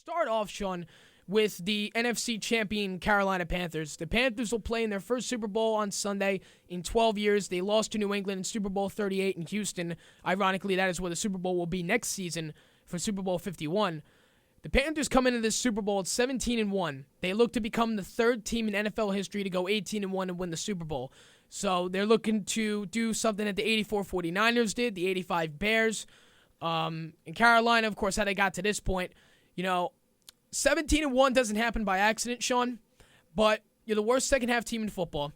Start off, Sean, with the NFC Champion Carolina Panthers. The Panthers will play in their first Super Bowl on Sunday in 12 years. They lost to New England in Super Bowl 38 in Houston. Ironically, that is where the Super Bowl will be next season for Super Bowl 51. The Panthers come into this Super Bowl at 17-1. They look to become the third team in NFL history to go 18-1 and win the Super Bowl. So they're looking to do something that the 84 49ers did, the 85 Bears. In Carolina, of course, how they got to this point. 17-1 doesn't happen by accident, Sean, but you're the worst second-half team in football.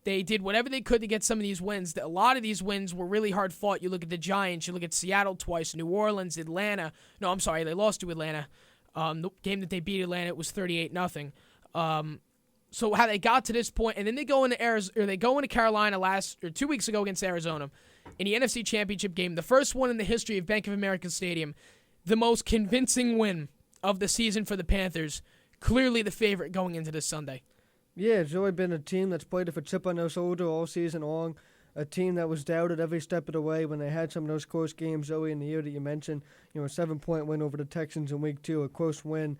They did whatever they could to get some of these wins. A lot of these wins were really hard fought. You look at the Giants, you look at Seattle twice, New Orleans, Atlanta. No, I'm sorry, they lost to Atlanta. The game that they beat Atlanta, it was 38-0. So how they got to this point, and then they go into Carolina 2 weeks ago against Arizona in the NFC Championship game, the first one in the history of Bank of America Stadium, the most convincing win of the season for the Panthers. Clearly the favorite going into this Sunday. Yeah, it's really been a team that's played with a chip on their shoulder all season long. A team that was doubted every step of the way when they had some of those close games early in the year that you mentioned. A 7-point win over the Texans in Week 2, a close win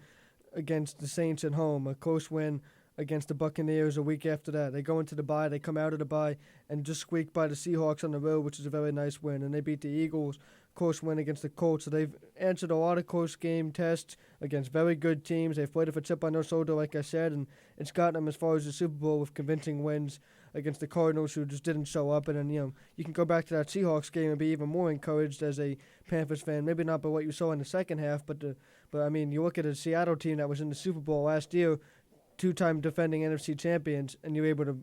against the Saints at home, a close win against the Buccaneers a week after that. They go into the bye, they come out of the bye, and just squeak by the Seahawks on the road, which is a very nice win. And they beat the Eagles, close win against the Colts. So they've answered a lot of close game tests against very good teams. They've played with a chip on their shoulder, like I said, and it's gotten them as far as the Super Bowl with convincing wins against the Cardinals, who just didn't show up. And then, you can go back to that Seahawks game and be even more encouraged as a Panthers fan. Maybe not by what you saw in the second half, but you look at a Seattle team that was in the Super Bowl last year, two-time defending NFC champions, and you're able to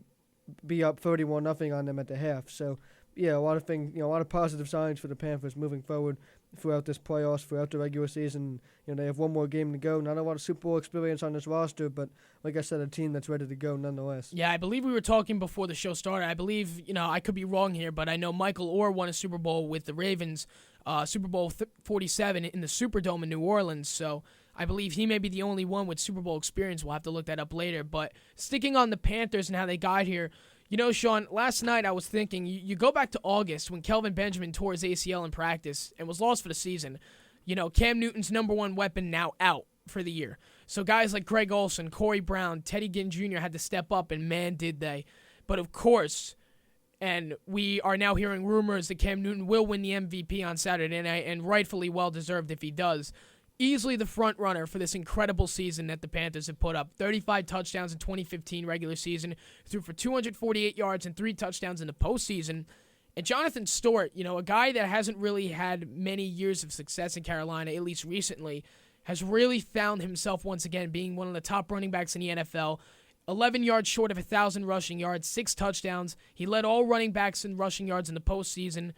be up 31-0 on them at the half. So, yeah, a lot of things, a lot of positive signs for the Panthers moving forward throughout this playoffs, throughout the regular season. They have one more game to go. Not a lot of Super Bowl experience on this roster, but like I said, a team that's ready to go nonetheless. Yeah, I believe we were talking before the show started. I believe, I could be wrong here, but I know Michael Orr won a Super Bowl with the Ravens, Super Bowl 47 in the Superdome in New Orleans. So I believe he may be the only one with Super Bowl experience. We'll have to look that up later. But sticking on the Panthers and how they got here, Sean, last night I was thinking, you go back to August when Kelvin Benjamin tore his ACL in practice and was lost for the season. Cam Newton's number one weapon now out for the year. So guys like Greg Olsen, Corey Brown, Teddy Ginn Jr. had to step up, and man, did they. But of course, and we are now hearing rumors that Cam Newton will win the MVP on Saturday night, and rightfully well-deserved if he does. Easily the front runner for this incredible season that the Panthers have put up. 35 touchdowns in 2015 regular season, threw for 248 yards and 3 touchdowns in the postseason. And Jonathan Stewart, a guy that hasn't really had many years of success in Carolina, at least recently, has really found himself once again being one of the top running backs in the NFL. 11 yards short of 1,000 rushing yards, 6 touchdowns. He led all running backs in rushing yards in the postseason.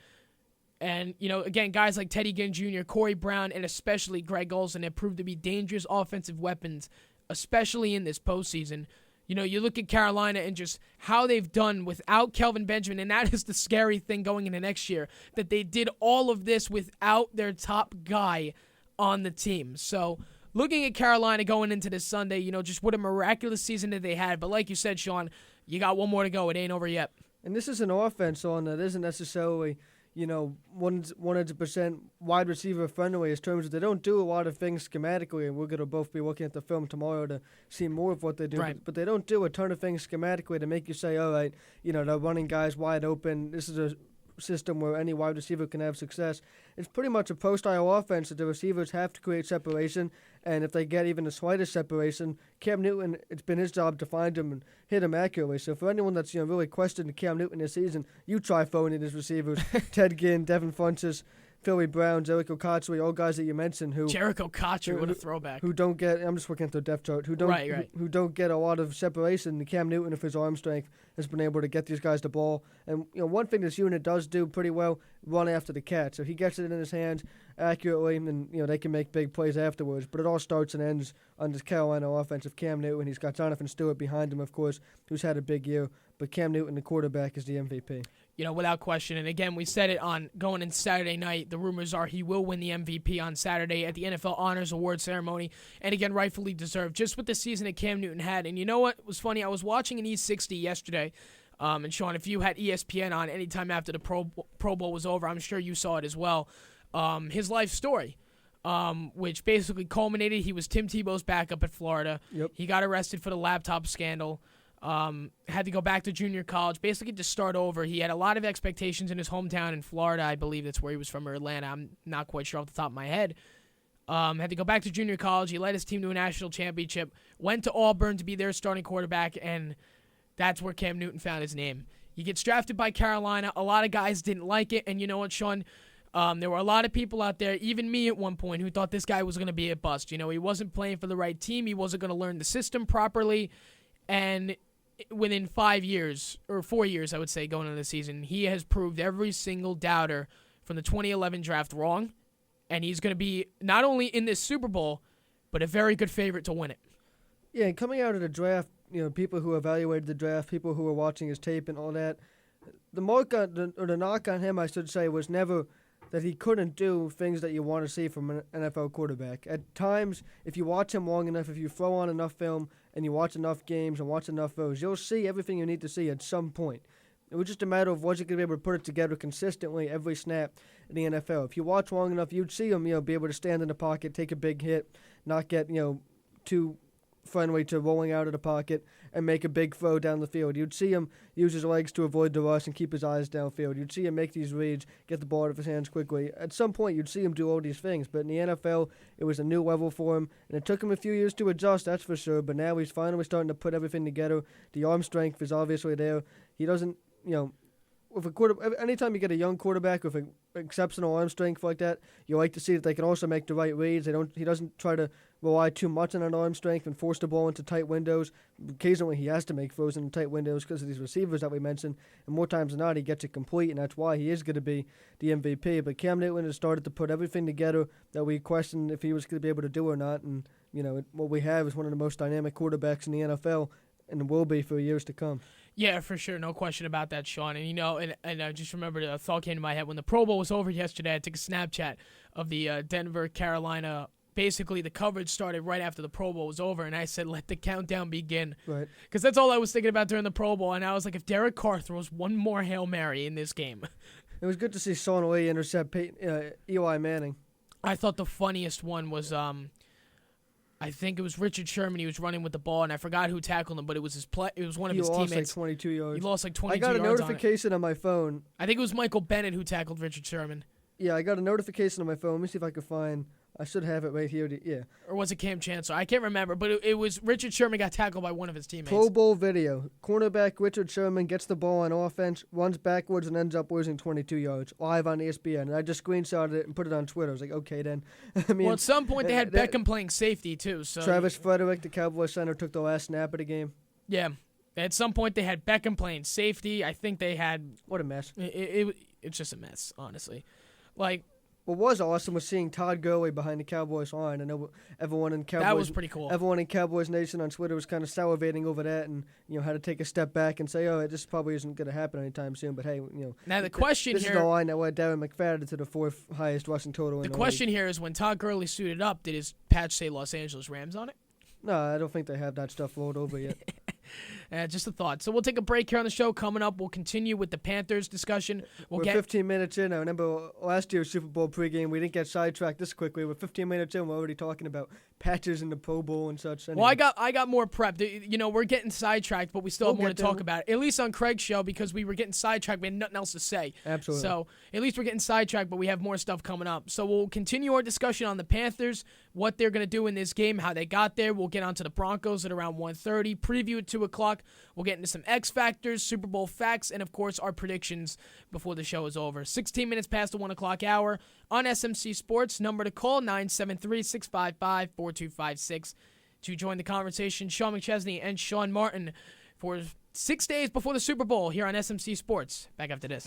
And, again, guys like Teddy Ginn Jr., Corey Brown, and especially Greg Olsen have proved to be dangerous offensive weapons, especially in this postseason. You look at Carolina and just how they've done without Kelvin Benjamin, and that is the scary thing going into next year, that they did all of this without their top guy on the team. So, looking at Carolina going into this Sunday, just what a miraculous season that they had. But like you said, Sean, you got one more to go. It ain't over yet. And this is an offense that isn't necessarily 100% wide receiver friendly in terms of they don't do a lot of things schematically, and we're going to both be looking at the film tomorrow to see more of what they do. Right. But they don't do a ton of things schematically to make you say, all right, they're running guys wide open. This is a system where any wide receiver can have success. It's pretty much a pro-style offense that the receivers have to create separation, and if they get even the slightest separation, Cam Newton, it's been his job to find him and hit him accurately. So for anyone that's really questioned Cam Newton this season, you try throwing in his receivers. Ted Ginn, Devin Funchess, Philly Brown, Jericho Cotchery, all guys that you mentioned Jericho Cotchery, what a throwback. Who don't get, I'm just looking at the depth chart, who don't get a lot of separation. Cam Newton, with his arm strength, has been able to get these guys the ball. And one thing this unit does do pretty well, run after the catch. So he gets it in his hands accurately, and they can make big plays afterwards. But it all starts and ends on this Carolina offense of Cam Newton. He's got Jonathan Stewart behind him, of course, who's had a big year. But Cam Newton, the quarterback, is the MVP. Without question. And again, we said it on going in Saturday night. The rumors are he will win the MVP on Saturday at the NFL Honors Award ceremony. And again, rightfully deserved, just with the season that Cam Newton had. And you know what was funny? I was watching an E60 yesterday. And Sean, if you had ESPN on anytime after the Pro Bowl was over, I'm sure you saw it as well. His life story. which basically culminated. He was Tim Tebow's backup at Florida. Yep. He got arrested for the laptop scandal. Had to go back to junior college, basically to start over. He had a lot of expectations in his hometown in Florida. I believe that's where he was from, or Atlanta. I'm not quite sure off the top of my head. Had to go back to junior college. He led his team to a national championship, went to Auburn to be their starting quarterback, and that's where Cam Newton found his name. He gets drafted by Carolina. A lot of guys didn't like it, and you know what, Sean? There were a lot of people out there, even me at one point, who thought this guy was going to be a bust. You know, he wasn't playing for the right team. He wasn't going to learn the system properly, and within 5 years, or 4 years, I would say, going into the season, he has proved every single doubter from the 2011 draft wrong, and he's going to be not only in this Super Bowl, but a very good favorite to win it. Yeah, and coming out of the draft, you know, people who evaluated the draft, people who were watching his tape and all that, the knock on him, I should say, was never that he couldn't do things that you want to see from an NFL quarterback. At times, if you watch him long enough, if you throw on enough film and you watch enough games and watch enough throws, you'll see everything you need to see at some point. It was just a matter of was he going to be able to put it together consistently every snap in the NFL. If you watch long enough, you'd see him, be able to stand in the pocket, take a big hit, not get, too friendly to rolling out of the pocket and make a big throw down the field. You'd see him use his legs to avoid the rush and keep his eyes downfield. You'd see him make these reads, get the ball out of his hands quickly. At some point, you'd see him do all these things, but in the NFL, it was a new level for him, and it took him a few years to adjust, that's for sure, but now he's finally starting to put everything together. The arm strength is obviously there. He doesn't, anytime you get a young quarterback with an exceptional arm strength like that, you like to see that they can also make the right reads. He doesn't try to rely too much on an arm strength and force the ball into tight windows. Occasionally he has to make throws in tight windows because of these receivers that we mentioned, and more times than not he gets it complete, and that's why he is going to be the MVP. But Cam Newton has started to put everything together that we questioned if he was going to be able to do or not, and what we have is one of the most dynamic quarterbacks in the NFL, and will be for years to come. Yeah, for sure. No question about that, Sean. And I just remembered a thought came to my head. When the Pro Bowl was over yesterday, I took a Snapchat of the Denver, Carolina. Basically, the coverage started right after the Pro Bowl was over, and I said, let the countdown begin. Right. Because that's all I was thinking about during the Pro Bowl, and I was like, if Derek Carr throws one more Hail Mary in this game. It was good to see Sean Lee intercept Eli Manning. I thought the funniest one was I think it was Richard Sherman. He was running with the ball, and I forgot who tackled him, but it was it was one of his teammates. He lost like 22 yards. He lost like 22 yards. I got a notification on my phone. I think it was Michael Bennett who tackled Richard Sherman. Yeah, I got a notification on my phone. Let me see if I can find. I should have it right here. Yeah. Or was it Cam Chancellor? I can't remember, but it was Richard Sherman got tackled by one of his teammates. Pro Bowl video. Cornerback Richard Sherman gets the ball on offense, runs backwards, and ends up losing 22 yards. Live on ESPN. And I just screenshotted it and put it on Twitter. I was like, okay, then. Well, at some point they had Beckham playing safety, too. So Travis Frederick, the Cowboys center, took the last snap of the game. Yeah. At some point they had Beckham playing safety. I think they had... What a mess. It's just a mess, honestly. What was awesome was seeing Todd Gurley behind the Cowboys line. I know everyone in Cowboys. That was pretty cool. Everyone in Cowboys Nation on Twitter was kind of salivating over that, and had to take a step back and say, "Oh, this probably isn't going to happen anytime soon." But hey, Now the question this here. This is the line that led Darren McFadden to the fourth highest rushing total. The question here is: when Todd Gurley suited up, did his patch say Los Angeles Rams on it? No, I don't think they have that stuff rolled over yet. Just a thought. So we'll take a break here on the show. Coming up, we'll continue with the Panthers discussion. We're 15 minutes in. I remember last year's Super Bowl pregame, we didn't get sidetracked this quickly. We're 15 minutes in. We're already talking about patches in the Pro Bowl and such. Anyway. Well, I got more prep. We're getting sidetracked, but we still have more to talk about. At least on Craig's show, because we were getting sidetracked. We had nothing else to say. Absolutely. So at least we're getting sidetracked, but we have more stuff coming up. So we'll continue our discussion on the Panthers, what they're going to do in this game, how they got there. We'll get onto the Broncos at around 1:30. Preview at 2 o'clock. We'll get into some X Factors, Super Bowl facts, and, of course, our predictions before the show is over. 16 minutes past the 1 o'clock hour on SMC Sports. Number to call, 973-655-4256. To join the conversation, Sean McChesney and Sean Martin for 6 days before the Super Bowl here on SMC Sports. Back after this.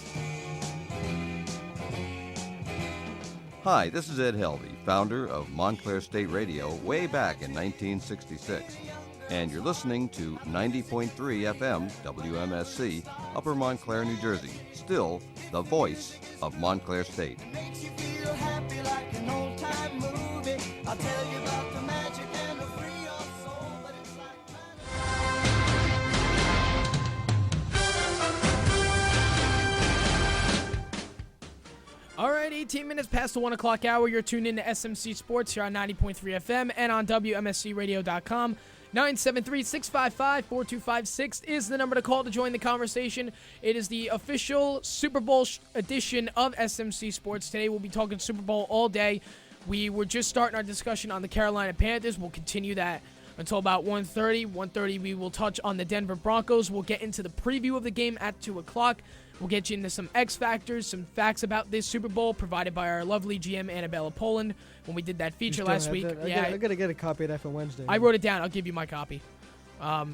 Hi, this is Ed Helvey, founder of Montclair State Radio way back in 1966. And you're listening to 90.3 FM WMSC, Upper Montclair, New Jersey. Still the voice of Montclair State. Makes you feel happy like an old-time movie. I'll tell you about the magic and the free your soul, but it's like Alrighty, 17 minutes past the 1 o'clock hour. You're tuned in to SMC Sports here on 90.3 FM and on WMSCRadio.com. 973-655-4256 is the number to call to join the conversation. It is the official Super Bowl edition of SMC Sports. Today we'll be talking Super Bowl all day. We were just starting our discussion on the Carolina Panthers. We'll continue that until about 1:30. 1:30 we will touch on the Denver Broncos. We'll get into the preview of the game at 2 o'clock. We'll get you into some X factors, some facts about this Super Bowl provided by our lovely GM Annabella Poland when we did that feature last week. I gotta get a copy of that for Wednesday. I wrote it down. I'll give you my copy.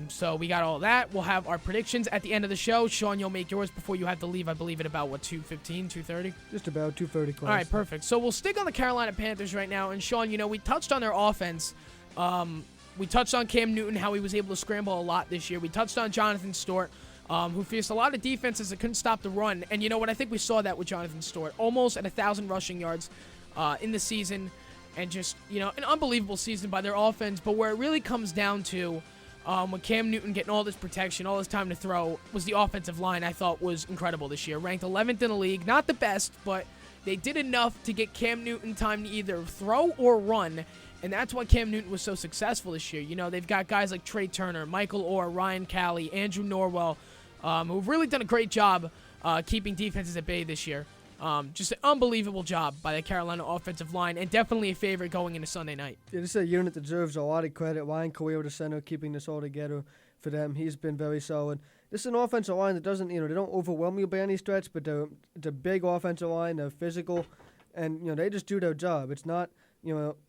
So we got all that. We'll have our predictions at the end of the show. Sean, you'll make yours before you have to leave, I believe, at about, 2:15, 2:30? Just about 2:30 class. All right, perfect. So we'll stick on the Carolina Panthers right now. And, Sean, we touched on their offense. We touched on Cam Newton, how he was able to scramble a lot this year. We touched on Jonathan Stewart, who faced a lot of defenses that couldn't stop the run. And you know what? I think we saw that with Jonathan Stewart. Almost at 1,000 rushing yards in the season. And just, an unbelievable season by their offense. But where it really comes down to with Cam Newton getting all this protection, all this time to throw, was the offensive line. I thought was incredible this year. Ranked 11th in the league. Not the best, but they did enough to get Cam Newton time to either throw or run. And that's why Cam Newton was so successful this year. They've got guys like Trey Turner, Michael Orr, Ryan Calley, Andrew Norwell, who've really done a great job keeping defenses at bay this year. Just an unbelievable job by the Carolina offensive line, and definitely a favorite going into Sunday night. Yeah, this is a unit that deserves a lot of credit. Ryan Calley, the center, keeping this all together for them. He's been very solid. This is an offensive line that doesn't, they don't overwhelm you by any stretch, but it's a big offensive line. They're physical, and, they just do their job. It's not,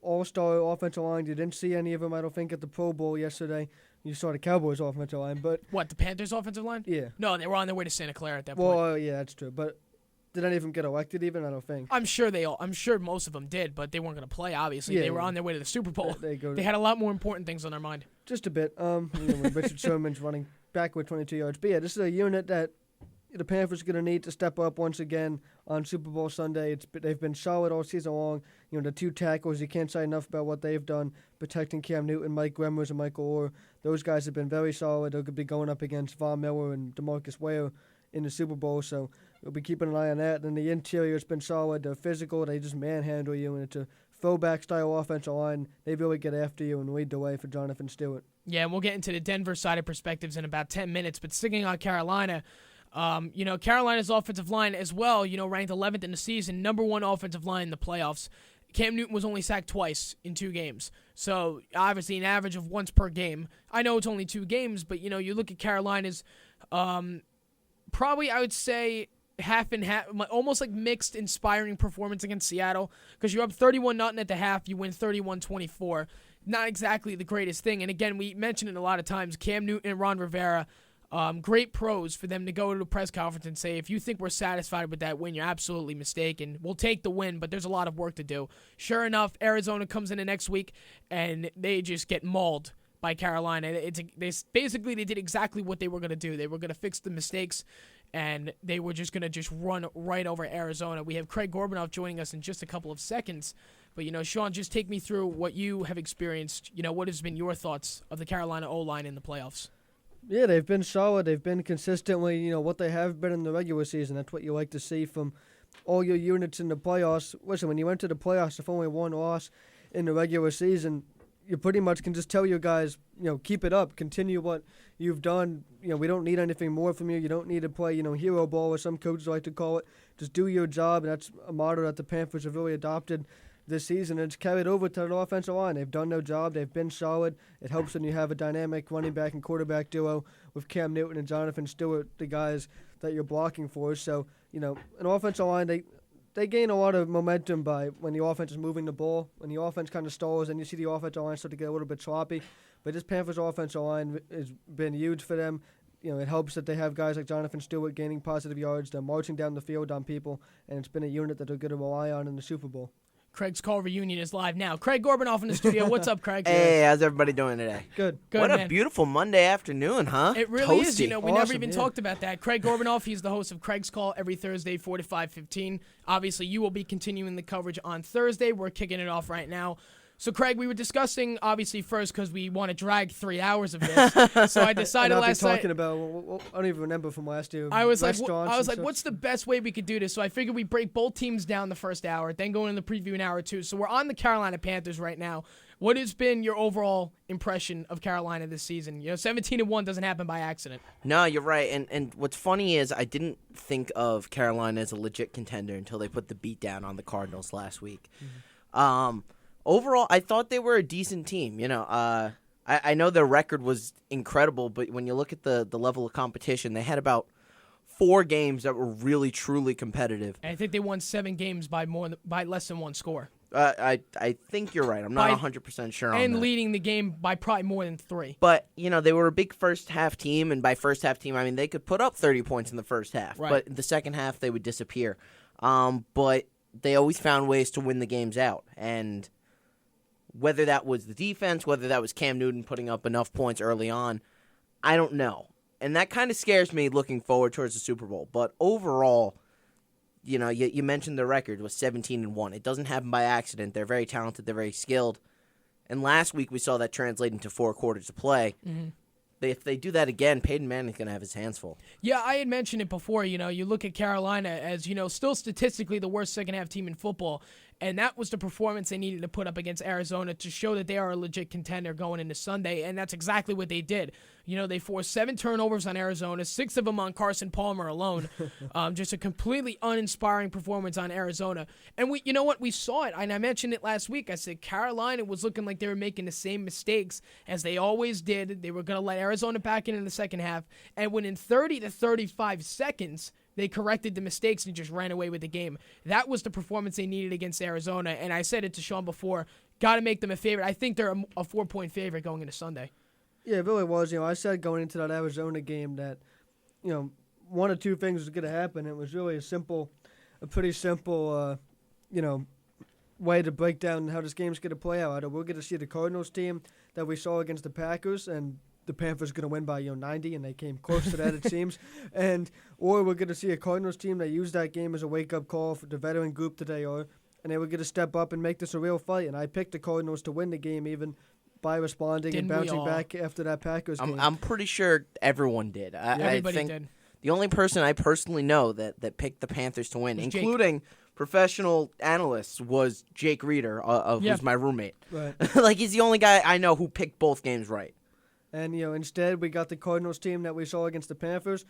all-star offensive line. You didn't see any of them, I don't think, at the Pro Bowl yesterday. You saw the Cowboys offensive line, but... What, the Panthers offensive line? Yeah. No, they were on their way to Santa Clara at that point. Well, yeah, that's true, but... Did any of them get elected even? I don't think. I'm sure most of them did, but they weren't going to play, obviously. They were on their way to the Super Bowl. They had a lot more important things on their mind. Just a bit. When Richard Sherman's running back with 22 yards. But yeah, this is a unit that the Panthers are going to need to step up once again on Super Bowl Sunday. They've been solid all season long. The two tackles, you can't say enough about what they've done, protecting Cam Newton, Mike Gremmers, and Michael Orr. Those guys have been very solid. They're going to be going up against Von Miller and DeMarcus Ware in the Super Bowl, so we'll be keeping an eye on that. And the interior has been solid. They're physical. They just manhandle you, and it's a throwback-style offensive line. They really get after you and lead the way for Jonathan Stewart. Yeah, and we'll get into the Denver side of perspectives in about 10 minutes. But sticking on Carolina, Carolina's offensive line as well, ranked 11th in the season, number one offensive line in the playoffs. Cam Newton was only sacked twice in 2 games. So, obviously, an average of once per game. I know it's only 2 games, but, you look at Carolina's... probably, I would say, half and half, almost like mixed, inspiring performance against Seattle, because you're up 31-0 at the half, you win 31-24. Not exactly the greatest thing. And again, we mentioned it a lot of times, Cam Newton and Ron Rivera, great pros for them to go to the press conference and say, if you think we're satisfied with that win, you're absolutely mistaken. We'll take the win, but there's a lot of work to do. Sure enough, Arizona comes in the next week, and they just get mauled by Carolina. They did exactly what they were going to do. They were going to fix the mistakes, and they were just going to run right over Arizona. We have Craig Gorbunoff joining us in just a couple of seconds. But, Sean, just take me through what you have experienced. What has been your thoughts of the Carolina O-line in the playoffs? Yeah, they've been solid. They've been consistently, what they have been in the regular season. That's what you like to see from all your units in the playoffs. Listen, when you went to the playoffs with only 1 loss in the regular season, you pretty much can just tell your guys, keep it up, continue what you've done. We don't need anything more from you. You don't need to play, hero ball, as some coaches like to call it. Just do your job, and that's a motto that the Panthers have really adopted this season, and it's carried over to the offensive line. They've done their job. They've been solid. It helps when you have a dynamic running back and quarterback duo with Cam Newton and Jonathan Stewart, the guys that you're blocking for. So, an offensive line, they gain a lot of momentum by when the offense is moving the ball. When the offense kind of stalls, and you see the offensive line start to get a little bit sloppy. But this Panthers offensive line has been huge for them. It helps that they have guys like Jonathan Stewart gaining positive yards. They're marching down the field on people, and it's been a unit that they're going to rely on in the Super Bowl. Craig's Call Reunion is live now. Craig Gorbunoff in the studio. What's up, Craig? Hey, how's everybody doing today? Good. What man. A beautiful Monday afternoon, huh? It really Toasty. is. We Awesome, never even yeah. talked about that. Craig Gorbunoff, he's the host of Craig's Call every Thursday, 4 to 5:15. Obviously, you will be continuing the coverage on Thursday. We're kicking it off right now So, Craig, we were discussing, obviously, first because we want to drag 3 hours of this. So I decided last night. talking about, I don't even remember from last year. I was like, what's the best way we could do this? So I figured we break both teams down the first hour, then go into the preview in hour 2. So we're on the Carolina Panthers right now. What has been your overall impression of Carolina this season? 17-1 doesn't happen by accident. No, you're right. And what's funny is I didn't think of Carolina as a legit contender until they put the beat down on the Cardinals last week. Mm-hmm. Overall, I thought they were a decent team. I know their record was incredible, but when you look at the level of competition, they had about 4 games that were really, truly competitive. And I think they won 7 games by less than 1 score. I think you're right. I'm not 100% sure on that. And leading the game by probably more than 3. But, they were a big first-half team, and by first-half team, I mean they could put up 30 points in the first half. Right. But the second half, they would disappear. But they always found ways to win the games out. And whether that was the defense, whether that was Cam Newton putting up enough points early on, I don't know. And that kind of scares me looking forward towards the Super Bowl. But overall, you mentioned the record was 17-1. It doesn't happen by accident. They're very talented. They're very skilled. And last week we saw that translate into 4 quarters of play. Mm-hmm. If they do that again, Peyton Manning's going to have his hands full. Yeah, I had mentioned it before. You look at Carolina as, still statistically the worst second-half team in football. And that was the performance they needed to put up against Arizona to show that they are a legit contender going into Sunday, and that's exactly what they did. They forced 7 turnovers on Arizona, 6 of them on Carson Palmer alone. Just a completely uninspiring performance on Arizona. And we saw it, and I mentioned it last week. I said Carolina was looking like they were making the same mistakes as they always did. They were going to let Arizona back in the second half, and within 30 to 35 seconds, they corrected the mistakes and just ran away with the game. That was the performance they needed against Arizona, and I said it to Sean before, got to make them a favorite. I think they're a 4-point favorite going into Sunday. Yeah, it really was. I said going into that Arizona game that, 1 or 2 things was going to happen. It was really a pretty simple, way to break down how this game's going to play out. Either we're going to see the Cardinals team that we saw against the Packers, and the Panthers going to win by 90, and they came close to that, it seems. Or we're going to see a Cardinals team that used that game as a wake-up call for the veteran group that they are, and they were going to step up and make this a real fight. And I picked the Cardinals to win the game even by responding and bouncing back after that Packers game. I'm pretty sure everyone did. Everybody did. The only person I personally know that picked the Panthers to win, including professional analysts, was Jake Reeder, who's my roommate. Right. He's the only guy I know who picked both games right. And, instead we got the Cardinals team that we saw against the Panthers,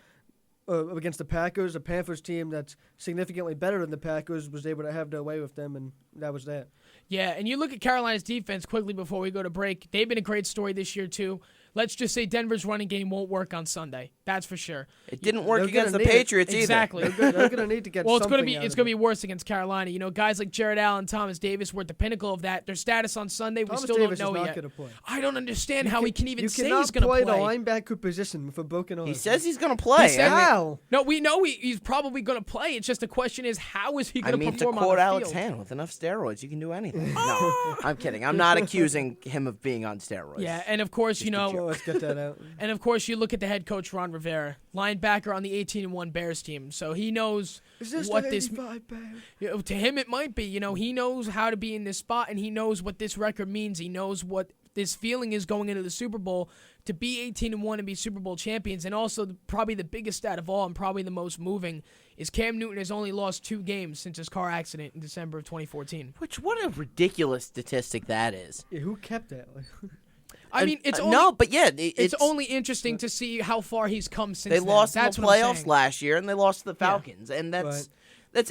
against the Packers. A Panthers team that's significantly better than the Packers was able to have their way with them, and that was that. Yeah, and you look at Carolina's defense quickly before we go to break. They've been a great story this year, too. Let's just say Denver's running game won't work on Sunday. That's for sure. It didn't work against the Patriots either. Exactly. They're going to need to get it's going to be worse against Carolina. Guys like Jared Allen, Thomas Davis were at the pinnacle of that. Their status on Sunday, we still don't know yet. I don't understand how he can even say he's going to play. You cannot play the linebacker position with a broken arm. He says he's going to play. How? No, we know he's probably going to play. It's just the question is, how is he going to perform on the field? To quote Alex Hand, with enough steroids, you can do anything. No, I'm kidding. I'm not accusing him of being on steroids. Yeah, and of course, let's get that out. And of course, you look at the head coach Ron Rivera, linebacker on the 18-1 Bears team, so he knows what this. To him, it might be. He knows how to be in this spot, and he knows what this record means. He knows what this feeling is going into the Super Bowl to be 18-1 and be Super Bowl champions. And also, probably the biggest stat of all, and probably the most moving, is Cam Newton has only lost 2 games since his car accident in December of 2014. What a ridiculous statistic that is. Yeah, who kept that? I mean, it's only, no, but yeah, it's only interesting to see how far he's come since they then. lost in the playoffs last year, and they lost to the Falcons, and that's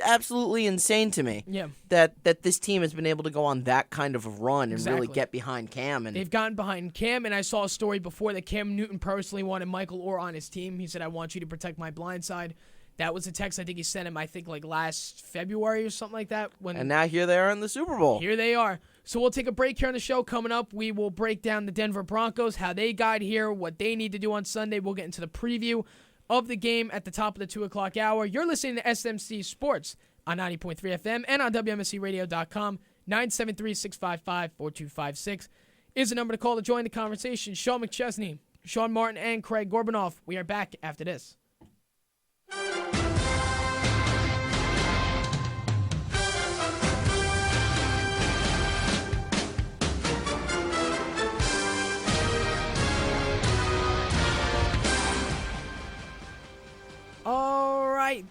absolutely insane to me. Yeah, that this team has been able to go on that kind of a run and really get behind Cam. And they've gotten behind Cam, and I saw a story before that Cam Newton personally wanted Michael Orr on his team. He said, "I want you to protect my blind side." That was a text I think he sent him, last February or something like that. And now here they are in the Super Bowl. Here they are. So we'll take a break here on the show. Coming up, we will break down the Denver Broncos, how they got here, what they need to do on Sunday. We'll get into the preview of the game at the top of the 2 o'clock hour. You're listening to SMC Sports on 90.3 FM and on WMSCRadio.com. 973-655-4256 is the number to call to join the conversation. Sean McChesney, Sean Martin, and Craig Gorbunoff. We are back after this.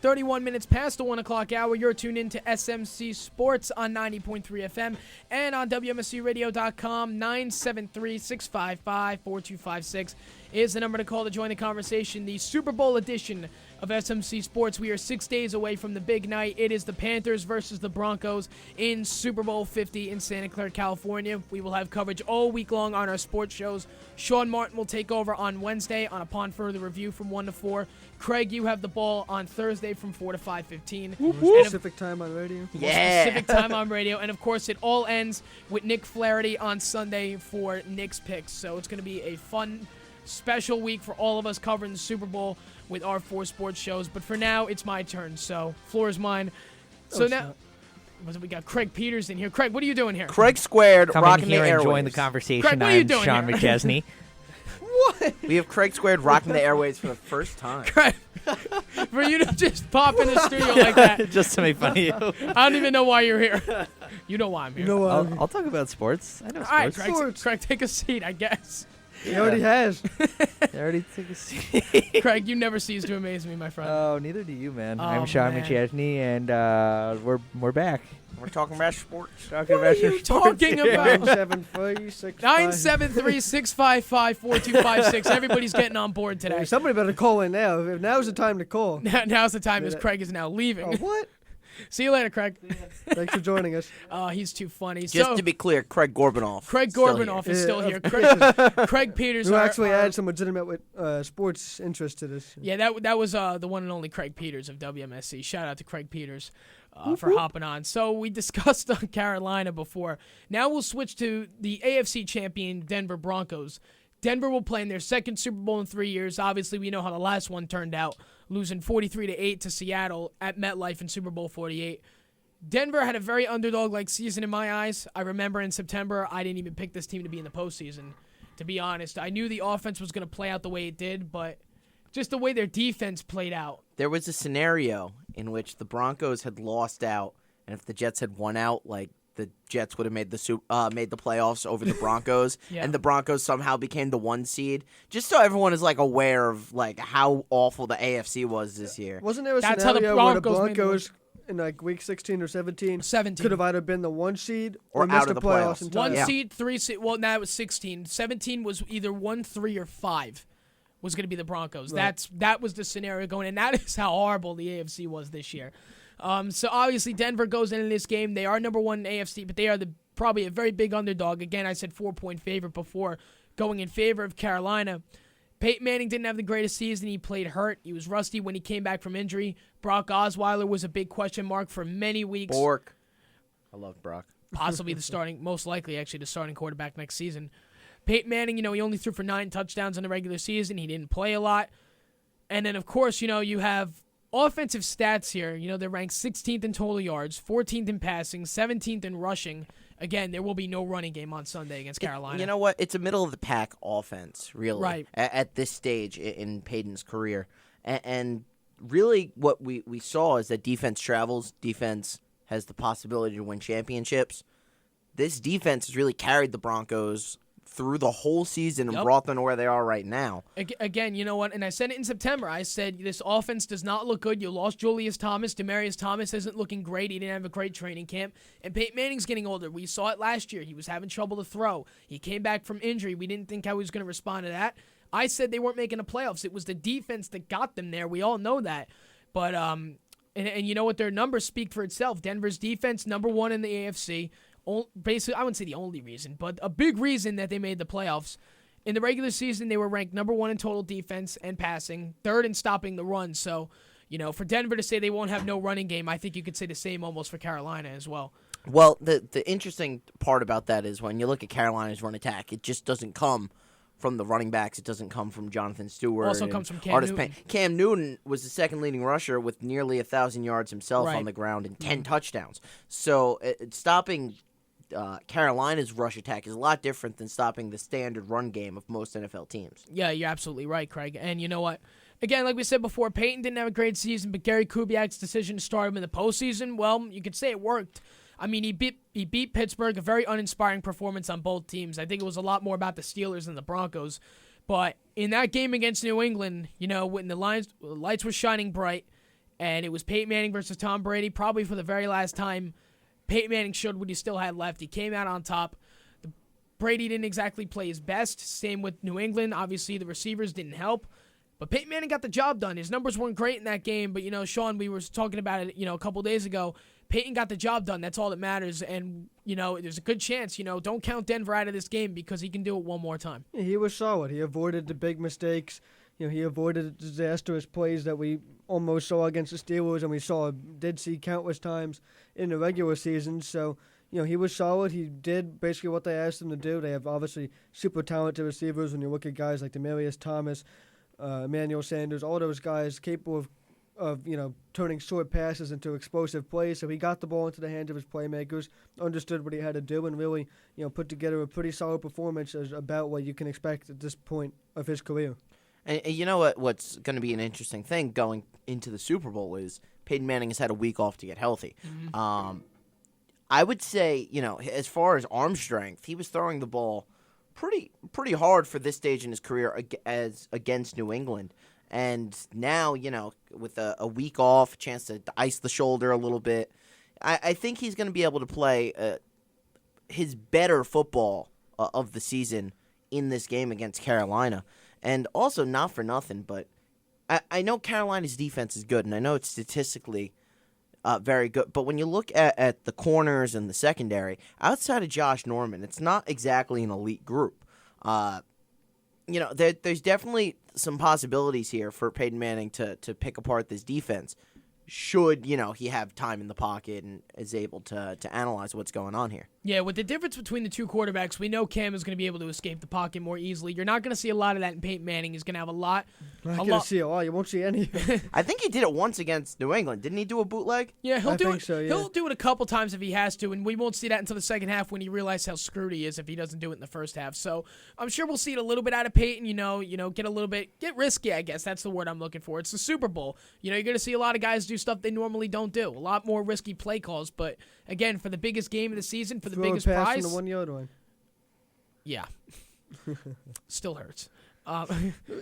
31 minutes past the 1 o'clock hour. You're tuned in to SMC Sports on 90.3 FM and on WMSCRadio.com. 973-655-4256 is the number to call to join the conversation. The Super Bowl edition of SMC Sports. We are 6 days away from the big night. It is the Panthers versus the Broncos in Super Bowl 50 in Santa Clara, California. We will have coverage all week long on our sports shows. Sean Martin will take over on Wednesday on Upon Further Review from 1 to 4. Craig, you have the ball on Thursday from 4 to 5:15. Specific time on radio. Yeah. Specific time on radio. And, of course, it all ends with Nick Flaherty on Sunday for Nick's Picks. So it's going to be a fun, special week for all of us covering the Super Bowl with our 4 sports shows. But for now, it's my turn. So, floor is mine. So now, we got Craig Peters in here. Craig, what are you doing here? Craig Squared, Coming rocking the here and airwaves. join the conversation. Craig, what are you I'm doing Sean here? McChesney. What? We have Craig Squared rocking the airwaves for the first time. Craig, for you to just pop in the studio like that, Just to make fun of you. I don't even know why you're here. You know why I'm here. You know, I'll talk about sports. I know All right, sports. Craig, Craig, take a seat, I guess. he already has. I already took a seat. Craig, you never cease to amaze me, my friend. Oh, neither do you, man. Oh, I'm Sean man. McChesney, and we're back. We're talking about sports. Talking What are about you talking about? 973-655-4256. Everybody's getting on board today. Somebody better call in now. Now's the time to call. Now's the time as Craig is now leaving. Oh, what? See you later, Craig. Thanks for joining us. Oh, he's too funny. Just So, to be clear, Craig Gorbunoff. Craig still Gorbunoff here. is still Yeah, here. of course. Craig Peters. We our- actually our- had some legitimate sports interest to this. Yeah, that was the one and only Craig Peters of WMSC. Shout out to Craig Peters for hopping on. So we discussed Carolina before. Now we'll switch to the AFC Champion Denver Broncos. Denver will play in their second Super Bowl in 3 years. Obviously, we know how the last one turned out, losing 43-8 to Seattle at MetLife in Super Bowl 48. Denver had a very underdog-like season in my eyes. I remember in September, I didn't even pick this team to be in the postseason, to be honest. I knew the offense was going to play out the way it did, but just the way their defense played out. There was a scenario in which the Broncos had lost out, and if the Jets had won out, like the Jets would have made the playoffs over the Broncos, Yeah. and the Broncos somehow became the 1 seed. Just so everyone is like aware of like how awful the AFC was this year. Wasn't there a That's how the scenario where the Broncos made the Broncos in like week 16 or 17 17. could have either been the 1 seed Or or missed out of the the playoffs playoffs. entirely? 1 Yeah. seed, 3 seed. Well, now it was 16. 17 was either 1, 3, or 5 was going to be the Broncos. Right. That was the scenario going, and that is how horrible the AFC was this year. So obviously Denver goes into this game. They are number 1 in AFC, but they are probably a very big underdog. Again, I said 4-point favorite before, going in favor of Carolina. Peyton Manning didn't have the greatest season. He played hurt. He was rusty when he came back from injury. Brock Osweiler was a big question mark for many weeks. Bork. I love Brock. Possibly most likely actually the starting quarterback next season. Peyton Manning, he only threw for 9 touchdowns in the regular season. He didn't play a lot. And then, of course, you have offensive stats here. They're ranked 16th in total yards, 14th in passing, 17th in rushing. Again, there will be no running game on Sunday against Carolina. You know what? It's a middle-of-the-pack offense, really, Right. at this stage in Peyton's career. And really what we saw is that defense travels. Defense has the possibility to win championships. This defense has really carried the Broncos through the whole season and Yep. brought them to where they are right now. Again, you know what? And I said it in September. I said this offense does not look good. You lost Julius Thomas. Demaryius Thomas isn't looking great. He didn't have a great training camp. And Peyton Manning's getting older. We saw it last year. He was having trouble to throw. He came back from injury. We didn't think how he was going to respond to that. I said they weren't making the playoffs. It was the defense that got them there. We all know that. But and you know what? Their numbers speak for itself. Denver's defense, number 1 in the AFC. Basically, I wouldn't say the only reason, but a big reason that they made the playoffs. In the regular season, they were ranked number 1 in total defense and passing, 3rd in stopping the run. So, for Denver to say they won't have no running game, I think you could say the same almost for Carolina as well. Well, the interesting part about that is when you look at Carolina's run attack, it just doesn't come from the running backs. It doesn't come from Jonathan Stewart. Also and comes from Cam Artis Newton. Payne. Cam Newton was the second leading rusher with nearly 1,000 yards himself Right. on the ground and 10 touchdowns. So stopping Carolina's rush attack is a lot different than stopping the standard run game of most NFL teams. Yeah, you're absolutely right, Craig. And you know what? Again, like we said before, Peyton didn't have a great season, but Gary Kubiak's decision to start him in the postseason, well, you could say it worked. I mean, he beat Pittsburgh, a very uninspiring performance on both teams. I think it was a lot more about the Steelers than the Broncos. But in that game against New England, when the lights were shining bright, and it was Peyton Manning versus Tom Brady, probably for the very last time. Peyton Manning showed what he still had left. He came out on top. Brady didn't exactly play his best. Same with New England. Obviously, the receivers didn't help. But Peyton Manning got the job done. His numbers weren't great in that game, but, Sean, we were talking about it, a couple days ago. Peyton got the job done. That's all that matters. And, there's a good chance, don't count Denver out of this game because he can do it one more time. Yeah, he was solid. He avoided the big mistakes. He avoided the disastrous plays that we almost saw against the Steelers and we did see countless times in the regular season. So, he was solid. He did basically what they asked him to do. They have obviously super talented receivers when you look at guys like Demarius Thomas, Emmanuel Sanders, all those guys capable of turning short passes into explosive plays. So he got the ball into the hands of his playmakers, understood what he had to do, and really put together a pretty solid performance as about what you can expect at this point of his career. And you know what's going to be an interesting thing going into the Super Bowl is Peyton Manning has had a week off to get healthy. Mm-hmm. I would say, as far as arm strength, he was throwing the ball pretty hard for this stage in his career as against New England. And now, with a week off, a chance to ice the shoulder a little bit, I think he's going to be able to play his better football of the season in this game against Carolina. And also, not for nothing, but I know Carolina's defense is good, and I know it's statistically very good. But when you look at the corners and the secondary, outside of Josh Norman, it's not exactly an elite group. There's definitely some possibilities here for Peyton Manning to pick apart this defense. Should, he have time in the pocket and is able to analyze what's going on here. Yeah, with the difference between the two quarterbacks, we know Cam is going to be able to escape the pocket more easily. You're not going to see a lot of that in Peyton Manning. He's going to have a lot. Not going to see a lot. You won't see any. I think he did it once against New England. Didn't he do a bootleg? Yeah, he'll do it. So, yeah. He'll do it a couple times if he has to, and we won't see that until the second half when he realizes how screwed he is if he doesn't do it in the first half. So I'm sure we'll see it a little bit out of Peyton. Get risky. I guess that's the word I'm looking for. It's the Super Bowl. You're going to see a lot of guys do stuff they normally don't do. A lot more risky play calls, but again, for the biggest game of the season, for the biggest prize. From the 1 yard line. Yeah. Still hurts.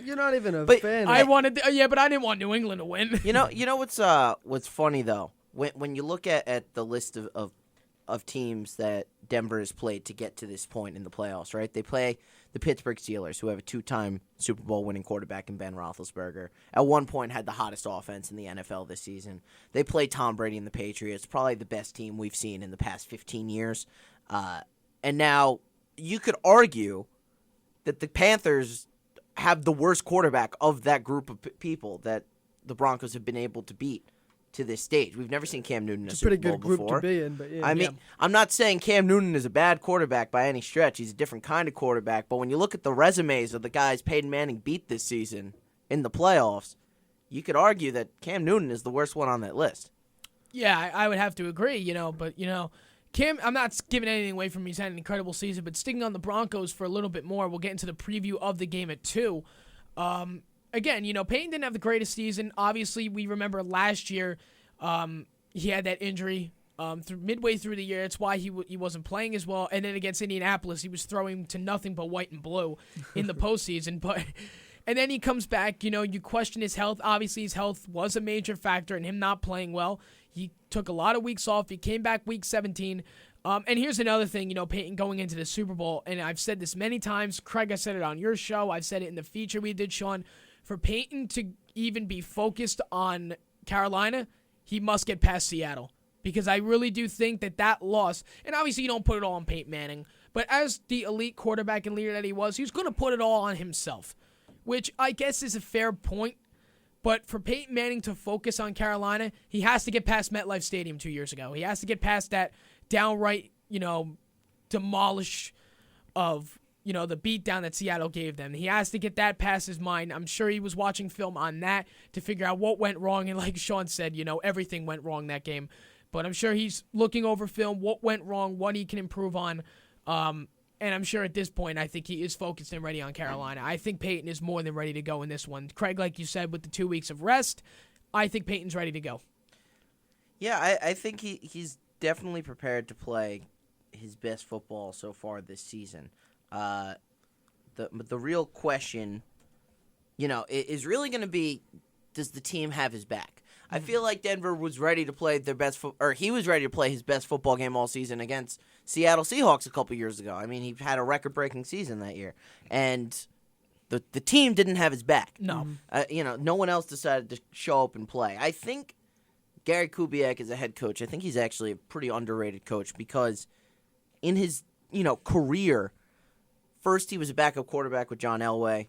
You're not even a fan. But I didn't want New England to win. You know what's funny though? When you look at the list of teams that Denver has played to get to this point in the playoffs, right? They play the Pittsburgh Steelers, who have a 2-time Super Bowl winning quarterback in Ben Roethlisberger. At one point had the hottest offense in the NFL this season. They play Tom Brady and the Patriots, probably the best team we've seen in the past 15 years. And now you could argue that the Panthers have the worst quarterback of that group of people that the Broncos have been able to beat to this stage. We've never seen Cam Newton in a Super Bowl before. It's a pretty good group to be in, but yeah. I mean, I'm not saying Cam Newton is a bad quarterback by any stretch. He's a different kind of quarterback. But when you look at the resumes of the guys Peyton Manning beat this season in the playoffs, you could argue that Cam Newton is the worst one on that list. Yeah, I would have to agree, but Cam, I'm not giving anything away from he's had an incredible season, but sticking on the Broncos for a little bit more, we'll get into the preview of the game at 2. Again, Peyton didn't have the greatest season. Obviously, we remember last year he had that injury midway through the year. That's why he wasn't playing as well. And then against Indianapolis, he was throwing to nothing but white and blue in the postseason. And then he comes back. You question his health. Obviously, his health was a major factor in him not playing well. He took a lot of weeks off. He came back week 17. And here's another thing, Peyton going into the Super Bowl, and I've said this many times. Craig, I said it on your show. I've said it in the feature we did, Sean. For Peyton to even be focused on Carolina, he must get past Seattle. Because I really do think that loss, and obviously you don't put it all on Peyton Manning, but as the elite quarterback and leader that he was going to put it all on himself, which I guess is a fair point. But for Peyton Manning to focus on Carolina, he has to get past MetLife Stadium 2 years ago. He has to get past that downright, demolish of, the beatdown that Seattle gave them. He has to get that past his mind. I'm sure he was watching film on that to figure out what went wrong. And like Sean said, everything went wrong that game. But I'm sure he's looking over film, what went wrong, what he can improve on. And I'm sure at this point, I think he is focused and ready on Carolina. I think Peyton is more than ready to go in this one. Craig, like you said, with the 2 weeks of rest, I think Peyton's ready to go. Yeah, I think he's definitely prepared to play his best football so far this season. The real question, is really going to be, does the team have his back? I feel like Denver was ready to play their best he was ready to play his best football game all season against Seattle Seahawks a couple years ago. I mean, he had a record-breaking season that year, and the team didn't have his back. No. No one else decided to show up and play. I think Gary Kubiak is a head coach. I think he's actually a pretty underrated coach because in his, career, first he was a backup quarterback with John Elway,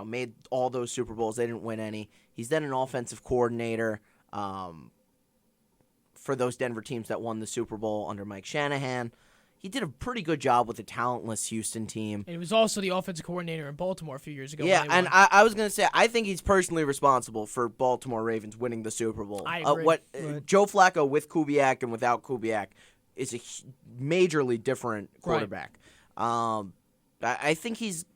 made all those Super Bowls. They didn't win any. He's then an offensive coordinator for those Denver teams that won the Super Bowl under Mike Shanahan. He did a pretty good job with a talentless Houston team. And he was also the offensive coordinator in Baltimore a few years ago. Yeah, and I was going to say, I think he's personally responsible for Baltimore Ravens winning the Super Bowl. I agree. Right. Joe Flacco with Kubiak and without Kubiak is a majorly different quarterback. Right. I think he's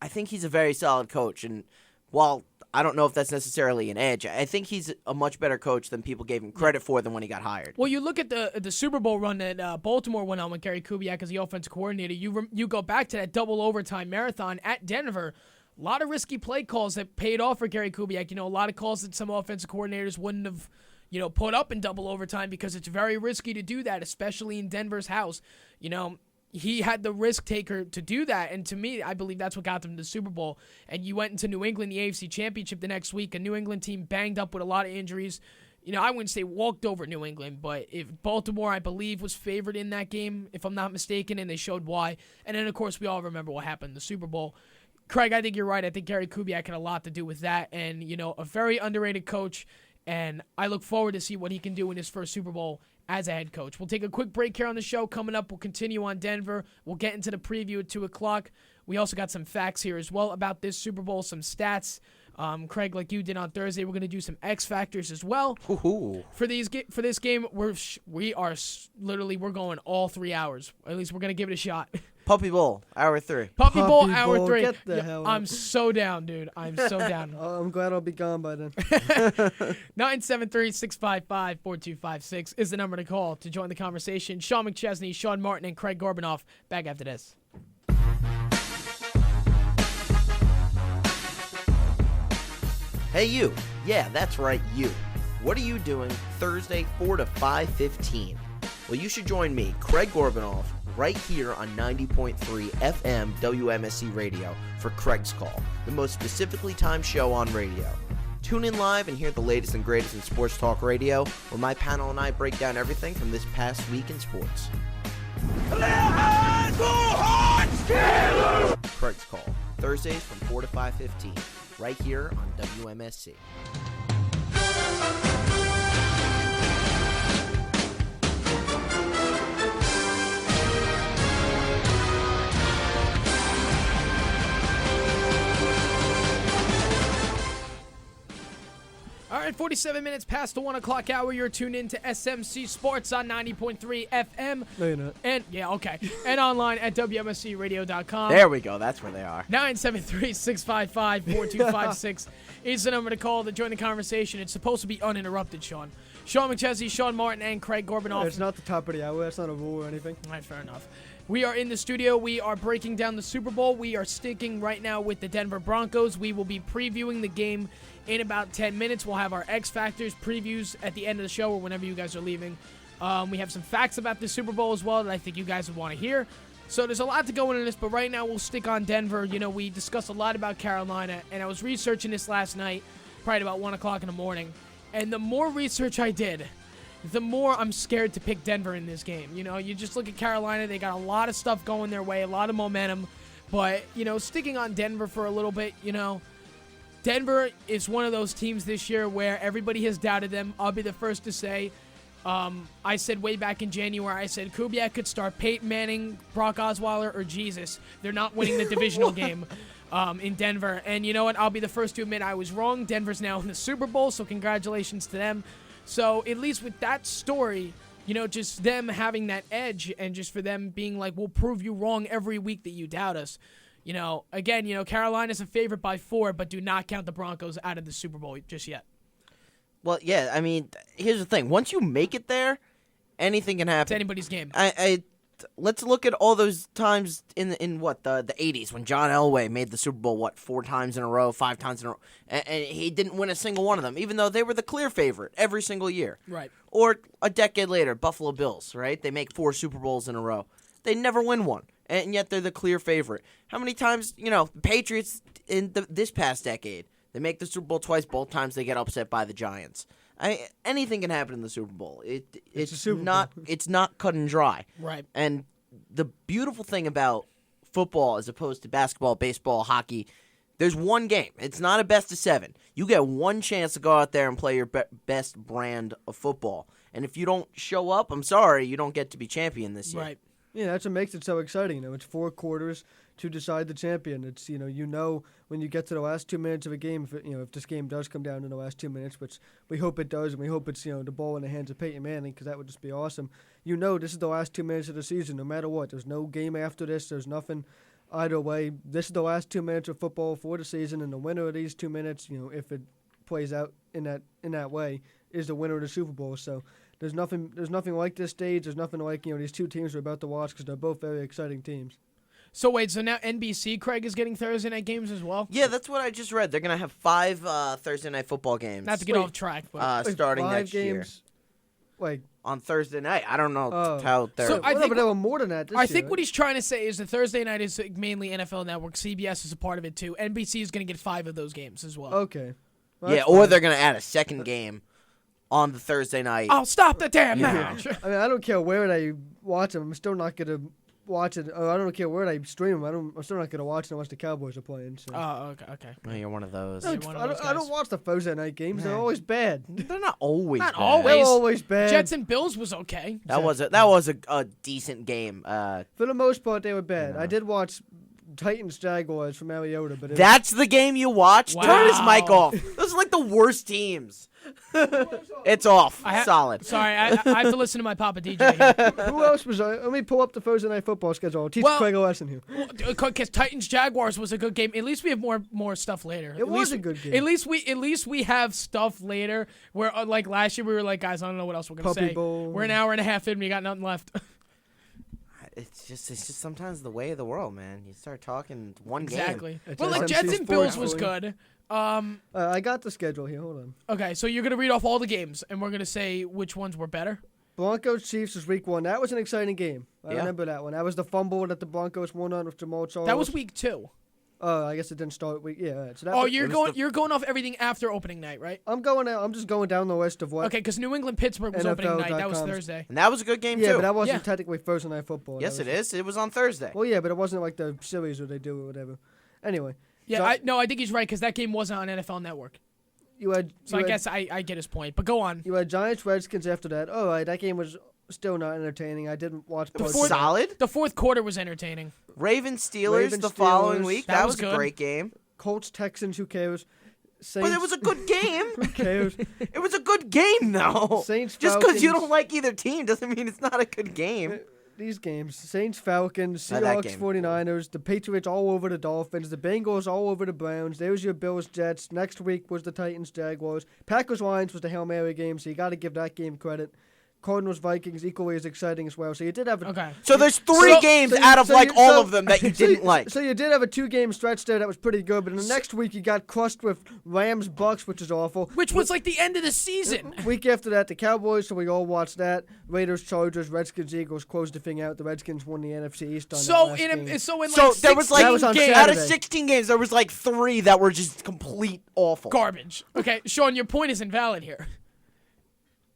a very solid coach, and while I don't know if that's necessarily an edge, I think he's a much better coach than people gave him credit for than when he got hired. Well, you look at the Super Bowl run that Baltimore went on with Gary Kubiak as the offensive coordinator. You go back to that double overtime marathon at Denver. A lot of risky play calls that paid off for Gary Kubiak. A lot of calls that some offensive coordinators wouldn't have, put up in double overtime because it's very risky to do that, especially in Denver's house. He had the risk taker to do that, and to me, I believe that's what got them to the Super Bowl. And you went into New England, the AFC Championship the next week, a New England team banged up with a lot of injuries. I wouldn't say walked over New England, but if Baltimore, I believe, was favored in that game, if I'm not mistaken, and they showed why. And then, of course, we all remember what happened in the Super Bowl. Craig, I think you're right. I think Gary Kubiak had a lot to do with that, and, a very underrated coach, and I look forward to see what he can do in his first Super Bowl as a head coach. We'll take a quick break here on the show. Coming up, we'll continue on Denver. We'll get into the preview at 2 o'clock. We also got some facts here as well about this Super Bowl, some stats. Craig, like you did on Thursday, we're going to do some X factors as well. Ooh. For this game, we're going all 3 hours. At least we're going to give it a shot. Puppy Bowl, hour 3. Puppy Bowl, hour Bowl, 3. get the hell out. I'm so down, dude. I'm so down. I'm glad I'll be gone by then. 973-655-4256 is the number to call to join the conversation. Sean McChesney, Sean Martin, and Craig Gorbunoff back after this. Hey, you. Yeah, that's right, you. What are you doing Thursday 4 to 5:15? Well, you should join me, Craig Gorbunoff, right here on 90.3 FM WMSC Radio for Craig's Call, the most specifically timed show on radio. Tune in live and hear the latest and greatest in sports talk radio, where my panel and I break down everything from this past week in sports. Craig's Call, Thursdays from 4 to 5:15, right here on WMSC. All right, 47 minutes past the 1 o'clock hour. You're tuned in to SMC Sports on 90.3 FM. No, you're not. And, okay. And online at WMSCradio.com. There we go. That's where they are. 973-655-4256 is the number to call to join the conversation. It's supposed to be uninterrupted, Sean. Sean McChesney, Sean Martin, and Craig Gorbunoff. It's not the top of the hour. That's not a rule or anything. All right, fair enough. We are in the studio. We are breaking down the Super Bowl. We are sticking right now with the Denver Broncos. We will be previewing the game in about 10 minutes. We'll have our X Factors previews at the end of the show or whenever you guys are leaving. We have some facts about the Super Bowl as well that I think you guys would want to hear. So there's a lot to go into this, but right now we'll stick on Denver. We discussed a lot about Carolina, and I was researching this last night, probably about 1 o'clock in the morning. And the more research I did, the more I'm scared to pick Denver in this game. You just look at Carolina, they got a lot of stuff going their way, a lot of momentum. But, sticking on Denver for a little bit, Denver is one of those teams this year where everybody has doubted them. I'll be the first to say, I said way back in January, I said Kubiak could start Peyton Manning, Brock Osweiler, or Jesus. They're not winning the divisional game in Denver. And you know what? I'll be the first to admit I was wrong. Denver's now in the Super Bowl, so congratulations to them. So at least with that story, just them having that edge and just for them being like, we'll prove you wrong every week that you doubt us. Again, Carolina's a favorite by 4, but do not count the Broncos out of the Super Bowl just yet. Well, yeah, I mean, here's the thing. Once you make it there, anything can happen. It's anybody's game. let's look at all those times in what the 80s when John Elway made the Super Bowl 4 times in a row, 5 times in a row, and he didn't win a single one of them, even though they were the clear favorite every single year. Right. Or a decade later, Buffalo Bills, right? They make 4 Super Bowls in a row. They never win one, and yet they're the clear favorite. How many times, the Patriots in this past decade, they make the Super Bowl twice, both times they get upset by the Giants. Anything can happen in the Super Bowl. It's a Super not Bowl. It's not cut and dry. Right. And the beautiful thing about football as opposed to basketball, baseball, hockey, there's one game. It's not a best of 7. You get one chance to go out there and play your best brand of football. And if you don't show up, I'm sorry, you don't get to be champion this year. Right. Yeah, that's what makes it so exciting. It's 4 quarters to decide the champion. It's when you get to the last 2 minutes of a game, if this game does come down in the last 2 minutes, which we hope it does, and we hope it's the ball in the hands of Peyton Manning, because that would just be awesome. This is the last 2 minutes of the season, no matter what. There's no game after this. There's nothing either way. This is the last 2 minutes of football for the season, and the winner of these 2 minutes, if it plays out in that way, is the winner of the Super Bowl. So. There's nothing like this stage. There's nothing like these 2 teams we're about to watch, because they're both very exciting teams. So wait, so now NBC, Craig, is getting Thursday night games as well? Yeah, that's what I just read. They're going to have 5 Thursday night football games. Not to get off track, but starting 5 next year. games, like On Thursday night. I don't know Oh. how they're... So I think but there were more than that this I year, think right? what he's trying to say is that Thursday night is mainly NFL Network. CBS is a part of it too. NBC is going to get 5 of those games as well. Okay. Well, yeah, that's or fine. they're going to add a second game on the Thursday night. I'll stop the damn Yeah. match. I mean, I don't care where they watch them. I'm still not gonna watch it. I don't care where they stream them. I'm still not gonna watch it unless the Cowboys are playing. So. Oh, okay. Oh, you're one of those. Yeah, one of those I don't guys. watch the Thursday night games. They're Yeah. always bad. They're not always Not bad. always. They're always bad. Jets and Bills was okay. That was a decent game. For the most part, they were bad. Yeah. I did watch Titans Jaguars from Mariota, but That's the game you watched? Wow. Turn his mic off. Those are like the worst teams. It's off. Solid. Sorry, I have to listen to my Papa DJ here. who else was? Let me pull up the Thursday night football schedule. I'll teach Well- Craig a lesson here. Because Titans Jaguars was a good game. At least we have more stuff later. It was a good game. At least we have stuff later. Where like last year we were like, guys, I don't know what else we're gonna Puppy say. Bowl. We're an hour and a half in. We got nothing left. It's just sometimes the way of the world, man. You start talking one game. Exactly. It's Well, like SMC Jets and Bills Sports was for you. good. I got the schedule here. Hold on. Okay, so you're gonna read off all the games, and we're gonna say which ones were better. Broncos Chiefs was week 1. That was an exciting game. I Yeah. remember that one. That was the fumble that the Broncos won on with Jamal Charles. That was week 2. I guess it didn't start week. Yeah. Right. So that Oh, was- you're going off everything after opening night, right? I'm just going down the list of what. Okay, because New England Pittsburgh was opening night. That was NFL.com. Thursday. And that was a good game, Yeah, too. but that wasn't Yeah. technically Thursday night football. Yes, That it is. It was on Thursday. Well, yeah, but it wasn't like the series where they do or whatever. Anyway. Yeah, So- I think he's right because that game wasn't on NFL Network. You had. So you I had- guess I get his point. But go on. You had Giants Redskins after that. All right, that game was still not entertaining. I didn't watch parts of that. Solid. The fourth quarter was entertaining. Ravens Steelers Ravens, the following Steelers. week. That That was was a good. great game. Colts Texans. Who cares? Saints, But it was a good game. Who cares? It was a good game, though. Saints, Just because you Falcons. don't like either team doesn't mean it's not a good game. These games, Saints, Falcons, Not that Seahawks, game. 49ers, the Patriots all over the Dolphins, the Bengals all over the Browns. There's your Bills, Jets. Next week was the Titans, Jaguars. Packers, Lions was the Hail Mary game, so you got to give that game credit. Cardinals, Vikings, equally as exciting as well. So you did have a Okay. So there's three So- games so you- out of so like you- all so- of them that you so didn't like. So you did have a 2-game stretch there that was pretty good, but in the next week you got crushed with Rams, Bucks, which is awful. Which was like the end of the season. Week after that, the Cowboys, so we all watched that. Raiders, Chargers, Redskins, Eagles closed the thing out. The Redskins won the NFC East on that So last in game. so in So like there was 16 That was on games, out of Saturday. 16 games, there was like 3 that were just complete awful. garbage. Okay, Sean, your point is invalid here.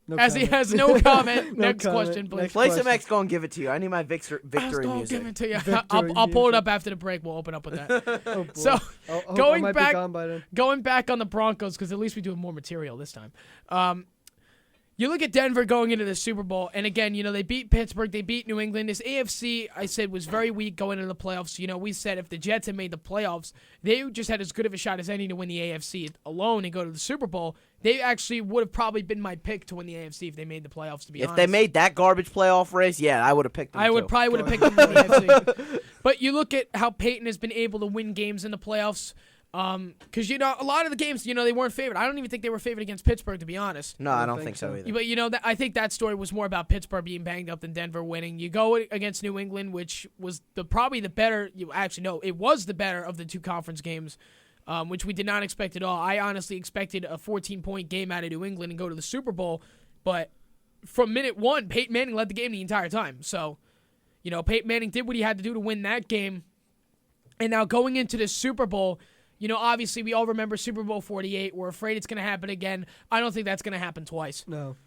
No As he comment. has no comment. No Next comment. question, please. Next Play question. some X, go and give it to you. I need my victory I'll give music. it to you. Victory I'll pull it music. up after the break. We'll open up with that. Oh, boy. So, I hope going I might back- be gone by then. Going back on the Broncos, because at least we do have more material this time. You look at Denver going into the Super Bowl, and again, they beat Pittsburgh, they beat New England. This AFC, I said, was very weak going into the playoffs. We said if the Jets had made the playoffs, they just had as good of a shot as any to win the AFC alone and go to the Super Bowl. They actually would have probably been my pick to win the AFC if they made the playoffs, to be If honest. they made that garbage playoff race, yeah, I would have picked them I too. would probably have picked them to win the AFC. But you look at how Peyton has been able to win games in the playoffs. Because, a lot of the games, they weren't favored. I don't even think they were favored against Pittsburgh, to be honest. No, I don't think so either. But, I think that story was more about Pittsburgh being banged up than Denver winning. You go against New England, which was probably the better. It was the better of the two conference games, which we did not expect at all. I honestly expected a 14-point game out of New England and go to the Super Bowl. But from minute one, Peyton Manning led the game the entire time. So, Peyton Manning did what he had to do to win that game. And now going into the Super Bowl, obviously we all remember Super Bowl 48. We're afraid it's going to happen again. I don't think that's going to happen twice. No.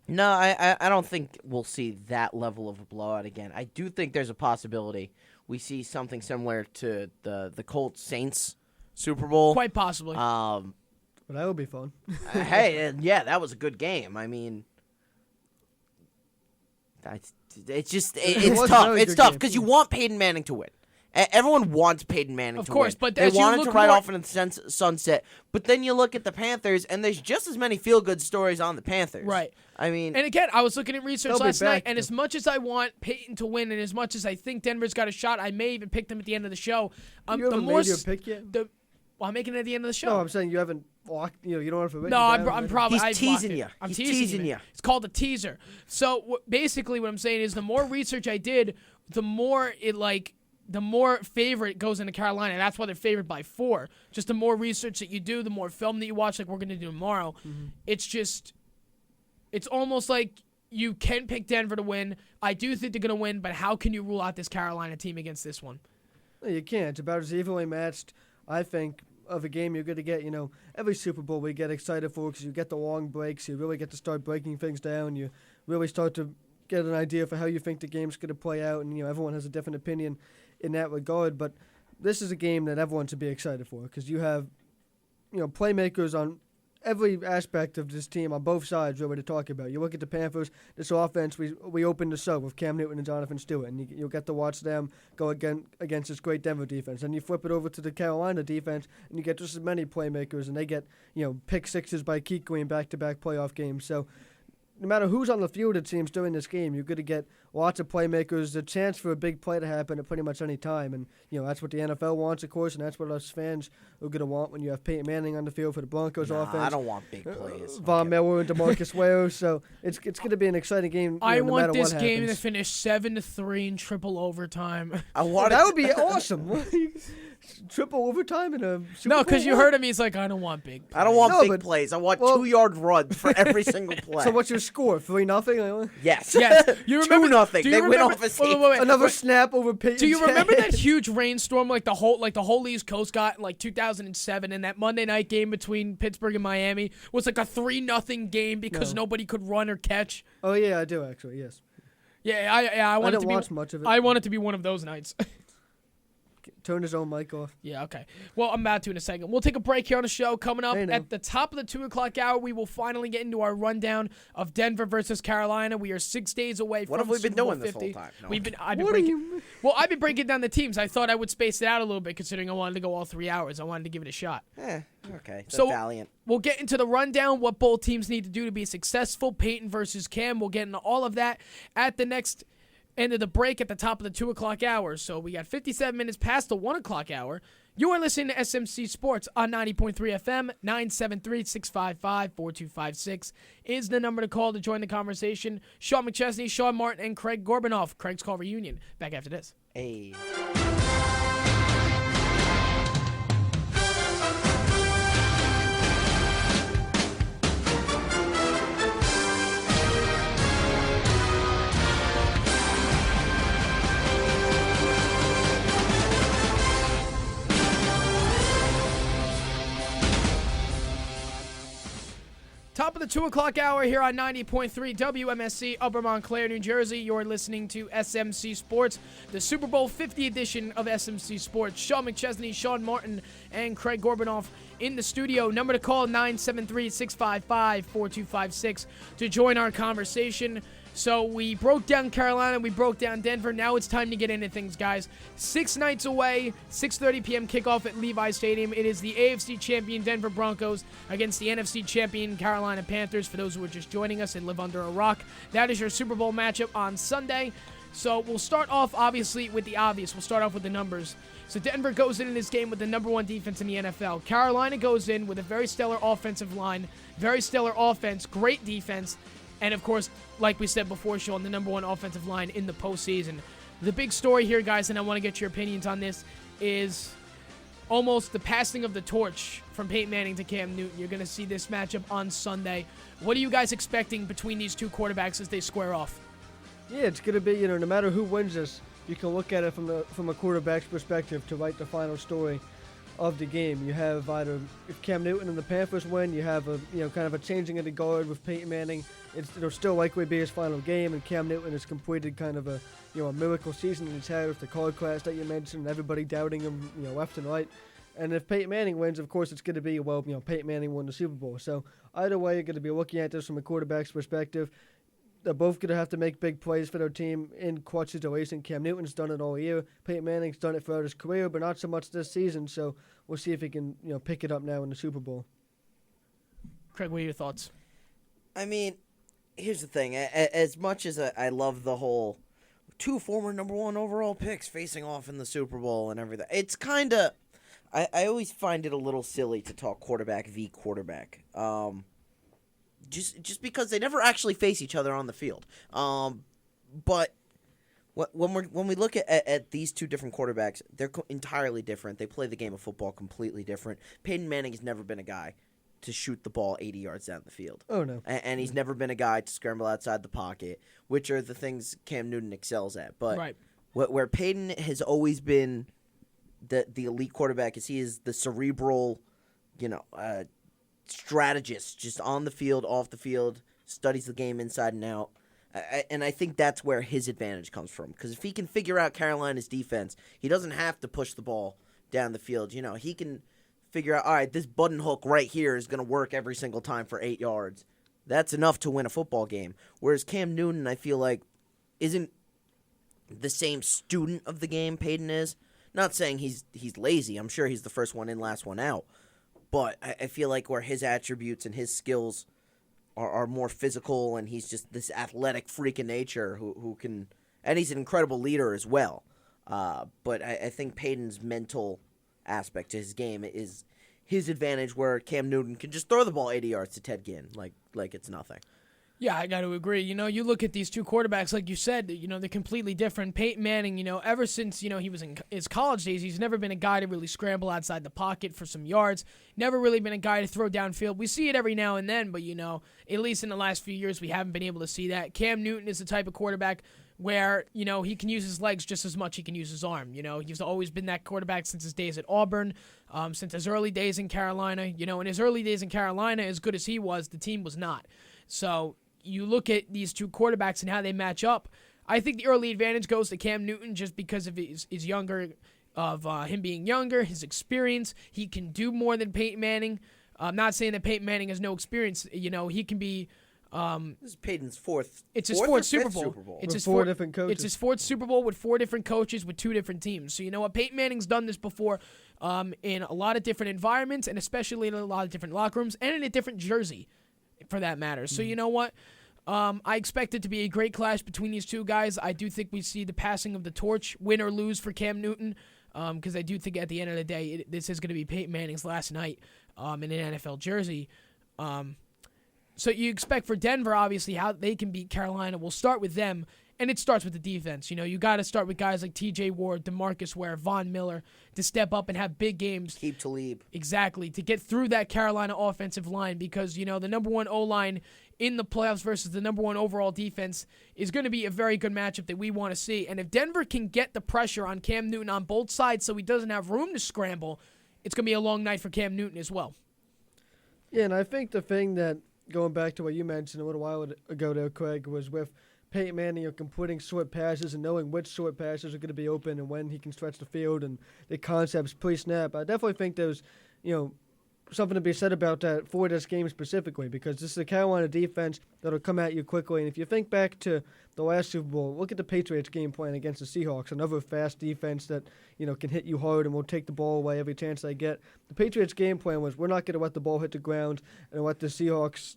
No, I don't think we'll see that level of a blowout again. I do think there's a possibility we see something similar to the Colts-Saints Super Bowl. Quite possibly. Well, that would be fun. Hey, yeah, that was a good game. I mean, it's was tough. a very It's good tough game. because you want Peyton Manning to win. Everyone wants Peyton Manning Of to course, win. but they as you wanted look to ride more- off in the sunset. But then you look at the Panthers, and there's just as many feel-good stories on the Panthers. Right. I mean, And again, I was looking at research They'll be last night, back, and as much as I want Peyton to win, and as much as I think Denver's got a shot, I may even pick them at the end of the show. You the haven't more made your s- pick yet? the well, I'm making it at the end of the show. No, I'm saying you haven't walked. You don't have to. No, I'm probably. He's I've teasing blocked it. ya. I'm He's teasing teasing you. ya. It's called a teaser. So basically, what I'm saying is, the more research I did, the more the more favorite goes into Carolina. That's why they're favored by 4. Just the more research that you do, the more film that you watch, like we're going to do tomorrow. It's almost like you can pick Denver to win. I do think they're going to win, but how can you rule out this Carolina team against this one? No, you can't. It's about as evenly matched, I think, of a game you're going to get. Every Super Bowl we get excited for because you get the long breaks. You really get to start breaking things down. You really start to get an idea for how you think the game's going to play out, and everyone has a different opinion in that regard. But this is a game that everyone should be excited for because you have, playmakers on every aspect of this team on both sides really to talk about. You look at the Panthers, this offense, we opened the show with Cam Newton and Jonathan Stewart, and you'll get to watch them go against this great Denver defense. Then you flip it over to the Carolina defense, and you get just as many playmakers, and they get, pick sixes by Kuechly in back-to-back playoff games. So no matter who's on the field, it seems, during this game, you're going to get lots of playmakers, a chance for a big play to happen at pretty much any time. And, that's what the NFL wants, of course, and that's what us fans are going to want when you have Peyton Manning on the field for the Broncos offense. I don't want big plays. Von Miller and DeMarcus Ware. So it's going to be an exciting game. I no want matter this what game to happens. finish 7-3 in triple overtime. I want That would be awesome. Triple overtime in a Super No, Bowl? because you heard him. He's like, I don't want big. I don't want No, big but- plays. I want well- 2-yard runs for every single play. So what's your score? 3-0? Yes. Yes. You remember 2-0. do you They win remember- off a wait, safety. wait. Another snap over Peyton. Do you remember that huge rainstorm like the whole East Coast got in 2007, and that Monday night game between Pittsburgh and Miami was like a 3-0 game because No. nobody could run or catch? Oh, yeah, I do, actually, yes. Yeah, I want it didn't to be. watch much of it. I want it to be one of those nights. Turn his own mic off. Yeah, okay. Well, I'm about to in a second. We'll take a break here on the show. Coming up Hey, now. at the top of the 2 o'clock hour, we will finally get into our rundown of Denver versus Carolina. We are 6 days away from What have we been Super Bowl doing this 50. whole time? No. I've been What are breaking. you? Well, I've been breaking down the teams. I thought I would space it out a little bit, considering I wanted to go all 3 hours. I wanted to give it a shot. Okay. So- Valiant. We'll get into the rundown, what both teams need to do to be successful. Peyton versus Cam. We'll get into all of that at the next end of the break at the top of the 2 o'clock hour. So we got 57 minutes past the 1 o'clock hour. You are listening to SMC Sports on 90.3 FM. 973-655-4256 is the number to call to join the conversation. Sean McChesney, Sean Martin, and Craig Gorbunoff. Craig's Call Reunion. Back after this. Hey. Top of the 2 o'clock hour here on 90.3 WMSC, Upper Montclair, New Jersey. You're listening to SMC Sports, the Super Bowl 50 edition of SMC Sports. Sean McChesney, Sean Martin, and Craig Gorbunoff in the studio. Number to call, 973-655-4256 to join our conversation. So we broke down Carolina, we broke down Denver. Now it's time to get into things, guys. 6 nights away, 6:30 p.m. kickoff at Levi Stadium. It is the AFC Champion Denver Broncos against the NFC Champion Carolina Panthers. For those who are just joining us and live under a rock, that is your Super Bowl matchup on Sunday. So we'll start off, obviously, with the obvious. We'll start off with the numbers. So Denver goes in this game with the number 1 defense in the NFL. Carolina goes in with a very stellar offensive line, very stellar offense, great defense, and of course, like we said before, Sean, the number 1 offensive line in the postseason. The big story here, guys, and I want to get your opinions on this, is almost the passing of the torch from Peyton Manning to Cam Newton. You're going to see this matchup on Sunday. What are you guys expecting between these two quarterbacks as they square off? Yeah, it's going to be, no matter who wins this, you can look at it from a quarterback's perspective to write the final story of the game. You have either, if Cam Newton and the Panthers win, you have a kind of a changing of the guard with Peyton Manning. It'll still likely be his final game, and Cam Newton has completed kind of a miracle season that he's had with the card class that you mentioned, everybody doubting him, left and right. And if Peyton Manning wins, of course, it's going to be, Peyton Manning won the Super Bowl. So either way, you're going to be looking at this from a quarterback's perspective. They're both going to have to make big plays for their team in clutch situations. Cam Newton's done it all year. Peyton Manning's done it throughout his career, but not so much this season. So we'll see if he can, pick it up now in the Super Bowl. Craig, what are your thoughts? I mean, here's the thing. As much as I love the whole 2 former number 1 overall picks facing off in the Super Bowl and everything, it's kind of, I always find it a little silly to talk quarterback v. quarterback. Just because they never actually face each other on the field. But when we look at these two different quarterbacks, they're entirely different. They play the game of football completely different. Peyton Manning has never been a guy to shoot the ball 80 yards down the field. Oh, no. And he's never been a guy to scramble outside the pocket, which are the things Cam Newton excels at. But right. Where Peyton has always been the elite quarterback is he is the cerebral, strategist, just on the field, off the field, studies the game inside and out. And I think that's where his advantage comes from. Because if he can figure out Carolina's defense, he doesn't have to push the ball down the field. He can figure out, all right, this button hook right here is going to work every single time for 8 yards. That's enough to win a football game. Whereas Cam Newton, I feel like, isn't the same student of the game Peyton is. Not saying he's lazy. I'm sure he's the first one in, last one out. But I feel like where his attributes and his skills are more physical, and he's just this athletic freak of nature who can, and he's an incredible leader as well. But I think Peyton's mental aspect to his game is his advantage, where Cam Newton can just throw the ball 80 yards to Ted Ginn like it's nothing. Yeah, I got to agree. You look at these two quarterbacks, like you said, they're completely different. Peyton Manning, ever since, he was in his college days, he's never been a guy to really scramble outside the pocket for some yards. Never really been a guy to throw downfield. We see it every now and then, but, at least in the last few years, we haven't been able to see that. Cam Newton is the type of quarterback where, he can use his legs just as much he can use his arm. He's always been that quarterback since his days at Auburn, since his early days in Carolina. In his early days in Carolina, as good as he was, the team was not. So you look at these two quarterbacks and how they match up. I think the early advantage goes to Cam Newton just because of his him being younger, his experience. He can do more than Peyton Manning. I'm not saying that Peyton Manning has no experience. He can be. This is Peyton's fourth. It's his fourth Super With Bowl. It's four different coaches. It's his fourth Super Bowl with 4 different coaches with 2 different teams. So you know what? Peyton Manning's done this before in a lot of different environments, and especially in a lot of different locker rooms, and in a different jersey, for that matter. So you know what? I expect it to be a great clash between these two guys. I do think we see the passing of the torch, win or lose, for Cam Newton, because I do think at the end of the day, this is going to be Peyton Manning's last night in an NFL jersey. So you expect for Denver, obviously, how they can beat Carolina. We'll start with them, and it starts with the defense. You got to start with guys like T.J. Ward, DeMarcus Ware, Von Miller to step up and have big games. Keep Talib. Exactly, to get through that Carolina offensive line, because, the number 1 O-line in the playoffs versus the number 1 overall defense is going to be a very good matchup that we want to see. And if Denver can get the pressure on Cam Newton on both sides so he doesn't have room to scramble, it's going to be a long night for Cam Newton as well. Yeah, and I think the thing that, going back to what you mentioned a little while ago there, Craig, was with Peyton Manning completing short passes and knowing which short passes are going to be open and when he can stretch the field and the concepts pre-snap. I definitely think there's, something to be said about that for this game specifically, because this is a Carolina defense that'll come at you quickly. And if you think back to the last Super Bowl, look at the Patriots game plan against the Seahawks, another fast defense that can hit you hard and will take the ball away every chance they get. The Patriots game plan was, we're not going to let the ball hit the ground and let the Seahawks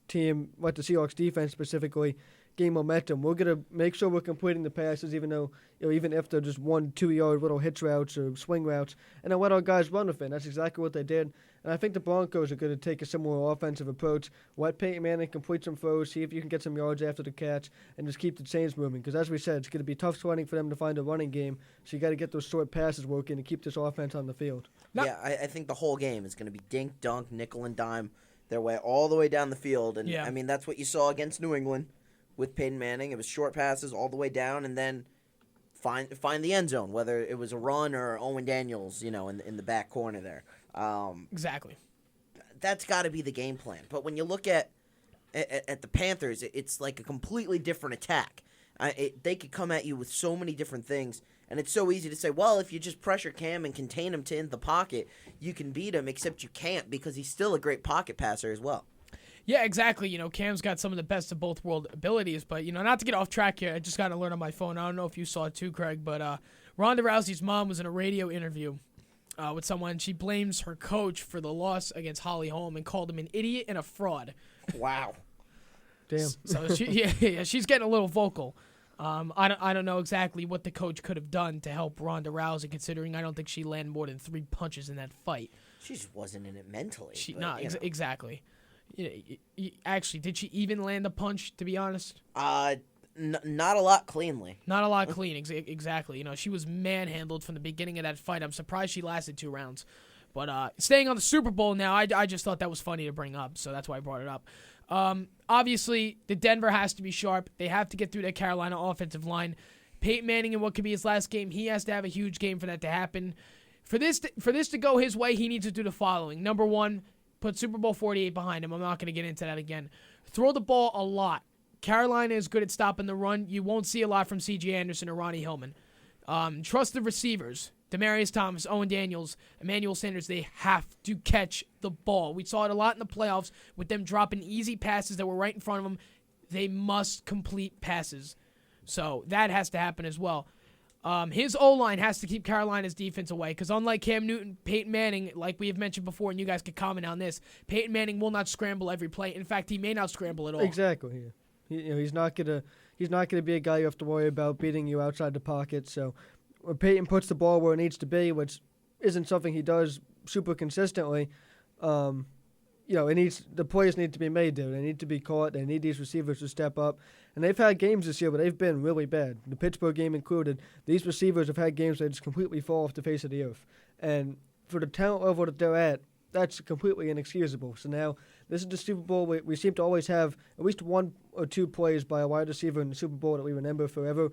defense specifically gain momentum. We're going to make sure we're completing the passes, even though, even if they're just 1-2 yard little hitch routes or swing routes, and then let our guys run with it. And that's exactly what they did. And I think the Broncos are going to take a similar offensive approach. Let Peyton Manning complete some throws, see if you can get some yards after the catch, and just keep the chains moving. Because as we said, it's going to be tough sledding for them to find a running game. So you got to get those short passes working to keep this offense on the field. Yeah, I think the whole game is going to be dink, dunk, nickel, and dime their way all the way down the field. And, I mean, that's what you saw against New England with Peyton Manning. It was short passes all the way down and then find the end zone, whether it was a run or Owen Daniels, in the back corner there. Exactly. That's got to be the game plan. But when you look at the Panthers, it's like a completely different attack. They could come at you with so many different things, and it's so easy to say, well, if you just pressure Cam and contain him to in the pocket, you can beat him, except you can't because he's still a great pocket passer as well. Yeah, exactly. Cam's got some of the best of both world abilities, but, not to get off track here, I just got an alert on my phone. I don't know if you saw it too, Craig, but Ronda Rousey's mom was in a radio interview with someone. She blames her coach for the loss against Holly Holm and called him an idiot and a fraud. Wow. Damn. So she's getting a little vocal. I don't know exactly what the coach could have done to help Ronda Rousey, considering I don't think she landed more than 3 punches in that fight. She just wasn't in it mentally. Exactly. Actually, did she even land a punch, to be honest? Not a lot cleanly. Not a lot clean, exactly. She was manhandled from the beginning of that fight. I'm surprised she lasted 2 rounds. But staying on the Super Bowl now, I just thought that was funny to bring up, so that's why I brought it up. Obviously, the Denver has to be sharp. They have to get through that Carolina offensive line. Peyton Manning, in what could be his last game, he has to have a huge game for that to happen. For this to go his way, he needs to do the following. Number 1, put Super Bowl 48 behind him. I'm not going to get into that again. Throw the ball a lot. Carolina is good at stopping the run. You won't see a lot from C.J. Anderson or Ronnie Hillman. Trust the receivers. Demaryius Thomas, Owen Daniels, Emmanuel Sanders, they have to catch the ball. We saw it a lot in the playoffs with them dropping easy passes that were right in front of them. They must complete passes. So that has to happen as well. His O-line has to keep Carolina's defense away because unlike Cam Newton, Peyton Manning, like we have mentioned before, and you guys could comment on this, Peyton Manning will not scramble every play. In fact, he may not scramble at all. Exactly. Yeah. He's not gonna be a guy you have to worry about beating you outside the pocket. So when Peyton puts the ball where it needs to be, which isn't something he does super consistently, the plays need to be made there. They need to be caught. They need these receivers to step up. And they've had games this year where they've been really bad. The Pittsburgh game included. These receivers have had games where they just completely fall off the face of the earth. And for the talent level that they're at, that's completely inexcusable. So now, this is the Super Bowl. We seem to always have at least 1 or 2 plays by a wide receiver in the Super Bowl that we remember forever.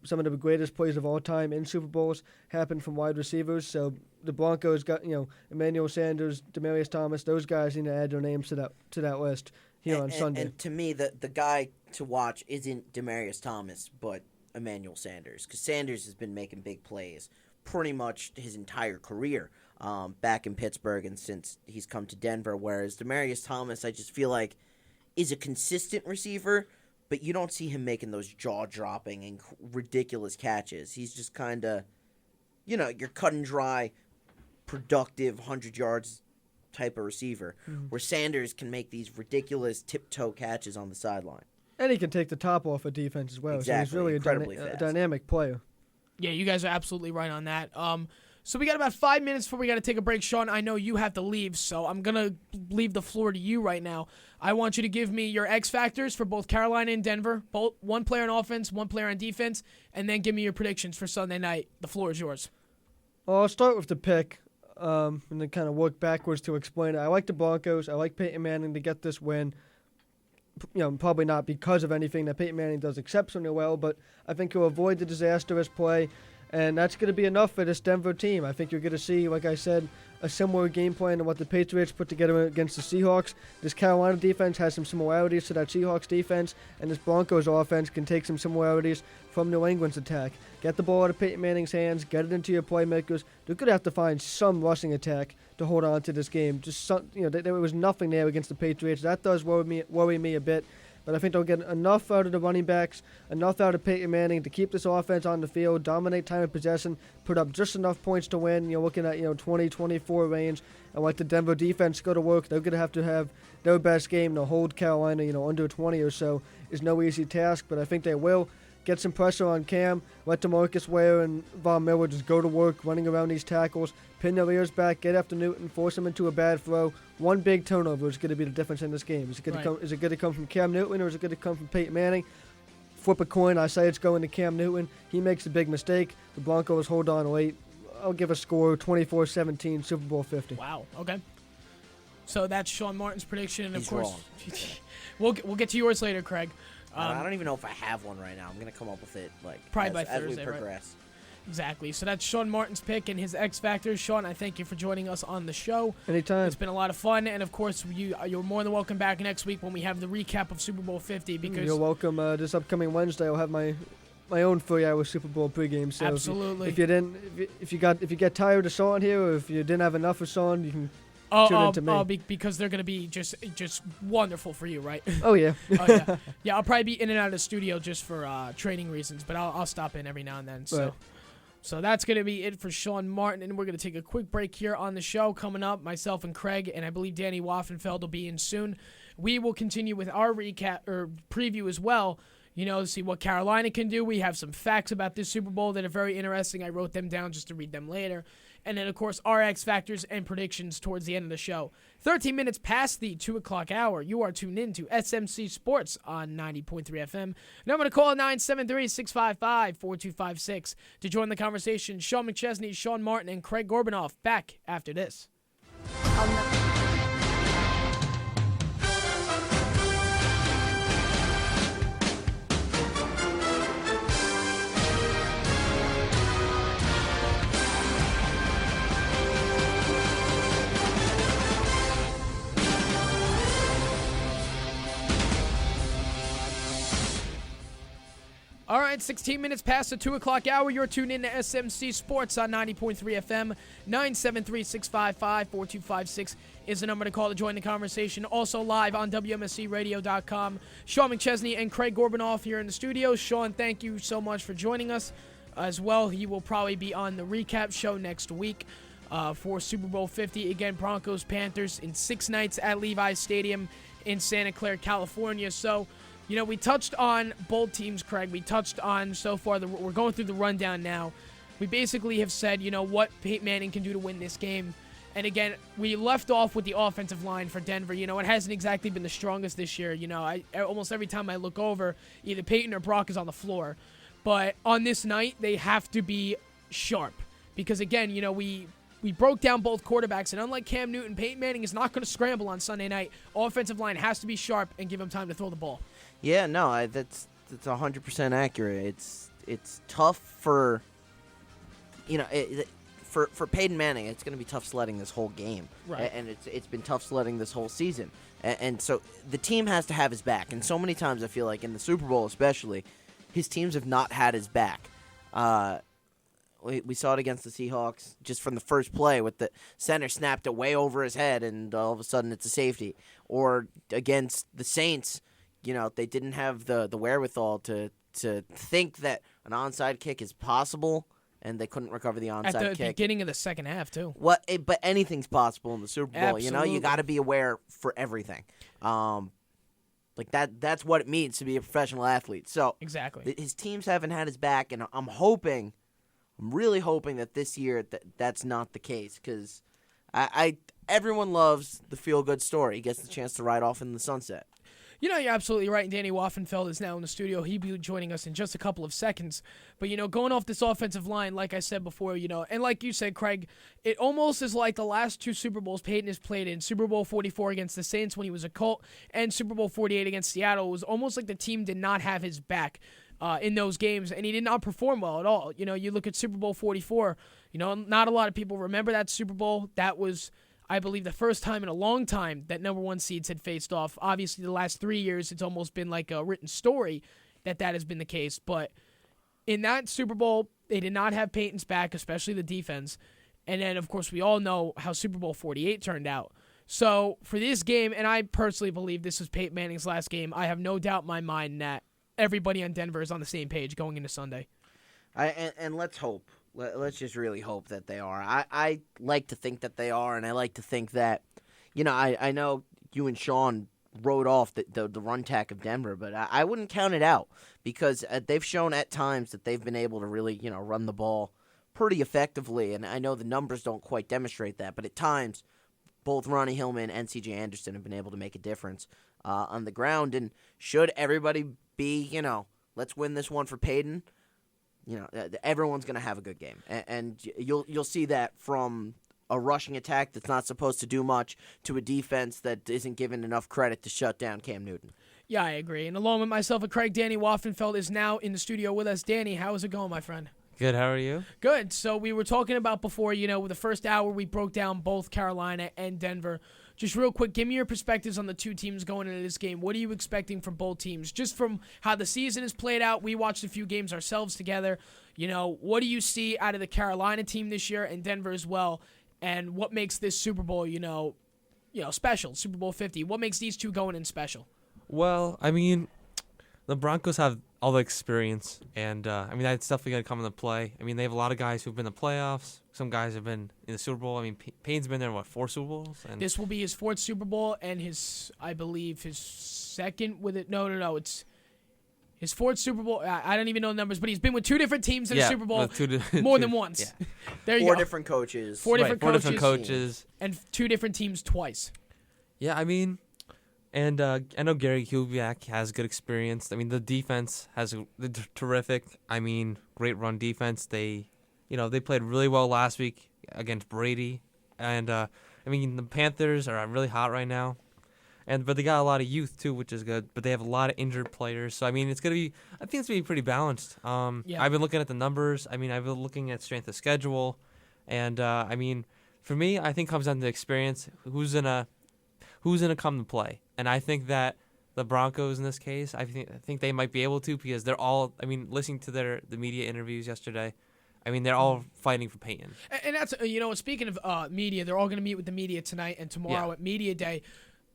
Some of the greatest plays of all time in Super Bowls happened from wide receivers. So the Broncos got, Emmanuel Sanders, Demaryius Thomas, those guys need to add their names to that list here on Sunday. And to me, the guy to watch isn't Demaryius Thomas, but Emmanuel Sanders, because Sanders has been making big plays pretty much his entire career. Back in Pittsburgh and since he's come to Denver, whereas Demaryius Thomas, I just feel like, is a consistent receiver, but you don't see him making those jaw-dropping and ridiculous catches. He's just kind of, your cut and dry, productive, 100 yards type of receiver, where Sanders can make these ridiculous tiptoe catches on the sideline. And he can take the top off of defense as well. Exactly. So he's really a dynamic player. Yeah, you guys are absolutely right on that. So we got about 5 minutes before we got to take a break. Sean, I know you have to leave, so I'm going to leave the floor to you right now. I want you to give me your X factors for both Carolina and Denver, both 1 player on offense, 1 player on defense, and then give me your predictions for Sunday night. The floor is yours. Well, I'll start with the pick and then kind of work backwards to explain it. I like the Broncos. I like Peyton Manning to get this win. Probably not because of anything that Peyton Manning does exceptionally well, but I think he'll avoid the disastrous play. And that's going to be enough for this Denver team. I think you're going to see, like I said, a similar game plan to what the Patriots put together against the Seahawks. This Carolina defense has some similarities to that Seahawks defense, and this Broncos offense can take some similarities from New England's attack. Get the ball out of Peyton Manning's hands, get it into your playmakers. They're going to have to find some rushing attack to hold on to this game. There was nothing there against the Patriots. That does worry me a bit. but I think they'll get enough out of the running backs, enough out of Peyton Manning to keep this offense on the field, dominate time of possession, put up just enough points to win, looking at, 20, 24 range, and let the Denver defense go to work. They're going to have their best game to hold Carolina, under 20 or so is no easy task, but I think they will. Get some pressure on Cam, let DeMarcus Ware and Von Miller just go to work running around these tackles, pin their ears back, get after Newton, force him into a bad throw. One big turnover is going to be the difference in this game. Is it going to come from Cam Newton or is it going to come from Peyton Manning? Flip a coin. I say it's going to Cam Newton. He makes a big mistake. The Broncos hold on late. I'll give a score 24-17, Super Bowl 50. Wow. Okay. So that's Sean Martin's prediction, and of He's course, wrong. we'll get to yours later, Craig. I don't even know if I have one right now. I'm gonna come up with it probably by as Thursday, we right? progress. Exactly. So that's Sean Martin's pick and his X Factors. Sean, I thank you for joining us on the show. Anytime. It's been a lot of fun, and of course, you're more than welcome back next week when we have the recap of Super Bowl 50. Because you're welcome. This upcoming Wednesday, I'll have my own 3-hour Super Bowl pregame. So absolutely. If you get tired of Sean here, or if you didn't have enough of Sean, you can. Tune into me. Because they're gonna be just wonderful for you, right? Oh yeah. Oh, yeah. Yeah, I'll probably be in and out of the studio just for training reasons, but I'll stop in every now and then. So, right. So that's gonna be it for Sean Martin, and we're gonna take a quick break here on the show. Coming up, myself and Craig, and I believe Danny Waffenfield will be in soon. We will continue with our recap or preview as well. See what Carolina can do. We have some facts about this Super Bowl that are very interesting. I wrote them down just to read them later. And then, of course, our X Factors and predictions towards the end of the show. 13 minutes past the 2 o'clock hour, you are tuned in to SMC Sports on 90.3 FM. Number to call 973-655-4256 to join the conversation. Sean McChesney, Sean Martin, and Craig Gorbunoff back after this. All right, 16 minutes past the 2 o'clock hour. You're tuned in to SMC Sports on 90.3 FM. 973-655-4256 is the number to call to join the conversation. Also live on WMSCRadio.com. Sean McChesney and Craig Gorbunoff here in the studio. Sean, thank you so much for joining us as well. He will probably be on the recap show next week for Super Bowl 50. Again, Broncos, Panthers in 6 nights at Levi Stadium in Santa Clara, California. So, we touched on both teams, Craig. We touched on so far, we're going through the rundown now. We basically have said, what Peyton Manning can do to win this game. And again, we left off with the offensive line for Denver. It hasn't exactly been the strongest this year. Almost every time I look over, either Peyton or Brock is on the floor. But on this night, they have to be sharp. Because again, we broke down both quarterbacks, and unlike Cam Newton, Peyton Manning is not going to scramble on Sunday night. Offensive line has to be sharp and give him time to throw the ball. Yeah, no, that's 100% accurate. It's tough for for Peyton Manning. It's going to be tough sledding this whole game, right? And it's been tough sledding this whole season. And so the team has to have his back. And so many times I feel like in the Super Bowl, especially, his teams have not had his back. We saw it against the Seahawks just from the first play with the center snapped it way over his head, and all of a sudden it's a safety. Or against the Saints. They didn't have the wherewithal to think that an onside kick is possible, and they couldn't recover the onside kick. At the beginning of the second half, too. But anything's possible in the Super Bowl. Absolutely. You got to be aware for everything. That's what it means to be a professional athlete. So exactly, his teams haven't had his back, and I'm really hoping that this year that's not the case, because everyone loves the feel-good story. He gets the chance to ride off in the sunset. You're absolutely right. Danny Waffenfield is now in the studio. He'll be joining us in just a couple of seconds. But, going off this offensive line, like I said before, and like you said, Craig, it almost is like the last 2 Super Bowls Peyton has played in, Super Bowl 44 against the Saints when he was a Colt, and Super Bowl 48 against Seattle. It was almost like the team did not have his back in those games, and he did not perform well at all. You look at Super Bowl 44, not a lot of people remember that Super Bowl. That was, I believe, the first time in a long time that number 1 seeds had faced off. Obviously, the last 3 years, it's almost been like a written story that has been the case. But in that Super Bowl, they did not have Peyton's back, especially the defense. And then, of course, we all know how Super Bowl 48 turned out. So for this game, and I personally believe this is Peyton Manning's last game, I have no doubt in my mind that everybody on Denver is on the same page going into Sunday. And let's hope. Let's just really hope that they are. I like to think that they are, and I like to think that, I know you and Sean wrote off the run tack of Denver, but I wouldn't count it out because they've shown at times that they've been able to really, run the ball pretty effectively, and I know the numbers don't quite demonstrate that, but at times both Ronnie Hillman and C.J. Anderson have been able to make a difference on the ground, and should everybody be, let's win this one for Peyton, everyone's going to have a good game, and you'll see that from a rushing attack that's not supposed to do much to a defense that isn't given enough credit to shut down Cam Newton. Yeah, I agree. And along with myself and Craig, Danny Waffenfield is now in the studio with us. Danny, how is it going, my friend? Good, how are you? Good. So we were talking about before, with the first hour, we broke down both Carolina and Denver. Just real quick, give me your perspectives on the two teams going into this game. What are you expecting from both teams? Just from how the season has played out, we watched a few games ourselves together. What do you see out of the Carolina team this year and Denver as well? And what makes this Super Bowl, special, Super Bowl 50? What makes these two going in special? Well, the Broncos have all the experience, and that's definitely going to come into play. They have a lot of guys who've been in the playoffs. Some guys have been in the Super Bowl. Payne's been there, 4 Super Bowls? And this will be his 4th Super Bowl and I believe, his 2nd with it. No, it's his 4th Super Bowl. I don't even know the numbers, but he's been with 2 different teams in the Super Bowl more than once. Yeah. There you 4 go. different coaches. 4 Right, different coaches. And 2 different teams twice. Yeah, and I know Gary Kubiak has good experience. The defense has terrific. Great run defense. They played really well last week against Brady, and the Panthers are really hot right now, but they got a lot of youth too, which is good. But they have a lot of injured players, so I think it's gonna be pretty balanced. Yeah. I've been looking at the numbers. I've been looking at strength of schedule, and for me, I think it comes down to experience. Who's gonna come to play? And I think that the Broncos in this case, I think they might be able to because they're all. Listening to the media interviews yesterday, they're all fighting for Peyton. And that's speaking of media, they're all going to meet with the media tonight and tomorrow at media day.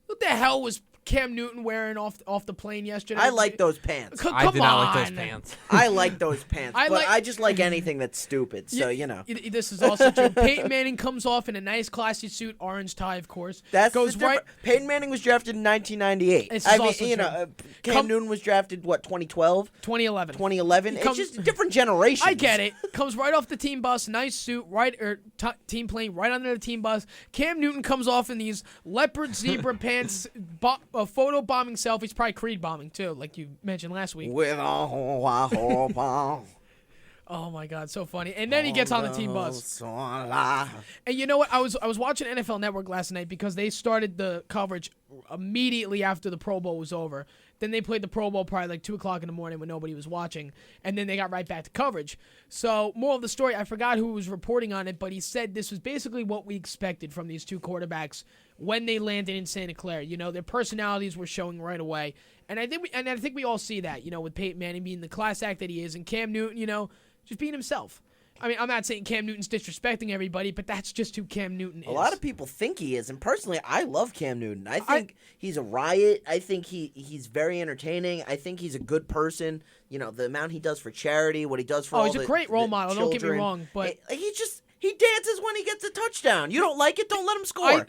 What the hell was Cam Newton wearing off the plane yesterday? I like those pants. Come I did not on. like those pants. I like those pants, I but I just like anything that's stupid. So This is also true. Peyton Manning comes off in a nice, classy suit, orange tie, of course. That's goes the right. Peyton Manning was drafted in 1998. This is also true. Cam Newton was drafted 2012, 2011. 2011. It's just different generations. I get it. Comes right off the team bus, nice suit, team plane right under the team bus. Cam Newton comes off in these leopard zebra pants, photo bombing selfies, probably Creed bombing too, like you mentioned last week. With a whole bomb. Oh my God, so funny. And then he gets on the team bus. And And you know what? I was watching NFL Network last night because they started the coverage immediately after the Pro Bowl was over. Then they played the Pro Bowl probably like 2 o'clock in the morning when nobody was watching, and then they got right back to coverage. So, moral of the story, I forgot who was reporting on it, but he said this was basically what we expected from these two quarterbacks when they landed in Santa Clara. Their personalities were showing right away, and I think we all see that. With Peyton Manning being the class act that he is, and Cam Newton, just being himself. I'm not saying Cam Newton's disrespecting everybody, but that's just who Cam Newton is. A lot of people think he is, and personally, I love Cam Newton. I think he's a riot. I think he's very entertaining. I think he's a good person. The amount he does for charity, what he does for he's a great role model. children. Don't get me wrong, but he dances when he gets a touchdown. You don't like it? Don't let him score.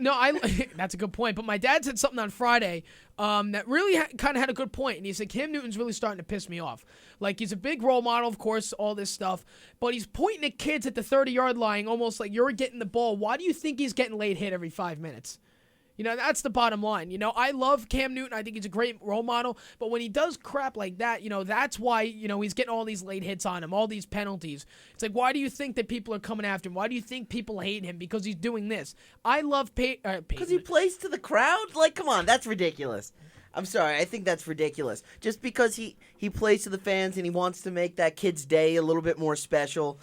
That's a good point. But my dad said something on Friday that really kind of had a good point. And he said, Cam Newton's really starting to piss me off. Like, he's a big role model, of course, all this stuff. But he's pointing at kids at the 30-yard line almost like you're getting the ball. Why do you think he's getting late hit every 5 minutes? That's the bottom line. I love Cam Newton. I think he's a great role model. But when he does crap like that, that's why, he's getting all these late hits on him, all these penalties. It's like, why do you think that people are coming after him? Why do you think people hate him? Because he's doing this. I love Peyton. Because he plays to the crowd? Like, come on, that's ridiculous. I'm sorry, I think that's ridiculous. Just because he plays to the fans and he wants to make that kid's day a little bit more special,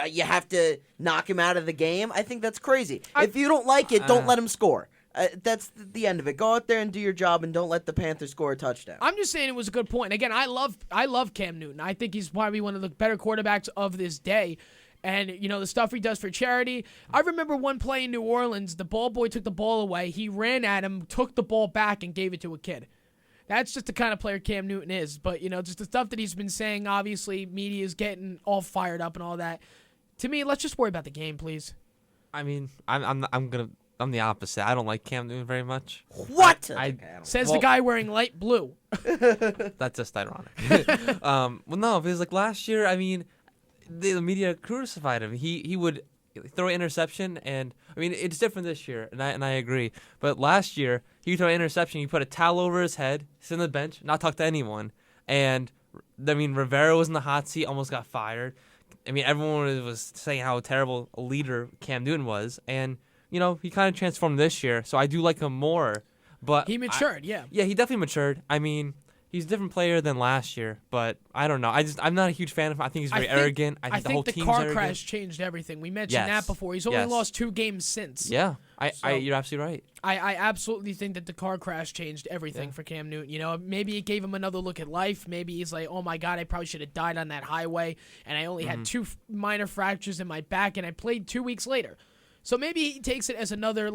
you have to knock him out of the game? I think that's crazy. If you don't like it, don't let him score. That's the end of it. Go out there and do your job and don't let the Panthers score a touchdown. I'm just saying it was a good point. Again, I love Cam Newton. I think he's probably one of the better quarterbacks of this day. And, the stuff he does for charity. I remember one play in New Orleans, the ball boy took the ball away. He ran at him, took the ball back, and gave it to a kid. That's just the kind of player Cam Newton is. But, just the stuff that he's been saying, obviously, media's getting all fired up and all that. To me, let's just worry about the game, please. I mean, I'm the opposite. I don't like Cam Newton very much. What? Says the guy wearing light blue. That's just ironic. Well, no, because like last year, I mean, the media crucified him. He would throw an interception, and I mean it's different this year, and I agree. But last year, he would throw an interception. He put a towel over his head, sit on the bench, not talk to anyone. And I mean, Rivera was in the hot seat, almost got fired. I mean, everyone was saying how terrible a leader Cam Newton was, and he kind of transformed this year. So I do like him more. But he matured, yeah. Yeah, he definitely matured. I mean, he's a different player than last year, but I don't know. I'm not a huge fan of him. I think he's very arrogant. I think the whole team's car arrogant. Crash changed everything. We mentioned that before. He's only lost 2 games since. Yeah, you're absolutely right. I absolutely think that the car crash changed everything for Cam Newton. Maybe it gave him another look at life. Maybe he's like, oh my God, I probably should have died on that highway, and I only had 2 minor fractures in my back, and I played 2 weeks later. So maybe he takes it as another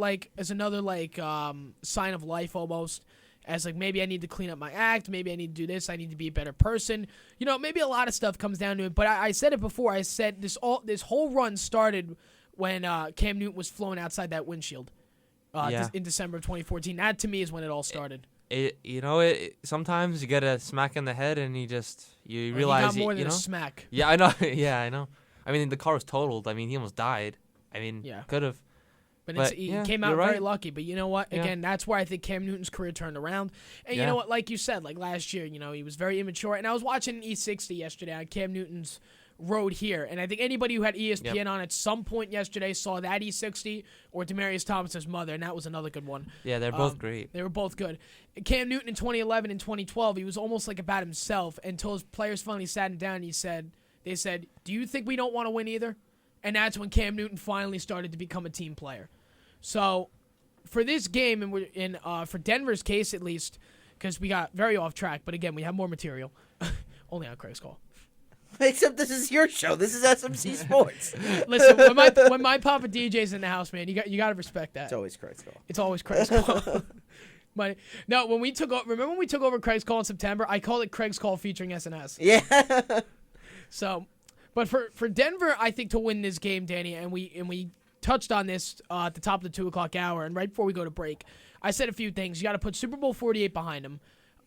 sign of life almost. As like, maybe I need to clean up my act. Maybe I need to do this. I need to be a better person. Maybe a lot of stuff comes down to it. But I said it before. I said this whole run started when Cam Newton was flown outside that windshield in December of 2014. That to me is when it all started. Sometimes you get a smack in the head and you realize he got more than a smack. Yeah, I know. Yeah, I know. I mean, the car was totaled. I mean, he almost died. I mean, could have. But he came out very lucky. But you know what? Again, that's where I think Cam Newton's career turned around. And you know what? Like you said, like last year, he was very immature. And I was watching E60 yesterday on Cam Newton's road here. And I think anybody who had ESPN on at some point yesterday saw that E60 or Demaryius Thomas's mother, and that was another good one. Yeah, they're both great. They were both good. Cam Newton in 2011 and 2012, he was almost like about himself until his players finally sat him down and they said, do you think we don't want to win either? And that's when Cam Newton finally started to become a team player. So, for this game, and for Denver's case at least, because we got very off track, but again, we have more material. Only on Craig's call. Except this is your show. This is SMC Sports. Listen, when my Papa DJ's in the house, man, you got to respect that. It's always Craig's call. It's always Craig's call. No, when we took over, remember when we took over Craig's call in September? I called it Craig's call featuring SNS. Yeah. So, but for Denver, I think to win this game, Danny, and we touched on this at the top of the 2 o'clock hour, and right before we go to break, I said a few things. You got to put Super Bowl 48 behind him.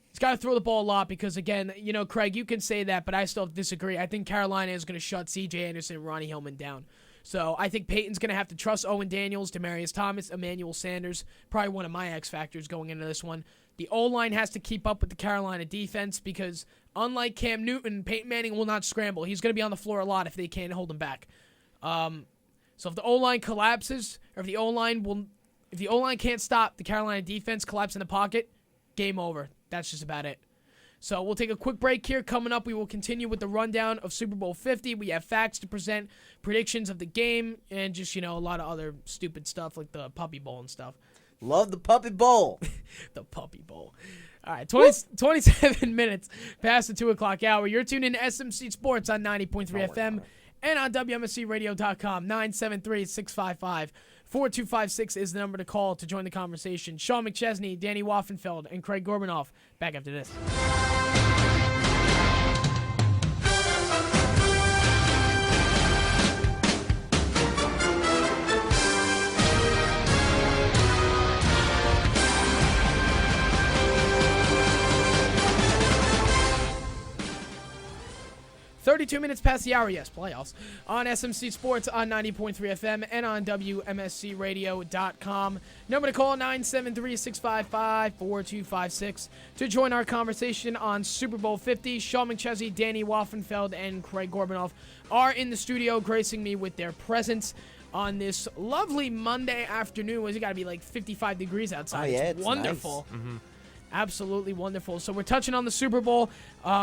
He's got to throw the ball a lot because, again, Craig, you can say that, but I still disagree. I think Carolina is going to shut C.J. Anderson and Ronnie Hillman down. So I think Peyton's going to have to trust Owen Daniels, Demaryius Thomas, Emmanuel Sanders, probably one of my X factors going into this one. The O-line has to keep up with the Carolina defense because, unlike Cam Newton, Peyton Manning will not scramble. He's going to be on the floor a lot if they can't hold him back. So if the O-line collapses, or if the O-line can't stop the Carolina defense collapse in the pocket, game over. That's just about it. So we'll take a quick break here. Coming up, we will continue with the rundown of Super Bowl 50. We have facts to present, predictions of the game, and just, a lot of other stupid stuff like the Puppy Bowl and stuff. Love the Puppy Bowl. The Puppy Bowl. All right, 27 minutes past the 2 o'clock hour. You're tuned in to SMC Sports on 90.3 FM. And on WMSCRadio.com, 973-655-4256 is the number to call to join the conversation. Sean McChesney, Danny Waffenfield, and Craig Gorbunoff back after this. 32 minutes past the hour, yes, playoffs, on SMC Sports on 90.3 FM and on WMSCRadio.com. Number to call, 973-655-4256 to join our conversation on Super Bowl 50. Sean McChesney, Danny Waffenfield, and Craig Gorbunoff are in the studio gracing me with their presence on this lovely Monday afternoon. It's got to be like 55 degrees outside. Oh, yeah, it's wonderful. Nice. Mm-hmm. Absolutely wonderful. So we're touching on the Super Bowl.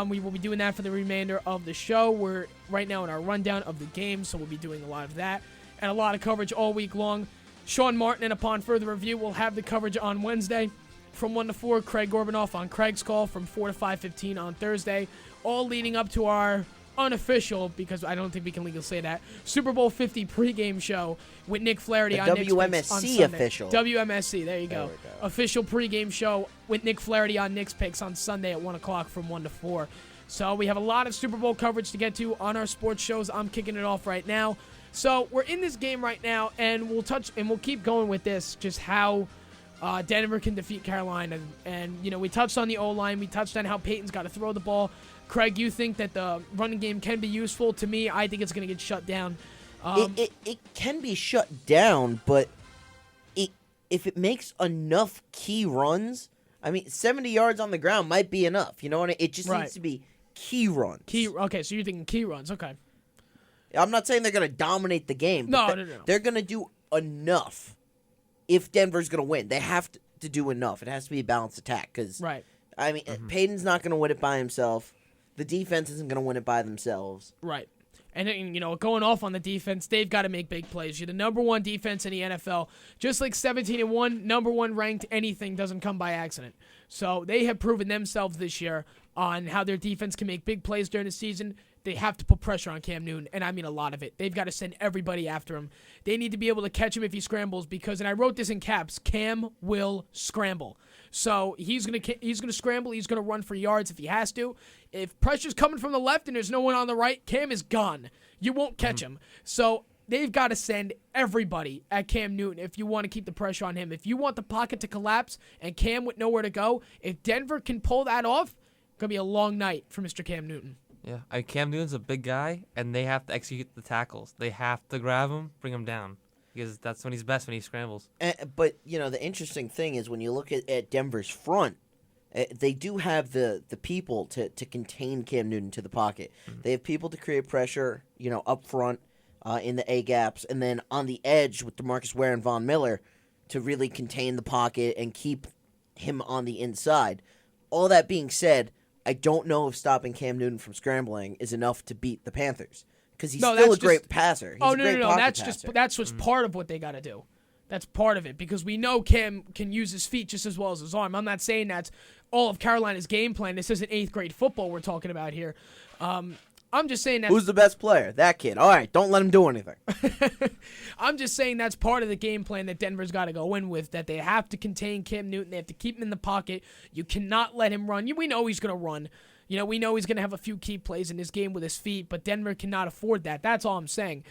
We will be doing that for the remainder of the show. We're right now in our rundown of the game, so we'll be doing a lot of that and a lot of coverage all week long. Sean Martin, and upon further review, will have the coverage on Wednesday from 1 to 4. Craig Gorbunoff on Craig's call from 4 to 5:15 on Thursday, all leading up to our unofficial, because I don't think we can legally say that, Super Bowl 50 pregame show with Nick Flaherty The on Knicks Picks on WMSC Sunday. official. WMSC, there you There go. we go. Official pregame show with Nick Flaherty on Knicks Picks on Sunday at 1 o'clock from 1 to 4. So we have a lot of Super Bowl coverage to get to on our sports shows. I'm kicking it off right now. So we're in this game right now, and we'll keep going with this, just how Denver can defeat Carolina. And, we touched on the O-line. We touched on how Peyton's got to throw the ball. Craig, you think that the running game can be useful? To me, I think it's going to get shut down. It can be shut down, but if it makes enough key runs, 70 yards on the ground might be enough. You know what I mean? It just needs to be key runs. Okay, so you're thinking key runs. Okay. I'm not saying they're going to dominate the game. No. They're going to do enough if Denver's going to win. They have to do enough. It has to be a balanced attack because, right. Peyton's not going to win it by himself. The defense isn't going to win it by themselves. Right. And, going off on the defense, they've got to make big plays. You're the number one defense in the NFL. Just like 17-1, number one ranked, anything doesn't come by accident. So they have proven themselves this year on how their defense can make big plays during the season. They have to put pressure on Cam Newton, and I mean a lot of it. They've got to send everybody after him. They need to be able to catch him if he scrambles because, and I wrote this in caps, Cam will scramble. So he's gonna scramble. He's gonna run for yards if he has to. If pressure's coming from the left and there's no one on the right, Cam is gone. You won't catch him. So they've got to send everybody at Cam Newton if you want to keep the pressure on him. If you want the pocket to collapse and Cam with nowhere to go, if Denver can pull that off, it's gonna be a long night for Mr. Cam Newton. Yeah, Cam Newton's a big guy, and they have to execute the tackles. They have to grab him, bring him down, because that's when he's best, when he scrambles. But, the interesting thing is when you look at Denver's front, they do have the people to contain Cam Newton to the pocket. Mm-hmm. They have people to create pressure, up front in the A-gaps, and then on the edge with DeMarcus Ware and Von Miller to really contain the pocket and keep him on the inside. All that being said, I don't know if stopping Cam Newton from scrambling is enough to beat the Panthers because he's still a great passer. He's a great pocket passer. That's just part of what they got to do. That's part of it because we know Cam can use his feet just as well as his arm. I'm not saying that's all of Carolina's game plan. This isn't 8th grade football we're talking about here. I'm just saying that. Who's the best player? That kid. All right, don't let him do anything. I'm just saying that's part of the game plan that Denver's got to go in with, that they have to contain Cam Newton. They have to keep him in the pocket. You cannot let him run. We know he's going to run. We know he's going to have a few key plays in this game with his feet, but Denver cannot afford that. That's all I'm saying.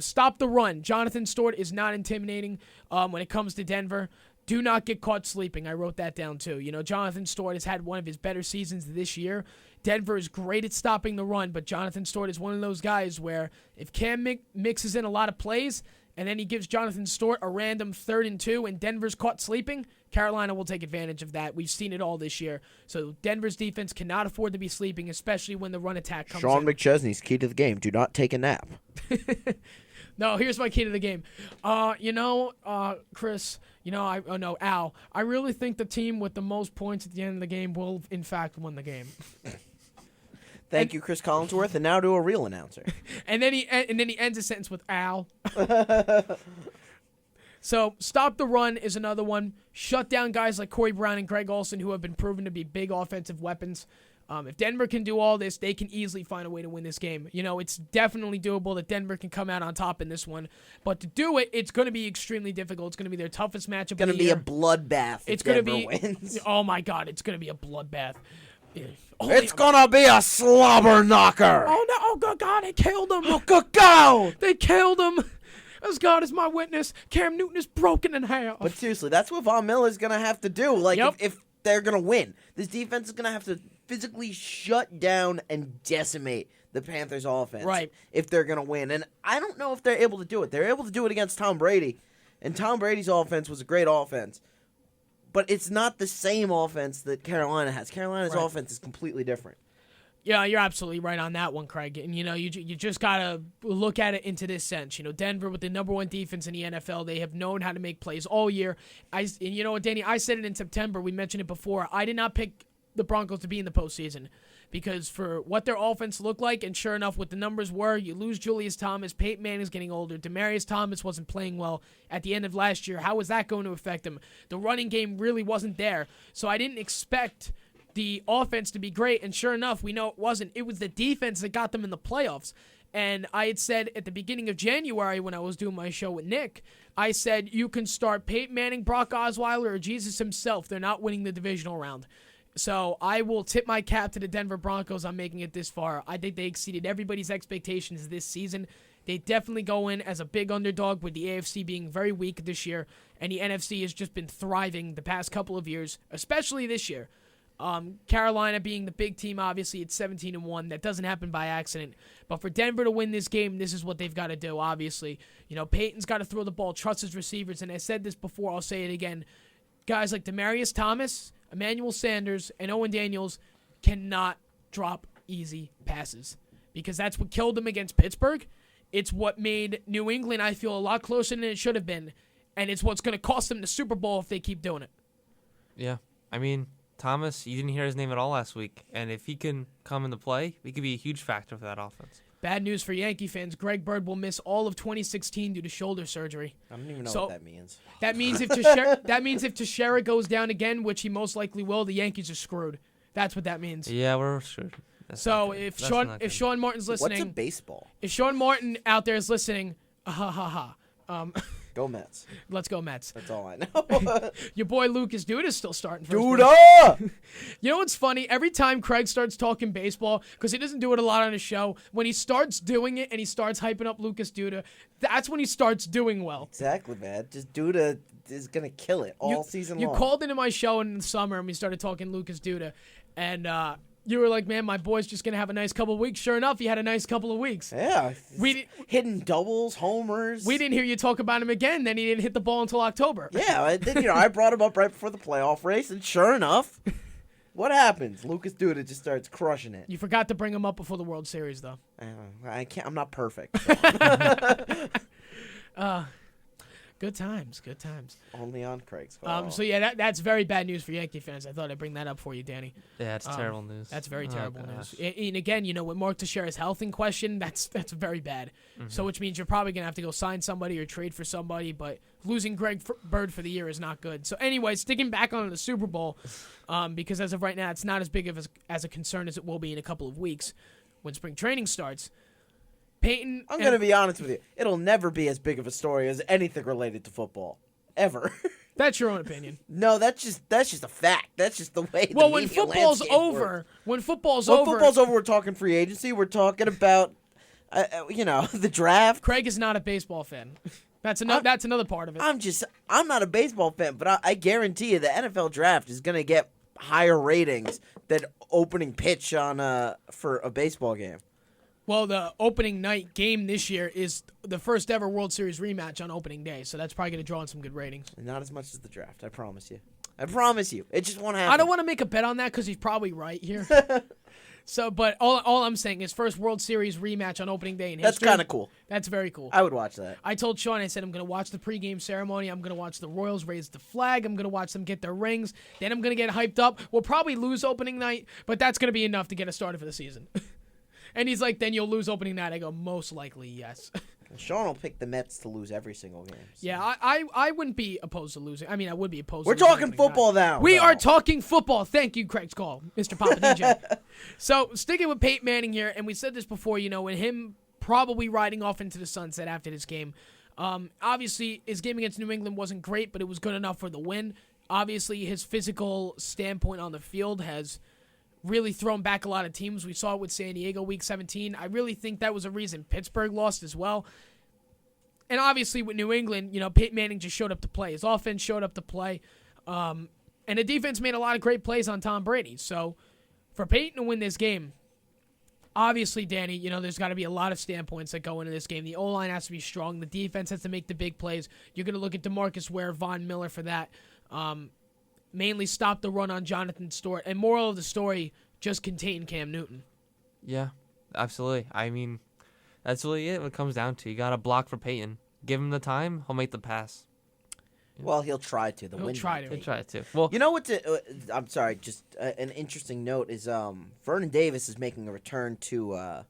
Stop the run. Jonathan Stewart is not intimidating when it comes to Denver. Do not get caught sleeping. I wrote that down too. Jonathan Stewart has had one of his better seasons this year. Denver is great at stopping the run, but Jonathan Stewart is one of those guys where if Cam mixes in a lot of plays and then he gives Jonathan Stewart a random 3rd and 2 and Denver's caught sleeping, Carolina will take advantage of that. We've seen it all this year. So Denver's defense cannot afford to be sleeping, especially when the run attack comes Sean in. McChesney's key to the game. Do not take a nap. No, here's my key to the game. Chris, Al, I really think the team with the most points at the end of the game will, in fact, win the game. Thank you, Chris Collinsworth, and now to a real announcer. and then he ends a sentence with Al. So stop the run is another one. Shut down guys like Corey Brown and Greg Olsen who have been proven to be big offensive weapons. If Denver can do all this, they can easily find a way to win this game. It's definitely doable that Denver can come out on top in this one. But to do it, it's going to be extremely difficult. It's going to be their toughest matchup of the year. It's going to be a bloodbath if Denver wins. Oh, my God. It's going to be a bloodbath. It's going to be a slobber knocker. Oh, no. Oh, God. They killed him. Oh, go. They killed him. As God is my witness, Cam Newton is broken in half. But seriously, that's what Von Miller's going to have to do. If they're going to win, this defense is going to have to physically shut down and decimate the Panthers' offense if they're going to win. And I don't know if they're able to do it. They're able to do it against Tom Brady, and Tom Brady's offense was a great offense. But it's not the same offense that Carolina has. Carolina's offense is completely different. Yeah, you're absolutely right on that one, Craig. And, you just got to look at it into this sense. Denver with the number one defense in the NFL, they have known how to make plays all year. And you know what, Danny, I said it in September. We mentioned it before. I did not pick the Broncos to be in the postseason because for what their offense looked like, and sure enough, what the numbers were, you lose Julius Thomas, Peyton Manning's getting older, Demaryius Thomas wasn't playing well at the end of last year. How was that going to affect him? The running game really wasn't there. So I didn't expect the offense to be great, and sure enough, we know it wasn't. It was the defense that got them in the playoffs. And I had said at the beginning of January when I was doing my show with Nick, I said you can start Peyton Manning, Brock Osweiler, or Jesus himself. They're not winning the divisional round. So I will tip my cap to the Denver Broncos on making it this far. I think they exceeded everybody's expectations this season. They definitely go in as a big underdog, with the AFC being very weak this year, and the NFC has just been thriving the past couple of years, especially this year. Carolina being the big team, obviously, it's 17-1. That doesn't happen by accident. But for Denver to win this game, this is what they've got to do, obviously. Peyton's got to throw the ball, trust his receivers, and I said this before, I'll say it again. Guys like Demaryius Thomas, Emmanuel Sanders, and Owen Daniels cannot drop easy passes, because that's what killed them against Pittsburgh. It's what made New England, I feel, a lot closer than it should have been, and it's what's going to cost them the Super Bowl if they keep doing it. Yeah, I mean, Thomas, you didn't hear his name at all last week, and if he can come into play, he could be a huge factor for that offense. Bad news for Yankee fans. Greg Bird will miss all of 2016 due to shoulder surgery. I don't even know what that means. That means if Teixeira goes down again, which he most likely will, the Yankees are screwed. That's what that means. Yeah, we're screwed. So if Sean Martin's listening, what's a baseball? If Sean Martin out there is listening, Go Mets. Let's go Mets. That's all I know. Your boy Lucas Duda's still starting first Duda! base. You know what's funny? Every time Craig starts talking baseball, because he doesn't do it a lot on his show, when he starts doing it and he starts hyping up Lucas Duda, that's when he starts doing well. Exactly, man. Just Duda is going to kill it all season long. You called into my show in the summer and we started talking Lucas Duda, and you were like, man, my boy's just going to have a nice couple of weeks. Sure enough, he had a nice couple of weeks. Yeah. Hitting doubles, homers. We didn't hear you talk about him again. Then he didn't hit the ball until October. Yeah, I brought him up right before the playoff race, and sure enough, what happens? Lucas Duda just starts crushing it. You forgot to bring him up before the World Series, though. I can't. I'm not perfect. Good times, good times. Only on Craig's call. So yeah, that's very bad news for Yankee fans. I thought I'd bring that up for you, Danny. Yeah, it's terrible news. That's very terrible news. And again, with Mark Teixeira's health in question, that's very bad. Mm-hmm. So which means you're probably gonna have to go sign somebody or trade for somebody. But losing Greg Bird for the year is not good. So anyway, sticking back on the Super Bowl, because as of right now, it's not as big of as a concern as it will be in a couple of weeks when spring training starts. Peyton, I'm going to be honest with you. It'll never be as big of a story as anything related to football. Ever. That's your own opinion. No, that's just a fact. That's just the way Well, the when media football's landscape over, works. when football's over, we're talking free agency. We're talking about, the draft. Craig is not a baseball fan. That's another part of it. I'm not a baseball fan, but I guarantee you the NFL draft is going to get higher ratings than opening pitch on for a baseball game. Well, the opening night game this year is the first ever World Series rematch on opening day, so that's probably going to draw in some good ratings. Not as much as the draft, I promise you. I promise you. It just won't happen. I don't want to make a bet on that because he's probably right here. But all I'm saying is first World Series rematch on opening day in history. That's kind of cool. That's very cool. I would watch that. I told Sean, I said, I'm going to watch the pregame ceremony. I'm going to watch the Royals raise the flag. I'm going to watch them get their rings. Then I'm going to get hyped up. We'll probably lose opening night, but that's going to be enough to get us started for the season. And he's like, then you'll lose opening night. I go, most likely, yes. Sean will pick the Mets to lose every single game. So. Yeah, I wouldn't be opposed to losing. I mean, I would be opposed We're to losing. We're talking football now. We are talking football. Thank you, Craig's call, Mr. Papa DJ. So, sticking with Peyton Manning here, and we said this before, and him probably riding off into the sunset after this game. Obviously, his game against New England wasn't great, but it was good enough for the win. Obviously, his physical standpoint on the field has really thrown back a lot of teams. We saw it with San Diego Week 17. I really think that was a reason Pittsburgh lost as well. And obviously with New England, Peyton Manning just showed up to play. His offense showed up to play. And the defense made a lot of great plays on Tom Brady. So for Peyton to win this game, obviously, Danny, there's got to be a lot of standpoints that go into this game. The O-line has to be strong. The defense has to make the big plays. You're going to look at DeMarcus Ware, Von Miller for that. Mainly stop the run on Jonathan Stewart. And moral of the story, just contain Cam Newton. Yeah, absolutely. I mean, that's really it. What it comes down to, you got to block for Peyton. Give him the time, he'll make the pass. Well, he'll try to. He'll try to. Well, you know what's I'm sorry. Just an interesting note is Vernon Davis is making a return to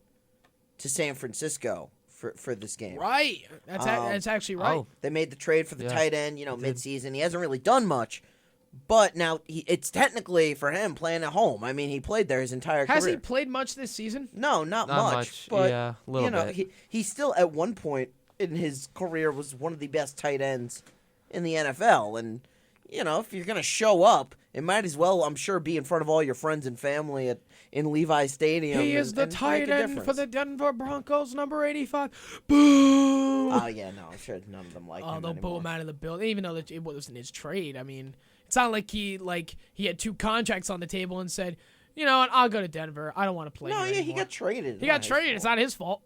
San Francisco for this game. Right. That's actually right. They made the trade for the tight end. Mid-season. He hasn't really done much. But now it's technically for him playing at home. I mean, he played there his entire Has career. he played much this season? No, not Not much. But yeah, a little bit. he still at one point in his career was one of the best tight ends in the NFL. And if you're gonna show up, it might as well, I'm sure, be in front of all your friends and family in Levi Stadium. He is the and tight make a end for difference. the Denver Broncos, number 85. Boo! Oh yeah, no, I'm sure none of them like him They'll boo anymore. him out of the building, even though it wasn't his trade. I mean, it's not like he had 2 contracts on the table and said, you know what, I'll go to Denver. I don't want to play. No, here yeah, he anymore." got traded. He got traded. It's not his fault.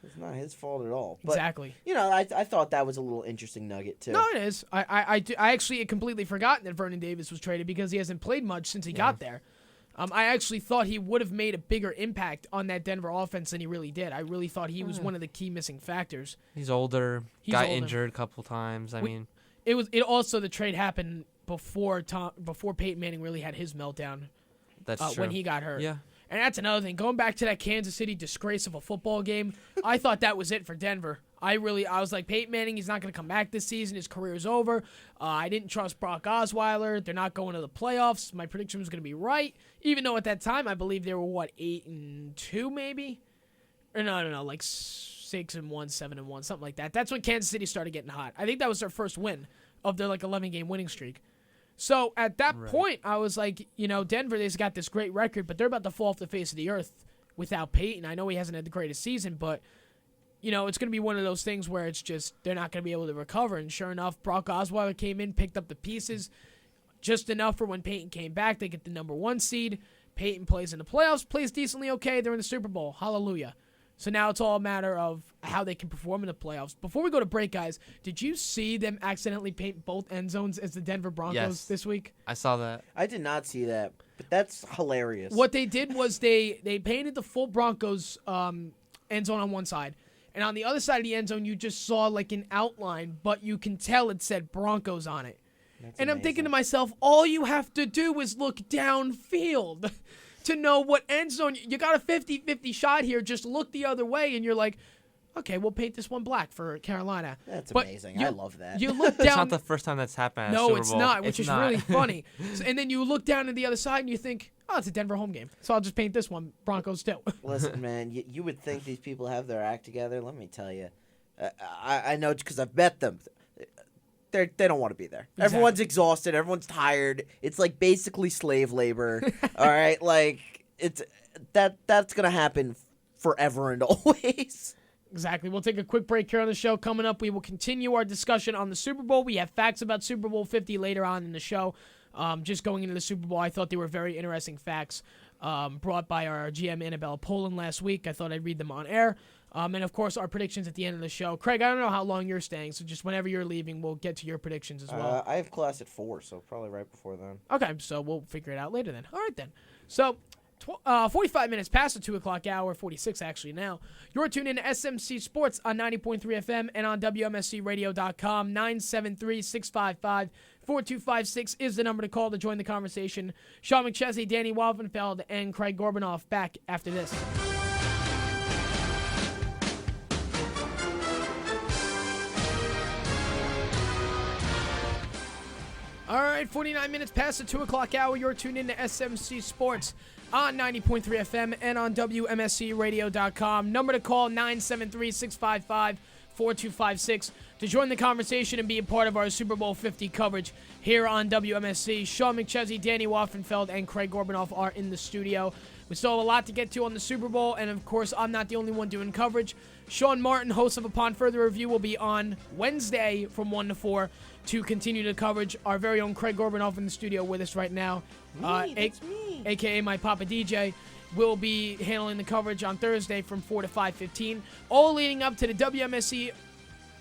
It's not his fault at all. But, Exactly. I thought that was a little interesting nugget too. No, it is. I actually had completely forgotten that Vernon Davis was traded because he hasn't played much since he got there. I actually thought he would have made a bigger impact on that Denver offense than he really did. I really thought he was one of the key missing factors. He's older. He's got older. injured a couple times. I mean, It also the trade happened before Peyton Manning really had his meltdown that's true. when he got hurt. Yeah. And that's another thing. Going back to that Kansas City disgrace of a football game, I thought that was it for Denver. I was like, Peyton Manning, he's not going to come back this season. His career is over. I didn't trust Brock Osweiler. They're not going to the playoffs. My prediction was going to be right, even though at that time I believe they were 8-2 maybe, or no, like 6-1, 7-1, something like that. That's when Kansas City started getting hot. I think that was their first win of their 11-game winning streak. So at that point, I was like, Denver, they've got this great record, but they're about to fall off the face of the earth without Peyton. I know he hasn't had the greatest season, but, it's going to be one of those things where it's just they're not going to be able to recover. And sure enough, Brock Osweiler came in, picked up the pieces just enough for when Peyton came back. They get the number 1 seed. Peyton plays in the playoffs, plays decently okay. They're in the Super Bowl. Hallelujah. So now it's all a matter of how they can perform in the playoffs. Before we go to break, guys, did you see them accidentally paint both end zones as the Denver Broncos this week? I saw that. I did not see that, but that's hilarious. What they did was they painted the full Broncos end zone on one side. And on the other side of the end zone, you just saw like an outline, but you can tell it said Broncos on it. That's And I'm thinking to amazing. myself, all you have to do is look downfield to know what end zone. You got a 50-50 shot here. Just look the other way, and you're like, okay, we'll paint this one black for Carolina. That's But amazing. you- I love that. You look It's down. not the first time that's happened at a No, Super it's Bowl. not, which It's is not. really funny. And then you look down to the other side and you think, oh, it's a Denver home game. So I'll just paint this one Broncos too. Listen, man, you would think these people have their act together. Let me tell you. I know because I've met them. They don't want to be there. Everyone's exhausted. Everyone's tired. It's like basically slave labor. All right, like that's gonna happen forever and always. Exactly. We'll take a quick break here on the show. Coming up, we will continue our discussion on the Super Bowl. We have facts about Super Bowl 50 later on in the show. Just going into the Super Bowl, I thought they were very interesting facts brought by our GM, Annabella Poland, last week. I thought I'd read them on air. And, of course, our predictions at the end of the show. Craig, I don't know how long you're staying, so just whenever you're leaving, we'll get to your predictions as well. I have class at 4, so probably right before then. Okay, so we'll figure it out later then. All right, then. So, 45 minutes past the 2 o'clock hour, 46 actually now. You're tuned in to SMC Sports on 90.3 FM and on WMSCRadio.com. 973-655-4256 is the number to call to join the conversation. Sean McChesney, Danny Waffenfield, and Craig Gorbunoff back after this. All right, 49 minutes past the 2 o'clock hour. You're tuned in to SMC Sports on 90.3 FM and on WMSCRadio.com. Number to call, 973-655-4256 to join the conversation and be a part of our Super Bowl 50 coverage here on WMSC. Sean McChesney, Danny Waffenfield, and Craig Gorbunoff are in the studio. We still have a lot to get to on the Super Bowl, and of course, I'm not the only one doing coverage. Sean Martin, host of Upon Further Review, will be on Wednesday from 1 to 4 to continue the coverage. Our very own Craig Gorbunoff in the studio with us right now, That's me. a.k.a. my Papa DJ, will be handling the coverage on Thursday from 4 to 5:15, all leading up to the WMSC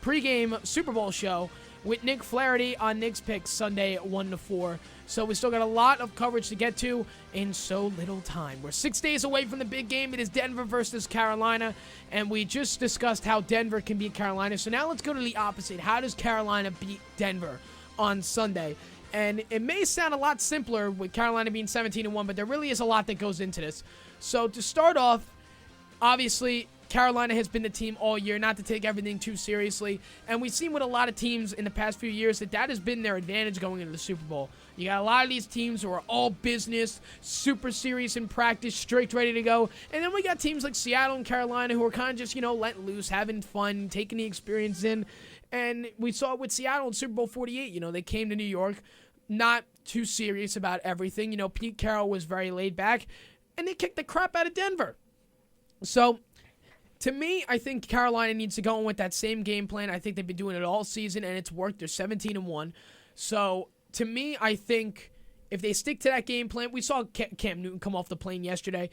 pregame Super Bowl show with Nick Flaherty on Nick's Picks Sunday at 1 to 4. So we still got a lot of coverage to get to in so little time. We're 6 days away from the big game. It is Denver versus Carolina, and we just discussed how Denver can beat Carolina. So now let's go to the opposite. How does Carolina beat Denver on Sunday? And it may sound a lot simpler with Carolina being 17-1, but there really is a lot that goes into this. So to start off, obviously, Carolina has been the team all year not to take everything too seriously. And we've seen with a lot of teams in the past few years that has been their advantage going into the Super Bowl. You got a lot of these teams who are all business, super serious in practice, strict, ready to go. And then we got teams like Seattle and Carolina who are kind of just, letting loose, having fun, taking the experience in. And we saw it with Seattle in Super Bowl 48. They came to New York, not too serious about everything. Pete Carroll was very laid back, and they kicked the crap out of Denver. So, to me, I think Carolina needs to go in with that same game plan. I think they've been doing it all season, and it's worked. They're 17-1. So, to me, I think if they stick to that game plan, we saw Cam Newton come off the plane yesterday.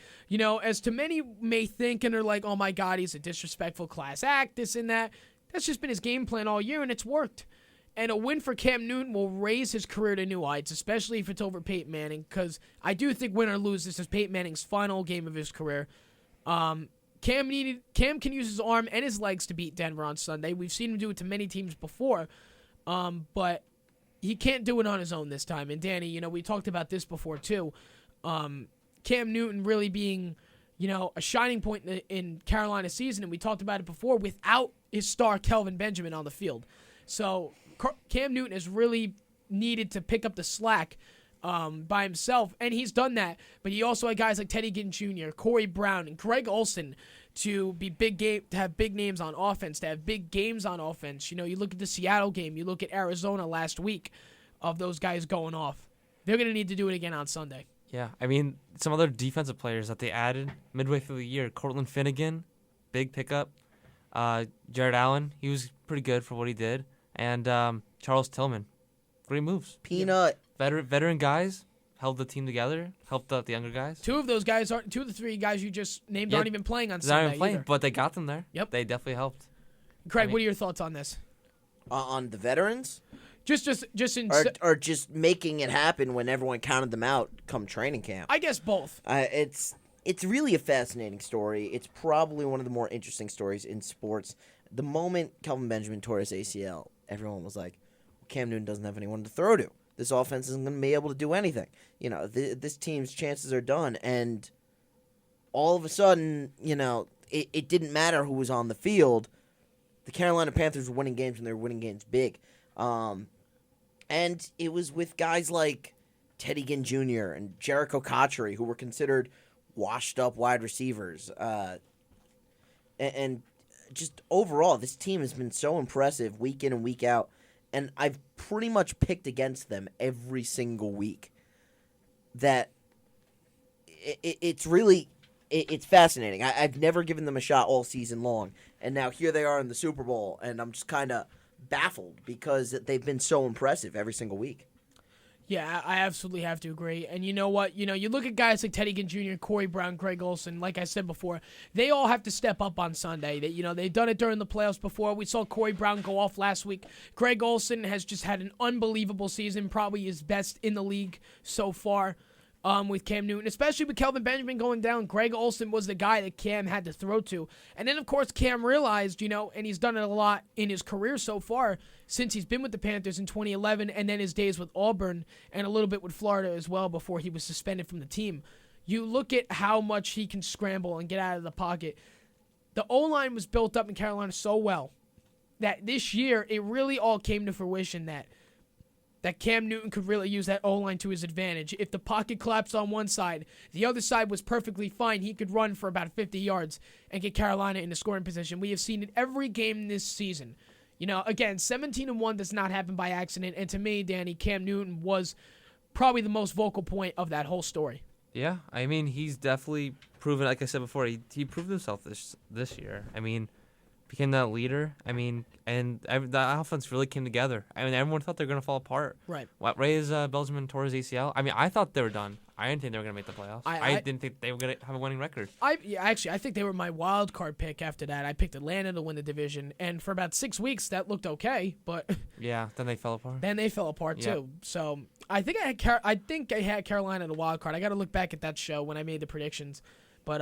As to many may think, and they're like, oh my God, he's a disrespectful class act, this and that. That's just been his game plan all year, and it's worked. And a win for Cam Newton will raise his career to new heights, especially if it's over Peyton Manning, because I do think win or lose, this is Peyton Manning's final game of his career. Cam can use his arm and his legs to beat Denver on Sunday. We've seen him do it to many teams before, but he can't do it on his own this time. And Danny, we talked about this before too. Cam Newton really being, a shining point in Carolina's season, and we talked about it before, without his star Kelvin Benjamin on the field. So Cam Newton has really needed to pick up the slack by himself, and he's done that. But he also had guys like Teddy Ginn Jr., Corey Brown, and Greg Olsen to be to have big names on offense, to have big games on offense. You look at the Seattle game, you look at Arizona last week of those guys going off. They're going to need to do it again on Sunday. Yeah, some other defensive players that they added midway through the year. Cortland Finnegan, big pickup. Jared Allen, he was pretty good for what he did. And Charles Tillman, great moves. Peanut. Veteran guys held the team together, helped out the younger guys. Two of the three guys you just named aren't even playing on They're Sunday not even playing, either. but they got them there. Yep. They definitely helped. Craig, what are your thoughts on this? On the veterans? Just in Or just making it happen when everyone counted them out come training camp? I guess both. It's really a fascinating story. It's probably one of the more interesting stories in sports. The moment Kelvin Benjamin tore his ACL, everyone was like, Cam Newton doesn't have anyone to throw to. This offense isn't going to be able to do anything. This team's chances are done. And all of a sudden, it didn't matter who was on the field. The Carolina Panthers were winning games, and they were winning games big. And it was with guys like Teddy Ginn Jr. and Jericho Cotchery, who were considered washed-up wide receivers. And just overall, this team has been so impressive week in and week out. And I've pretty much picked against them every single week. That it's really fascinating. I've never given them a shot all season long. And now here they are in the Super Bowl, and I'm just kind of baffled because they've been so impressive every single week. Yeah, I absolutely have to agree. And you know what? You look at guys like Teddy Ginn Jr., Corey Brown, Greg Olsen, like I said before, they all have to step up on Sunday. They've done it during the playoffs before. We saw Corey Brown go off last week. Greg Olsen has just had an unbelievable season, probably his best in the league so far. With Cam Newton, especially with Kelvin Benjamin going down. Greg Olsen was the guy that Cam had to throw to. And then, of course, Cam realized, and he's done it a lot in his career so far since he's been with the Panthers in 2011 and then his days with Auburn and a little bit with Florida as well before he was suspended from the team. You look at how much he can scramble and get out of the pocket. The O-line was built up in Carolina so well that this year it really all came to fruition that Cam Newton could really use that O-line to his advantage. If the pocket collapsed on one side, the other side was perfectly fine. He could run for about 50 yards and get Carolina into scoring position. We have seen it every game this season. Again, 17-1 does not happen by accident. And to me, Danny, Cam Newton was probably the most vocal point of that whole story. Yeah, he's definitely proven, like I said before, he proved himself this year. Became that leader. And the offense really came together. Everyone thought they were going to fall apart. Right. Reyes Benjamin tore his ACL. I thought they were done. I didn't think they were going to make the playoffs. I didn't think they were going to have a winning record. I think they were my wild card pick after that. I picked Atlanta to win the division, and for about 6 weeks, that looked okay. But yeah, then they fell apart. Too. So I think I had Carolina in the wild card. I got to look back at that show when I made the predictions. But,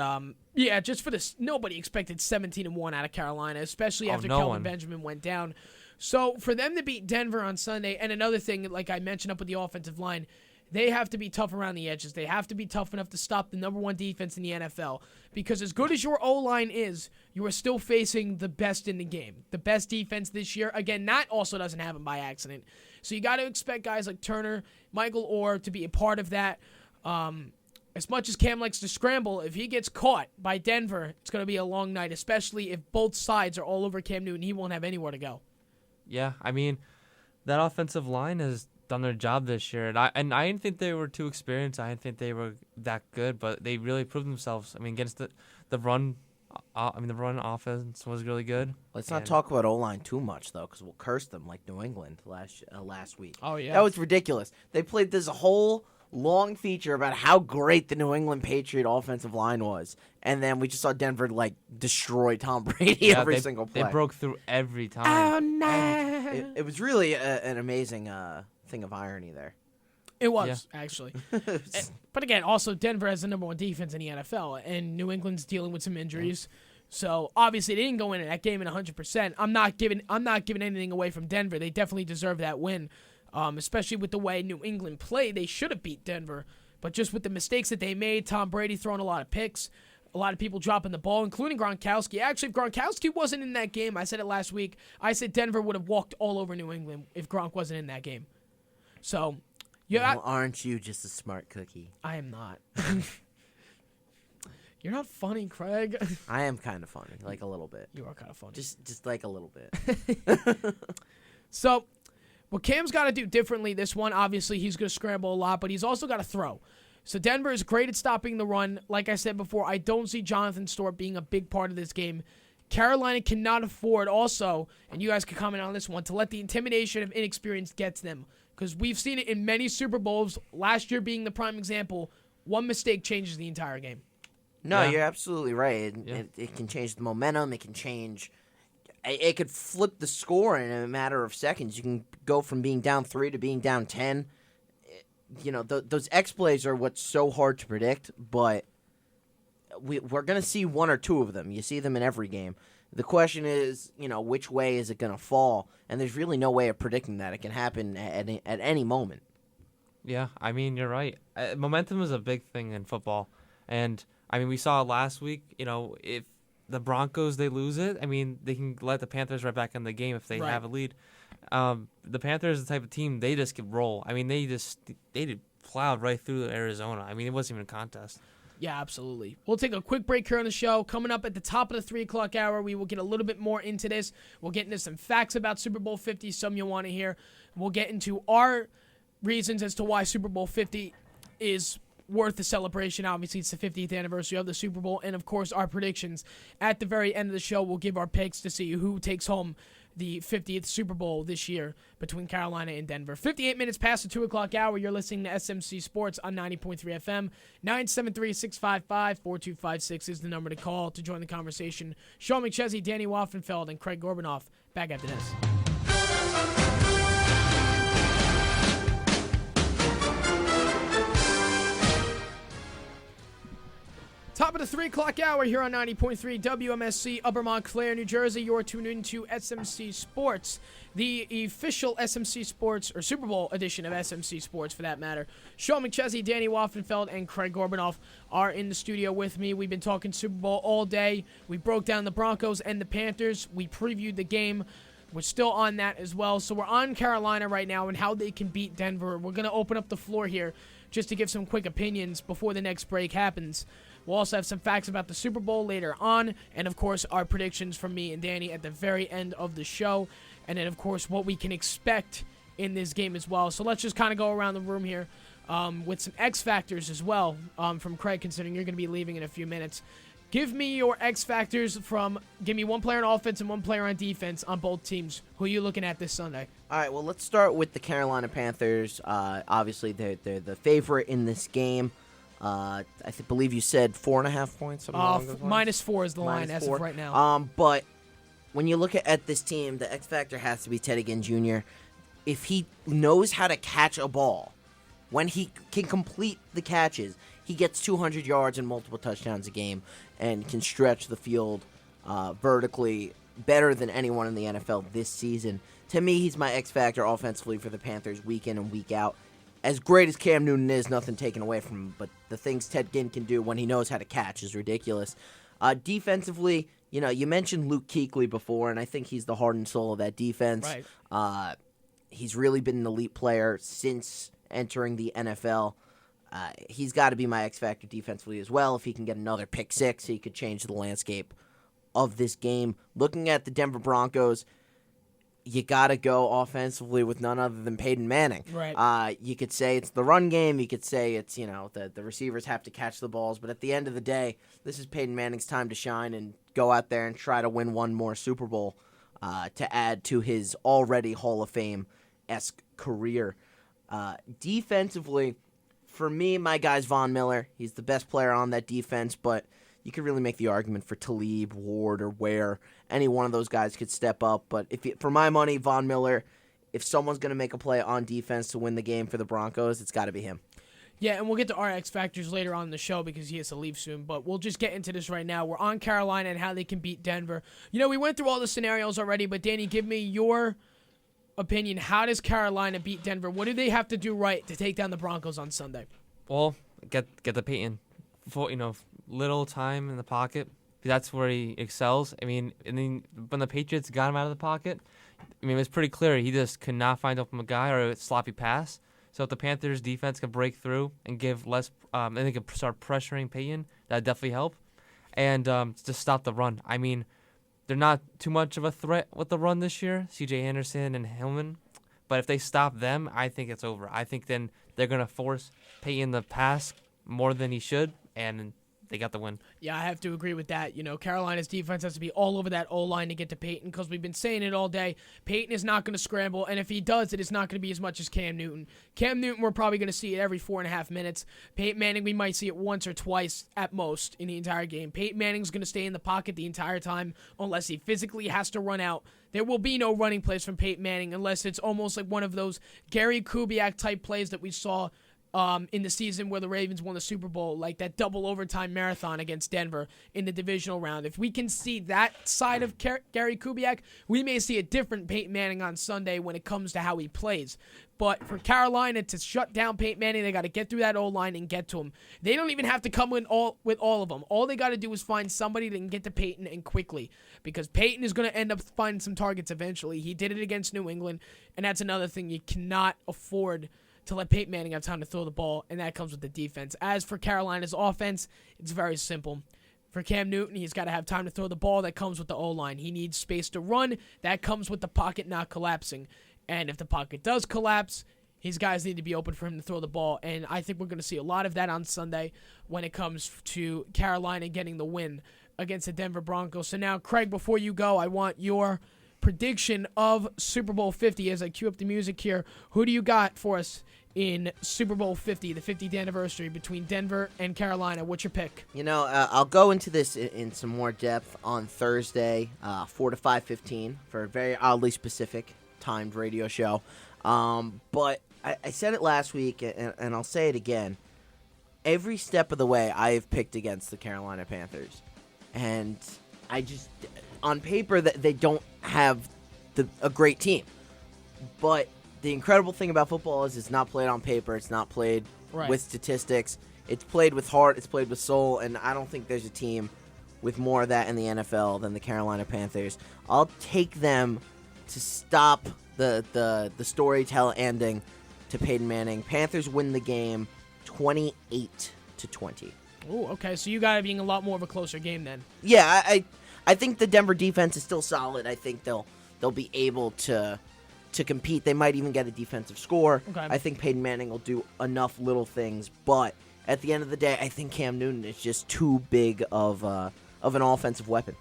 just for this, nobody expected 17-1 out of Carolina, especially after Kelvin Benjamin went down. So, for them to beat Denver on Sunday, and another thing, like I mentioned up with the offensive line, they have to be tough around the edges. They have to be tough enough to stop the number one defense in the NFL. Because as good as your O-line is, you are still facing the best in the game. The best defense this year. Again, that also doesn't happen by accident. So you got to expect guys like Turner, Michael Orr to be a part of that. As much as Cam likes to scramble, if he gets caught by Denver, it's going to be a long night, especially if both sides are all over Cam Newton. He won't have anywhere to go. Yeah, I mean, that offensive line has done their job this year, and I didn't think they were too experienced. I didn't think they were that good, but they really proved themselves. I mean, against the run, the run offense was really good. Let's not talk about O-line too much though, because we'll curse them like New England last week. Oh yeah, that was ridiculous. They played this whole long feature about how great the New England Patriot offensive line was, and then we just saw Denver like destroy Tom Brady every single play. They broke through every time. Oh no! It was really an amazing thing of irony there. It was, actually. But again, also Denver has the number one defense in the NFL, and New England's dealing with some injuries. So obviously they didn't go into that game in 100%. I'm not giving anything away from Denver. They definitely deserve that win, especially with the way New England played. They should have beat Denver, but just with the mistakes that they made, Tom Brady throwing a lot of picks, a lot of people dropping the ball, including Gronkowski. Actually, if Gronkowski wasn't in that game, I said it last week, I said Denver would have walked all over New England if Gronk wasn't in that game. So, yeah, well, aren't you just a smart cookie? I am not. You're not funny, Craig. I am kind of funny, like a little bit. You are kind of funny. Just like a little bit. So, what Cam's got to do differently this one, obviously he's going to scramble a lot, but he's also got to throw. So Denver is great at stopping the run. Like I said before, I don't see Jonathan Stewart being a big part of this game. Carolina cannot afford also, and you guys can comment on this one, to let the intimidation of inexperience get to them. Because we've seen it in many Super Bowls, last year being the prime example. One mistake changes the entire game. No, you're absolutely right. It can change the momentum. It can change. It could flip the score in a matter of seconds. You can go from being down 3 to being down 10. You know, those X plays are what's so hard to predict, but we're going to see one or two of them. You see them in every game. The question is, which way is it going to fall? And there's really no way of predicting that. It can happen at any moment. Yeah, I mean, you're right. Momentum is a big thing in football. And, I mean, we saw last week, if the Broncos, they lose it, I mean, they can let the Panthers right back in the game if they have a lead. The Panthers are the type of team, they just can roll. I mean, they did plowed right through Arizona. I mean, it wasn't even a contest. Yeah, absolutely. We'll take a quick break here on the show. Coming up at the top of the 3 o'clock hour, we will get a little bit more into this. We'll get into some facts about Super Bowl 50, some you'll want to hear. We'll get into our reasons as to why Super Bowl 50 is worth the celebration. Obviously, it's the 50th anniversary of the Super Bowl, and of course, our predictions. At the very end of the show, we'll give our picks to see who takes home the 50th Super Bowl this year between Carolina and Denver. 58 minutes past the 2 o'clock hour. You're listening to SMC Sports on 90.3 FM. 973-655-4256 is the number to call to join the conversation. Sean McChesney, Danny Waffenfield, and Craig Gorbunoff back after this. Top of the 3 o'clock hour here on 90.3 WMSC, Upper Montclair, New Jersey. You're tuned into SMC Sports, the official SMC Sports, or Super Bowl edition of SMC Sports for that matter. Sean McChesney, Danny Waffenfield, and Craig Gorbunoff are in the studio with me. We've been talking Super Bowl all day. We broke down the Broncos and the Panthers. We previewed the game. We're still on that as well. So we're on Carolina right now and how they can beat Denver. We're going to open up the floor here just to give some quick opinions before the next break happens. We'll also have some facts about the Super Bowl later on, and of course our predictions from me and Danny at the very end of the show, and then of course what we can expect in this game as well. So let's just kind of go around the room here with some X factors as well from Craig, considering you're going to be leaving in a few minutes. Give me your X factors give me one player on offense and one player on defense on both teams. Who are you looking at this Sunday? All right, well, let's start with the Carolina Panthers. Obviously, they're the favorite in this game. I believe you said 4.5 points. -4 is the line as of right now. But when you look at this team, the X factor has to be Teddy Ginn Jr. If he knows how to catch a ball, when he can complete the catches, he gets 200 yards and multiple touchdowns a game and can stretch the field vertically better than anyone in the NFL this season. To me, he's my X factor offensively for the Panthers week in and week out. as great as Cam Newton is, nothing taken away from him, but the things Ted Ginn can do when he knows how to catch is ridiculous. Defensively, you mentioned Luke Kuechly before, and I think he's the heart and soul of that defense. Right. He's really been an elite player since entering the NFL. He's got to be my X factor defensively as well. If he can get another pick six, he could change the landscape of this game. Looking at the Denver Broncos, you got to go offensively with none other than Peyton Manning. Right. You could say it's the run game. You could say it's, the receivers have to catch the balls. But at the end of the day, this is Peyton Manning's time to shine and go out there and try to win one more Super Bowl to add to his already Hall of Fame-esque career. Defensively, for me, my guy's Von Miller. He's the best player on that defense, but you could really make the argument for Talib, Ward, or Ware. Any one of those guys could step up. But for my money, Von Miller, if someone's going to make a play on defense to win the game for the Broncos, it's got to be him. Yeah, and we'll get to our X Factors later on in the show because he has to leave soon. But we'll just get into this right now. We're on Carolina and how they can beat Denver. We went through all the scenarios already, but Danny, give me your opinion. How does Carolina beat Denver? What do they have to do right to take down the Broncos on Sunday? Well, get the Peyton, little time in the pocket. That's where he excels. And then when the Patriots got him out of the pocket, it was pretty clear he just could not find open a guy or a sloppy pass. So if the Panthers defense can break through and give less, and they can start pressuring Peyton, that'd definitely help. And just stop the run. They're not too much of a threat with the run this year, C.J. Anderson and Hillman. But if they stop them, I think it's over. I think then they're going to force Peyton to pass more than he should, and they got the win. Yeah, I have to agree with that. Carolina's defense has to be all over that O-line to get to Peyton because we've been saying it all day. Peyton is not going to scramble, and if he does, it is not going to be as much as Cam Newton. Cam Newton, we're probably going to see it every 4.5 minutes. Peyton Manning, we might see it once or twice at most in the entire game. Peyton Manning's going to stay in the pocket the entire time unless he physically has to run out. There will be no running plays from Peyton Manning unless it's almost like one of those Gary Kubiak-type plays that we saw in the season where the Ravens won the Super Bowl, like that double overtime marathon against Denver in the divisional round. If we can see that side of Gary Kubiak, we may see a different Peyton Manning on Sunday when it comes to how he plays. But for Carolina to shut down Peyton Manning, they got to get through that O-line and get to him. They don't even have to come in with all of them. All they got to do is find somebody that can get to Peyton and quickly because Peyton is going to end up finding some targets eventually. He did it against New England, and that's another thing you cannot afford to let Peyton Manning have time to throw the ball, and that comes with the defense. As for Carolina's offense, it's very simple. For Cam Newton, he's got to have time to throw the ball. That comes with the O-line. He needs space to run. That comes with the pocket not collapsing. And if the pocket does collapse, his guys need to be open for him to throw the ball. And I think we're going to see a lot of that on Sunday when it comes to Carolina getting the win against the Denver Broncos. So now, Craig, before you go, I want your prediction of Super Bowl 50 as I cue up the music here. Who do you got for us in Super Bowl 50, the 50th anniversary between Denver and Carolina? What's your pick? I'll go into this in some more depth on Thursday, 4 to 5:15 for a very oddly specific timed radio show. But I said it last week, and I'll say it again. Every step of the way, I have picked against the Carolina Panthers. And I just, on paper, that they don't have a great team. But the incredible thing about football is it's not played on paper. It's not played with statistics. It's played with heart. It's played with soul. And I don't think there's a team with more of that in the NFL than the Carolina Panthers. I'll take them to stop the storytelling ending to Peyton Manning. Panthers win the game 28-20. Oh, okay. So you got it being a lot more of a closer game then. Yeah, I think the Denver defense is still solid. I think they'll be able to compete. They might even get a defensive score. Okay. I think Peyton Manning will do enough little things, but at the end of the day, I think Cam Newton is just too big of an offensive weapon.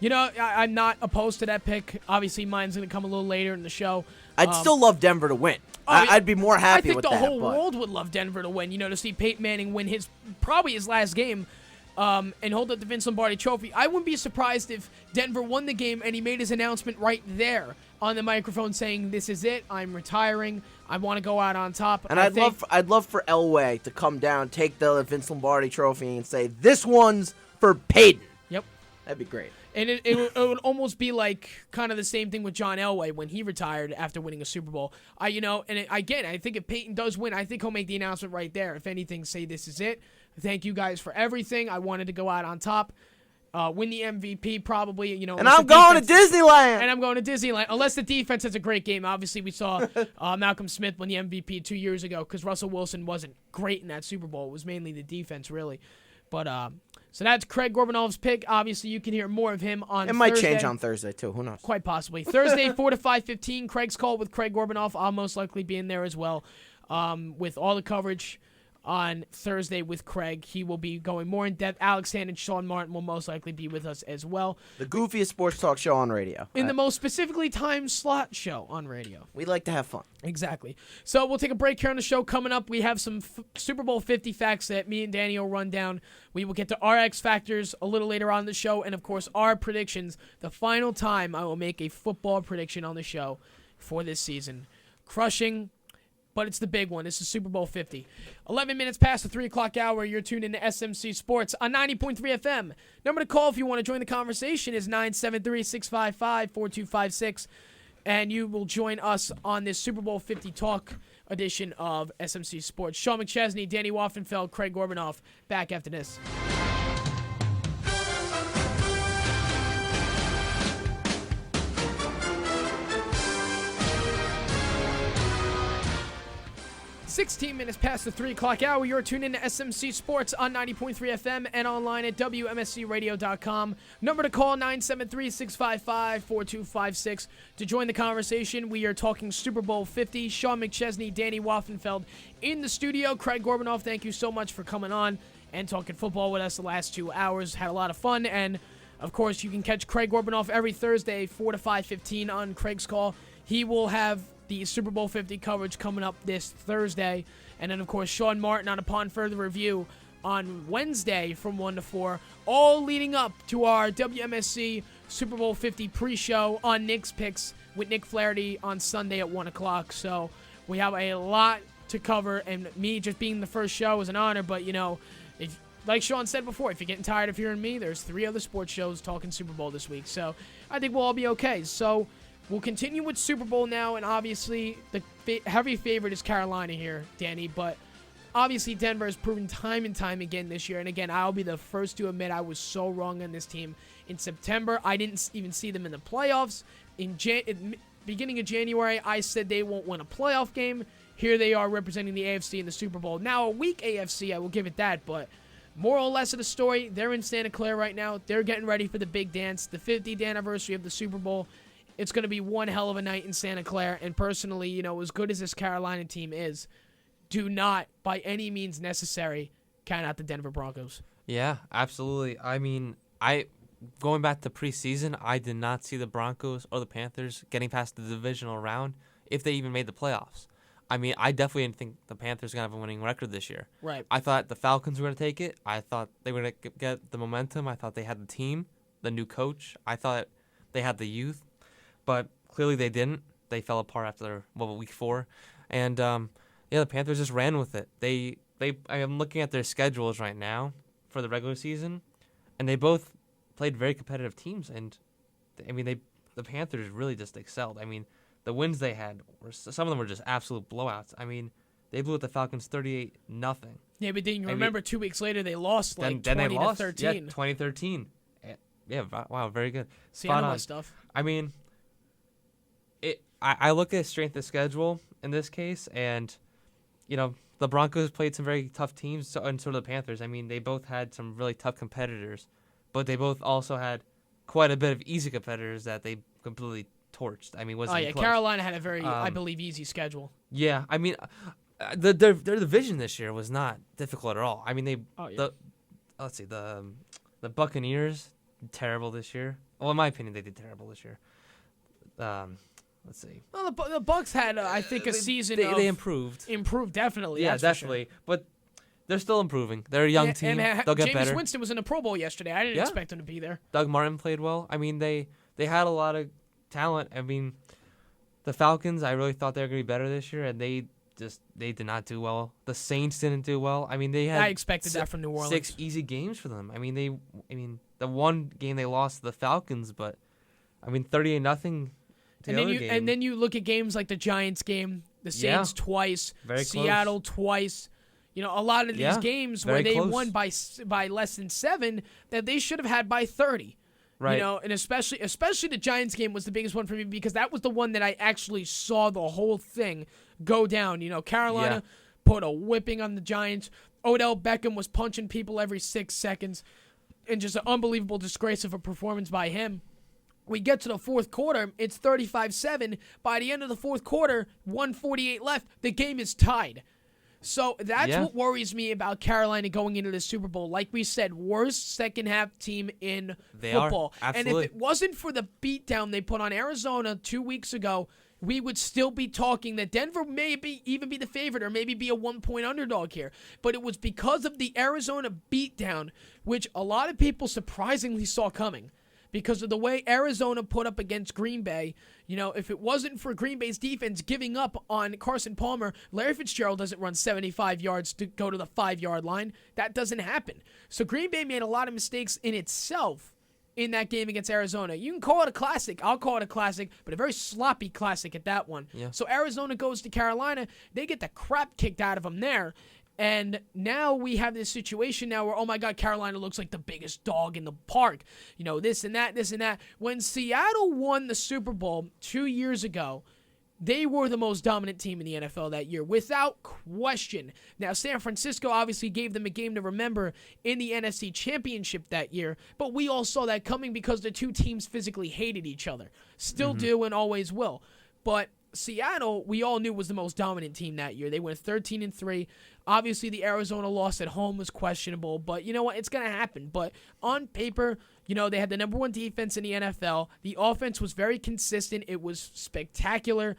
I'm not opposed to that pick. Obviously, mine's going to come a little later in the show. I'd still love Denver to win. I'd be more happy with that. I think the whole world would love Denver to win. To see Peyton Manning win probably his last game and hold up the Vince Lombardi Trophy. I wouldn't be surprised if Denver won the game and he made his announcement right there on the microphone saying, "This is it. I'm retiring. I want to go out on top." And I'd love for Elway to come down, take the Vince Lombardi Trophy, and say, "This one's for Peyton." Yep. That'd be great. And it would almost be like kind of the same thing with John Elway when he retired after winning a Super Bowl. I think if Peyton does win, I think he'll make the announcement right there. If anything, say this is it. Thank you guys for everything. I wanted to go out on top. Win the MVP probably, And I'm going to Disneyland. And I'm going to Disneyland. Unless the defense has a great game. Obviously, we saw Malcolm Smith win the MVP 2 years ago because Russell Wilson wasn't great in that Super Bowl. It was mainly the defense, really. But so that's Craig Gorbunoff's pick. Obviously, you can hear more of him on Thursday. It might change on Thursday, too. Who knows? Quite possibly. Thursday, 4 to 5:15, Craig's Call with Craig Gorbunoff. I'll most likely be in there as well with all the coverage on Thursday with Craig. He will be going more in depth. Alex Hand and Sean Martin will most likely be with us as well. The goofiest sports talk show on radio. In the most specifically timed slot show on radio. We like to have fun. Exactly. So we'll take a break here on the show. Coming up, we have some Super Bowl 50 facts that me and Danny will run down. We will get to our X Factors a little later on in the show, and of course our predictions. The final time I will make a football prediction on the show for this season. Crushing, but it's the big one. This is Super Bowl 50. 11 minutes past the 3 o'clock hour. You're tuned into SMC Sports on 90.3 FM. Number to call if you want to join the conversation is 973-655-4256. And you will join us on this Super Bowl 50 talk edition of SMC Sports. Sean McChesney, Danny Waffenfield, Craig Gorbunoff. Back after this. 16 minutes past the 3 o'clock hour. You're tuned in to SMC Sports on 90.3 FM and online at WMSCRadio.com. Number to call, 973-655-4256. To join the conversation, we are talking Super Bowl 50. Sean McChesney, Danny Waffenfield in the studio. Craig Gorbunoff, thank you so much for coming on and talking football with us the last 2 hours. Had a lot of fun. And, of course, you can catch Craig Gorbunoff every Thursday, 4 to 5:15 on Craig's Call. He will have the Super Bowl 50 coverage coming up this Thursday. And then, of course, Sean Martin on Upon Further Review on Wednesday from 1 to 4, all leading up to our WMSC Super Bowl 50 pre-show on Nick's Picks with Nick Flaherty on Sunday at 1 o'clock. So we have a lot to cover, and me just being the first show is an honor. But, you know, if, like Sean said before, if you're getting tired of hearing me, there's 3 other sports shows talking Super Bowl this week. So I think we'll all be okay. So we'll continue with Super Bowl now, and obviously the heavy favorite is Carolina here, Danny, but obviously Denver has proven time and time again this year, and again, I'll be the first to admit I was so wrong on this team. In September, I didn't even see them in the playoffs. In beginning of January, I said they won't win a playoff game. Here they are representing the AFC in the Super Bowl. Now, a weak AFC, I will give it that, but more or less of the story, they're in Santa Clara right now. They're getting ready for the big dance, the 50th anniversary of the Super Bowl. It's going to be one hell of a night in Santa Clara, and personally, you know, as good as this Carolina team is, do not, by any means necessary, count out the Denver Broncos. Yeah, absolutely. I mean, going back to preseason, I did not see the Broncos or the Panthers getting past the divisional round if they even made the playoffs. I mean, I definitely didn't think the Panthers were going to have a winning record this year. Right. I thought the Falcons were going to take it. I thought they were going to get the momentum. I thought they had the team, the new coach. I thought they had the youth. But clearly they didn't. They fell apart after week 4, and the Panthers just ran with it. I am looking at their schedules right now for the regular season, and they both played very competitive teams. And I mean, the Panthers really just excelled. I mean, the wins they had some of them were just absolute blowouts. I mean, they blew at the Falcons 38-0. Yeah, but then you remember 2 weeks later they lost then 20 they to lost. 13. Yeah, 2013. Yeah, wow, very good. See, I know my stuff. I mean, I look at strength of schedule in this case, and, you know, the Broncos played some very tough teams, and so did the Panthers. I mean, they both had some really tough competitors, but they both also had quite a bit of easy competitors that they completely torched. I mean, wasn't close. Carolina had a very, I believe, easy schedule. Yeah, I mean, their division this year was not difficult at all. I mean, let's see, the Buccaneers did terrible this year. Well, in my opinion, they did terrible this year. Let's see. Well, the Bucs had, I think, a season. They improved. Improved, definitely. Yeah, definitely. Sure. But they're still improving. They're a young team. They'll get better. Jameis Winston was in the Pro Bowl yesterday. I didn't expect him to be there. Doug Martin played well. I mean, they had a lot of talent. I mean, the Falcons, I really thought they were going to be better this year, and they they did not do well. The Saints didn't do well. I mean, they had I expected that from New Orleans. 6 easy games for them. I mean, the one game they lost to the Falcons, but I mean, 38-0. And then you look at games like the Giants game, the Saints twice, Very Seattle twice. You know, a lot of these games where very they close. won by less than 7 that they should have had by 30. Right. You know, and especially the Giants game was the biggest one for me because that was the one that I actually saw the whole thing go down. You know, Carolina put a whipping on the Giants. Odell Beckham was punching people every 6 seconds, and just an unbelievable disgrace of a performance by him. We get to the fourth quarter, it's 35-7. By the end of the fourth quarter, 1:48 left, the game is tied. So that's what worries me about Carolina going into the Super Bowl. Like we said, worst second-half team in football. Absolutely. And if it wasn't for the beatdown they put on Arizona 2 weeks ago, we would still be talking that Denver may even be the favorite or maybe be a 1-point underdog here. But it was because of the Arizona beatdown, which a lot of people surprisingly saw coming. Because of the way Arizona put up against Green Bay, you know, if it wasn't for Green Bay's defense giving up on Carson Palmer, Larry Fitzgerald doesn't run 75 yards to go to the 5-yard line. That doesn't happen. So Green Bay made a lot of mistakes in itself in that game against Arizona. You can call it a classic. I'll call it a classic, but a very sloppy classic at that one. Yeah. So Arizona goes to Carolina. They get the crap kicked out of them there. And now we have this situation now where, oh my God, Carolina looks like the biggest dog in the park. You know, this and that, this and that. When Seattle won the Super Bowl 2 years ago, they were the most dominant team in the NFL that year, without question. Now, San Francisco obviously gave them a game to remember in the NFC Championship that year, but we all saw that coming because the two teams physically hated each other. Still do and always will. But Seattle, we all knew was the most dominant team that year. They went 13-3. Obviously, the Arizona loss at home was questionable, but you know what? It's going to happen. But on paper, you know, they had the number 1 defense in the NFL. The offense was very consistent. It was spectacular.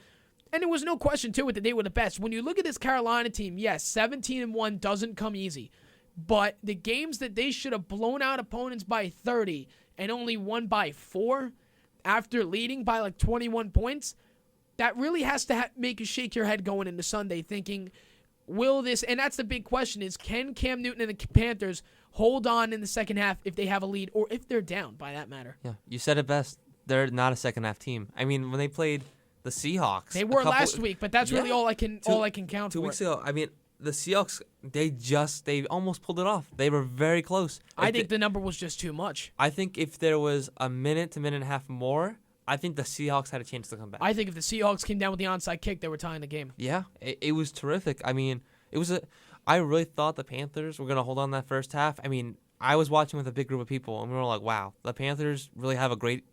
And there was no question to it that they were the best. When you look at this Carolina team, yes, 17-1 doesn't come easy. But the games that they should have blown out opponents by 30 and only won by 4 after leading by like 21 points, that really has to make you shake your head going into Sunday thinking, will this, and that's the big question, is can Cam Newton and the Panthers hold on in the second half if they have a lead or if they're down, by that matter? Yeah, you said it best. They're not a second-half team. I mean, when they played the Seahawks, they were last week, but that's really all I can count for. 2 weeks ago, I mean, the Seahawks, they almost pulled it off. They were very close. I think the number was just too much. I think if there was a minute to minute and a half more, I think the Seahawks had a chance to come back. I think if the Seahawks came down with the onside kick, they were tying the game. Yeah, it was terrific. I mean, I really thought the Panthers were going to hold on that first half. I mean, I was watching with a big group of people, and we were like, wow, the Panthers really have a great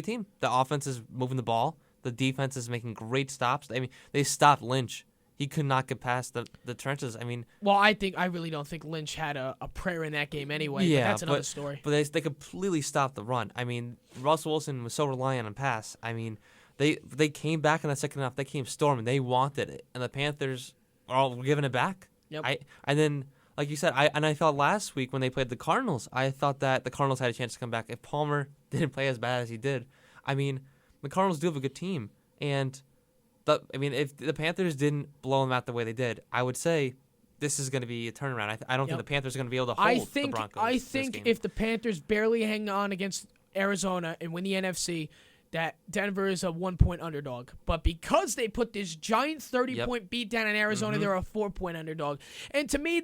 team. The offense is moving the ball. The defense is making great stops. I mean, they stopped Lynch. He could not get past the trenches. I mean, well, I really don't think Lynch had a prayer in that game anyway. Yeah, but that's another story. But they completely stopped the run. I mean, Russell Wilson was so reliant on pass. I mean, they came back in the second half. They came storming. They wanted it, and the Panthers were giving it back. Yep. And then, like you said, I thought last week when they played the Cardinals, I thought that the Cardinals had a chance to come back if Palmer didn't play as bad as he did. I mean, the Cardinals do have a good team, and if the Panthers didn't blow them out the way they did, I would say this is going to be a turnaround. I don't think the Panthers are going to be able to hold the Broncos. I think if the Panthers barely hang on against Arizona and win the NFC, that Denver is a 1-point underdog. But because they put this giant 30-point beat down in Arizona, they're a 4-point underdog. And to me,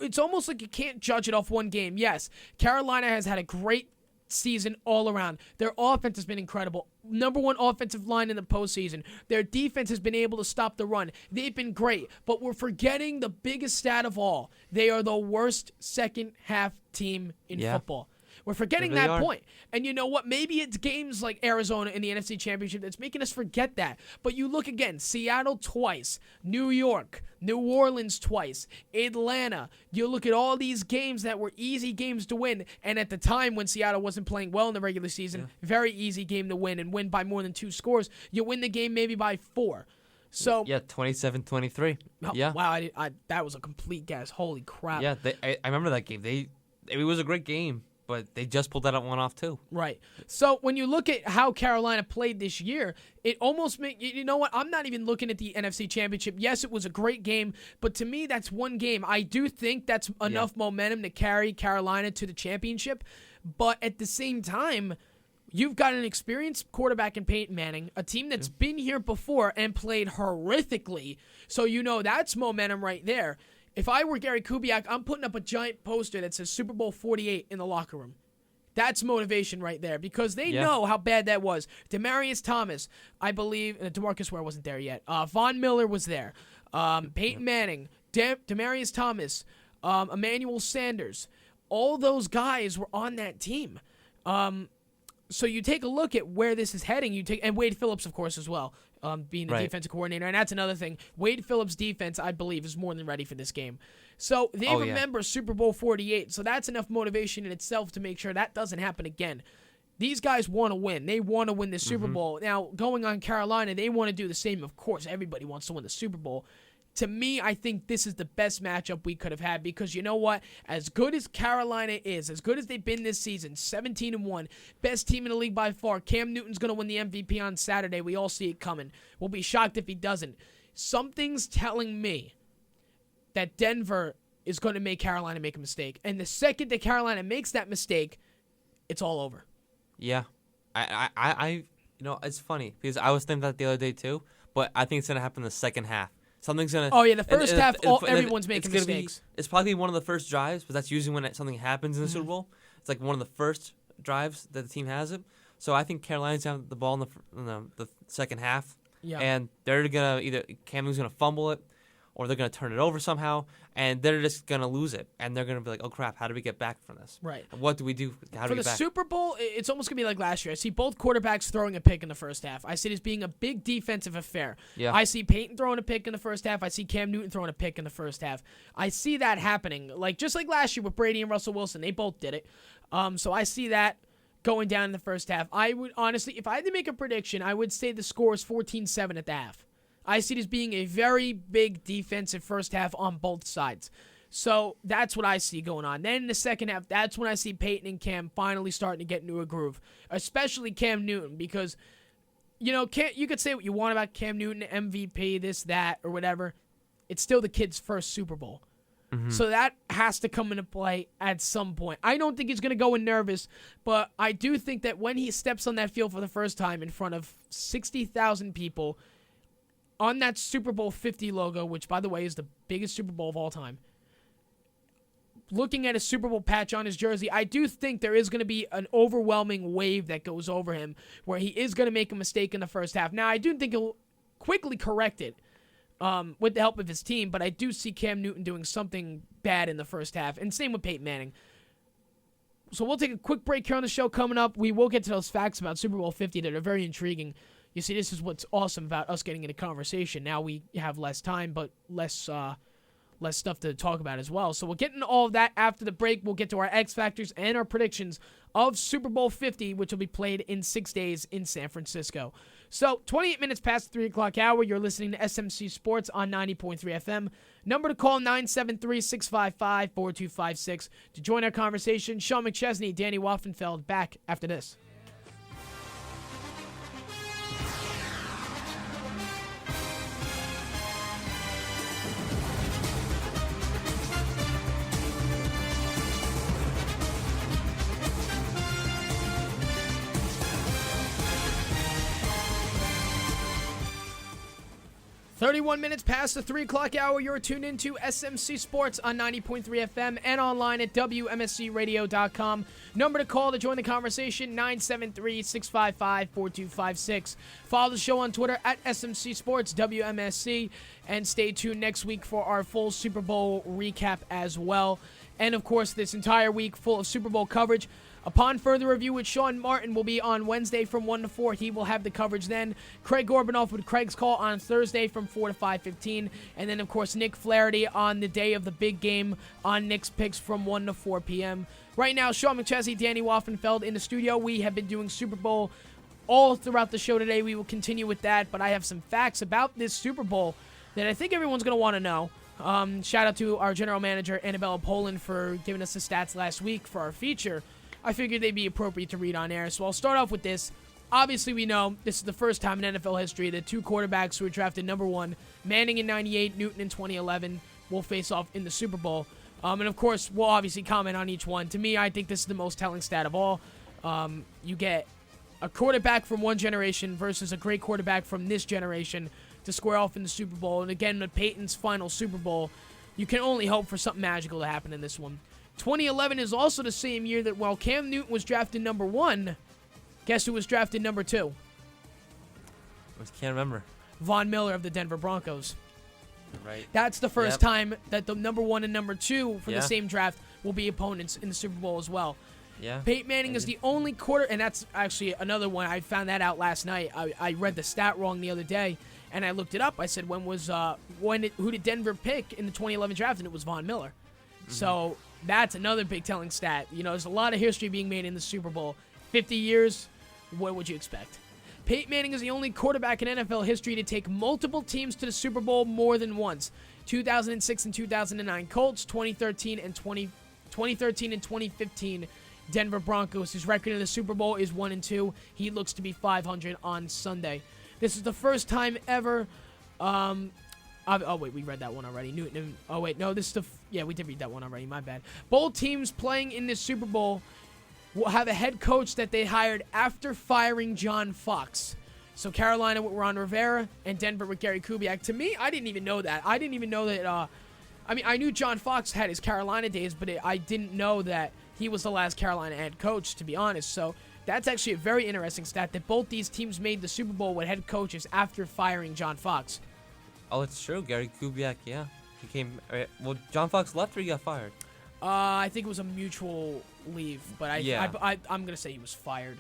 it's almost like you can't judge it off one game. Yes, Carolina has had a great season all around. Their offense has been incredible. Number 1 offensive line in the postseason. Their defense has been able to stop the run. They've been great. But we're forgetting the biggest stat of all. They are the worst second-half team in football. We're forgetting that point. And you know what? Maybe it's games like Arizona in the NFC Championship that's making us forget that. But you look again, Seattle twice, New York, New Orleans twice, Atlanta. You look at all these games that were easy games to win. And at the time when Seattle wasn't playing well in the regular season, very easy game to win and win by more than 2 scores. You win the game maybe by 4. So 27-23. Yeah. Wow, that was a complete guess. Holy crap. Yeah, I remember that game. It was a great game. but they just pulled that one off too. Right. So when you look at how Carolina played this year, it almost makes, you know what, I'm not even looking at the NFC Championship. Yes, it was a great game, but to me, that's one game. I do think that's enough momentum to carry Carolina to the championship, but at the same time, you've got an experienced quarterback in Peyton Manning, a team that's been here before and played horrifically, so you know that's momentum right there. If I were Gary Kubiak, I'm putting up a giant poster that says Super Bowl 48 in the locker room. That's motivation right there because they know how bad that was. Demaryius Thomas, I believe, DeMarcus Ware wasn't there yet. Von Miller was there. Peyton Manning, Demaryius Thomas, Emmanuel Sanders. All those guys were on that team. So you take a look at where this is heading. And Wade Phillips, of course, as well, being the defensive coordinator. And that's another thing. Wade Phillips' defense, I believe, is more than ready for this game. So they remember Super Bowl 48. So that's enough motivation in itself to make sure that doesn't happen again. These guys want to win. They want to win the Super Bowl. Now, going on Carolina, they want to do the same. Of course, everybody wants to win the Super Bowl. To me, I think this is the best matchup we could have had because you know what? As good as Carolina is, as good as they've been this season, 17-1, best team in the league by far. Cam Newton's going to win the MVP on Saturday. We all see it coming. We'll be shocked if he doesn't. Something's telling me that Denver is going to make Carolina make a mistake. And the second that Carolina makes that mistake, it's all over. Yeah. I it's funny because I was thinking that the other day too, but I think it's going to happen in the second half. Something's gonna. Oh yeah, the first half, everyone's making mistakes. It's probably one of the first drives, but that's usually when something happens in the Super Bowl. It's like one of the first drives that the team has it. So I think Carolina's gonna have the ball in the second half, and they're gonna either Cam Newton's gonna fumble it, or they're gonna turn it over somehow, and they're just gonna lose it, and they're gonna be like, "Oh crap, how do we get back from this? Right? What do we do? How do for we get the back?" Super Bowl, it's almost gonna be like last year. I see both quarterbacks throwing a pick in the first half. I see it as being a big defensive affair. Yeah. I see Peyton throwing a pick in the first half. I see Cam Newton throwing a pick in the first half. I see that happening, just like last year with Brady and Russell Wilson. They both did it. So I see that going down in the first half. I would honestly, if I had to make a prediction, I would say the score is 14-7 at the half. I see it as being a very big defensive first half on both sides. So that's what I see going on. Then in the second half, that's when I see Peyton and Cam finally starting to get into a groove, especially Cam Newton because, you could say what you want about Cam Newton, MVP, this, that, or whatever. It's still the kid's first Super Bowl. So that has to come into play at some point. I don't think he's going to go in nervous, but I do think that when he steps on that field for the first time in front of 60,000 people, on that Super Bowl 50 logo, which, by the way, is the biggest Super Bowl of all time, looking at a Super Bowl patch on his jersey, I do think there is going to be an overwhelming wave that goes over him where he is going to make a mistake in the first half. Now, I do think he'll quickly correct it with the help of his team, but I do see Cam Newton doing something bad in the first half, and same with Peyton Manning. So we'll take a quick break here on the show coming up. We will get to those facts about Super Bowl 50 that are very intriguing. You see, this is what's awesome about us getting into conversation. Now we have less time, but less stuff to talk about as well. So we'll get into all of that after the break. We'll get to our X Factors and our predictions of Super Bowl 50, which will be played in 6 days in San Francisco. So 28 minutes past the 3 o'clock hour, you're listening to SMC Sports on 90.3 FM. Number to call, 973-655-4256. To join our conversation, Sean McChesney, Danny Waffenfield, back after this. 31 minutes past the 3 o'clock hour, you're tuned into SMC Sports on 90.3 FM and online at WMSCRadio.com. Number to call to join the conversation, 973-655-4256. Follow the show on Twitter at SMC Sports WMSC, and stay tuned next week for our full Super Bowl recap as well. And, of course, this entire week full of Super Bowl coverage. Upon further review with Sean Martin will be on Wednesday from 1 to 4. He will have the coverage then. Craig Gorbunoff with Craig's Call on Thursday from 4 to 5:15. And then, of course, Nick Flaherty on the day of the big game on Nick's Picks from 1 to 4 p.m. Right now, Sean McChesney, Danny Waffenfield in the studio. We have been doing Super Bowl all throughout the show today. We will continue with that, but I have some facts about this Super Bowl that I think everyone's going to want to know. Shout out to our general manager, Annabella Poland, for giving us the stats last week for our feature. I figured they'd be appropriate to read on air. So I'll start off with this. Obviously, we know this is the first time in NFL history that two quarterbacks who were drafted number one, Manning in 98, Newton in 2011, will face off in the Super Bowl. And, of course, we'll obviously comment on each one. To me, I think this is the most telling stat of all. You get a quarterback from one generation versus a great quarterback from this generation to square off in the Super Bowl. And, again, with Peyton's final Super Bowl, you can only hope for something magical to happen in this one. 2011 is also the same year that while Cam Newton was drafted number one, guess who was drafted number two? I can't remember. Von Miller of the Denver Broncos. Right. That's the first time that the number one and number two from the same draft will be opponents in the Super Bowl as well. Yeah. Peyton Manning is the only and that's actually another one. I found that out last night. I read the stat wrong the other day, and I looked it up. I said, who did Denver pick in the 2011 draft? And it was Von Miller. Mm-hmm. So that's another big telling stat. You know, there's a lot of history being made in the Super Bowl. 50 years, what would you expect? Peyton Manning is the only quarterback in NFL history to take multiple teams to the Super Bowl more than once. 2006 and 2009 Colts, 2013 and 2015 Denver Broncos. His record in the Super Bowl is 1-2. He looks to be 500 on Sunday. This is the first time ever. We read that one already. Newton. We did read that one already. My bad. Both teams playing in this Super Bowl will have a head coach that they hired after firing John Fox. So Carolina with Ron Rivera and Denver with Gary Kubiak. To me, I didn't even know that. I didn't even know that. I knew John Fox had his Carolina days, but I didn't know that he was the last Carolina head coach, to be honest. So that's actually a very interesting stat that both these teams made the Super Bowl with head coaches after firing John Fox. Oh, it's true. Gary Kubiak, yeah. He came. Well, John Fox left or he got fired? I think it was a mutual leave, but I'm going to say he was fired.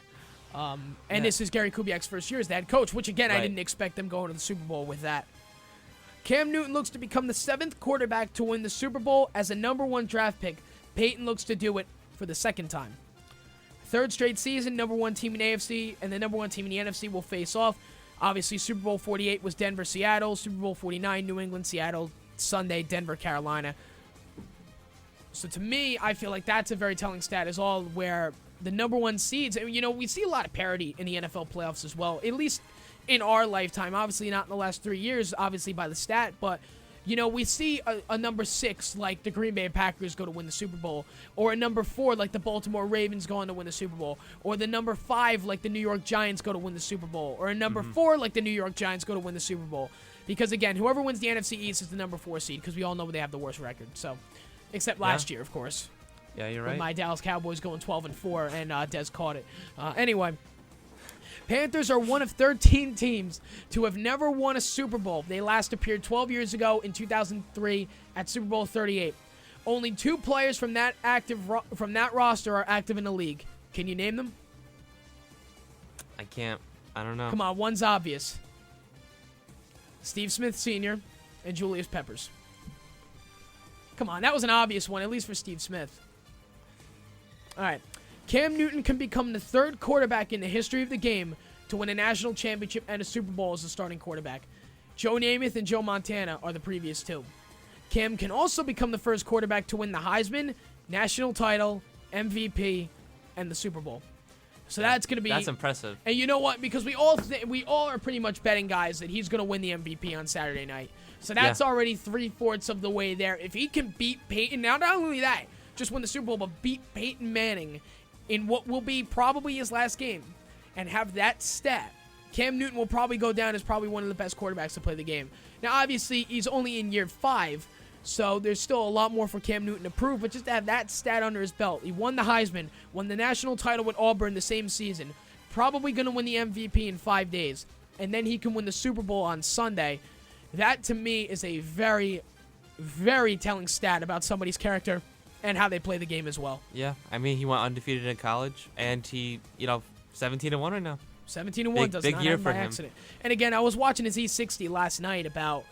This is Gary Kubiak's first year as the head coach, which, again, I didn't expect them going to the Super Bowl with that. Cam Newton looks to become the 7th quarterback to win the Super Bowl as a number one draft pick. Peyton looks to do it for the second time. Third straight season, number one team in AFC and the number one team in the NFC will face off. Obviously, Super Bowl 48 was Denver-Seattle. Super Bowl 49, New England-Seattle. Sunday, Denver-Carolina. So to me, I feel like that's a very telling stat as all, where the number one seeds, and we see a lot of parity in the NFL playoffs as well, at least in our lifetime. Obviously not in the last 3 years, obviously by the stat, but we see a number 6 like the Green Bay Packers go to win the Super Bowl, or a number 4 like the Baltimore Ravens go on to win the Super Bowl, or the number 5 like the New York Giants go to win the Super Bowl, or a number 4 like the New York Giants go to win the Super Bowl. Because again, whoever wins the NFC East is the number 4 seed, because we all know they have the worst record. So, except last year, of course. Yeah, you're with right. my Dallas Cowboys going 12-4, and Dez caught it. Anyway, Panthers are one of 13 teams to have never won a Super Bowl. They last appeared 12 years ago in 2003 at Super Bowl 38. Only 2 players from that roster are active in the league. Can you name them? I can't. I don't know. Come on, one's obvious. Steve Smith Sr. and Julius Peppers. Come on, that was an obvious one, at least for Steve Smith. All right. Cam Newton can become the 3rd quarterback in the history of the game to win a national championship and a Super Bowl as a starting quarterback. Joe Namath and Joe Montana are the previous 2. Cam can also become the first quarterback to win the Heisman, national title, MVP, and the Super Bowl. So that's going to be... That's impressive. And you know what? Because we all are pretty much betting, guys, that he's going to win the MVP on Saturday night. So that's already 3/4 of the way there. If he can beat Peyton... Now, not only that, just win the Super Bowl, but beat Peyton Manning in what will be probably his last game and have that stat, Cam Newton will probably go down as probably one of the best quarterbacks to play the game. Now, obviously, he's only in year 5, so there's still a lot more for Cam Newton to prove, but just to have that stat under his belt. He won the Heisman, won the national title with Auburn the same season, probably going to win the MVP in 5 days, and then he can win the Super Bowl on Sunday. That, to me, is a very, very telling stat about somebody's character and how they play the game as well. Yeah, I mean, he went undefeated in college, and he, 17-1 right now. 17-1 does big not year happen for by him. accident. And again, I was watching his E60 last night about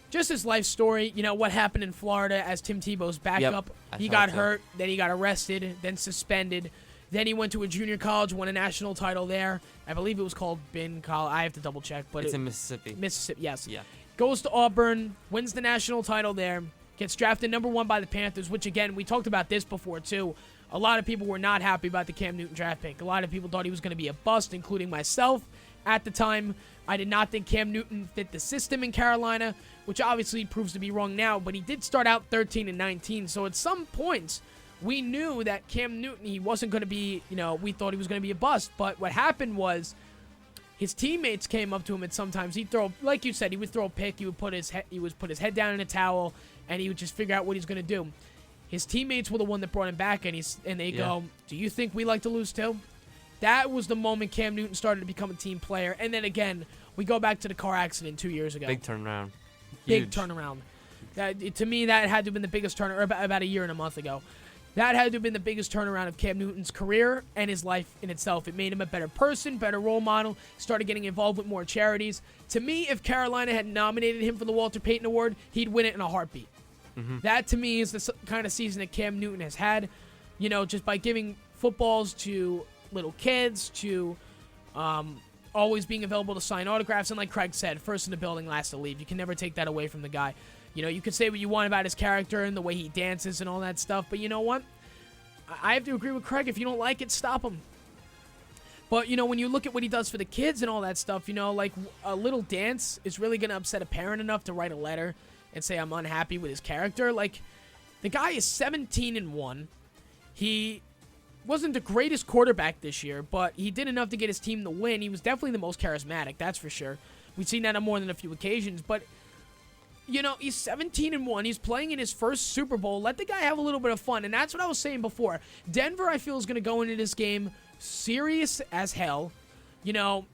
just his life story. What happened in Florida as Tim Tebow's backup. He got hurt, then he got arrested, then suspended. Then he went to a junior college, won a national title there. I believe it was called Bin College. I have to double check, but it's in Mississippi. Mississippi, yes. Yeah. Goes to Auburn, wins the national title there. Gets drafted number 1 by the Panthers, which, again, we talked about this before, too. a lot of people were not happy about the Cam Newton draft pick. A lot of people thought he was going to be a bust, including myself. At the time, I did not think Cam Newton fit the system in Carolina, which obviously proves to be wrong now, but he did start out 13-19, so at some points, we knew that Cam Newton, he wasn't going to be, we thought he was going to be a bust, but what happened was his teammates came up to him at sometimes. He'd throw, like you said, he would throw a pick, he would put his head down in a towel, and he would just figure out what he's going to do. His teammates were the one that brought him back, and they go, do you think we like to lose too? That was the moment Cam Newton started to become a team player. And then again, we go back to the car accident 2 years ago. Big turnaround. Big Huge. turnaround. To me, that had to have been the biggest turnaround, about a year and a month ago. That had to have been the biggest turnaround of Cam Newton's career and his life in itself. It made him a better person, better role model, started getting involved with more charities. To me, if Carolina had nominated him for the Walter Payton Award, he'd win it in a heartbeat. Mm-hmm. That, to me, is the kind of season that Cam Newton has had, just by giving footballs to little kids, to always being available to sign autographs, and like Craig said, first in the building, last to leave. You can never take that away from the guy. You could say what you want about his character and the way he dances and all that stuff, but you know what? I have to agree with Craig. If you don't like it, stop him. But, when you look at what he does for the kids and all that stuff, like a little dance is really going to upset a parent enough to write a letter and say, I'm unhappy with his character. Like, the guy is 17-1. He wasn't the greatest quarterback this year, but he did enough to get his team to win. He was definitely the most charismatic, that's for sure. We've seen that on more than a few occasions, but he's 17-1. He's playing in his first Super Bowl. Let the guy have a little bit of fun, and that's what I was saying before. Denver, I feel, is going to go into this game serious as hell.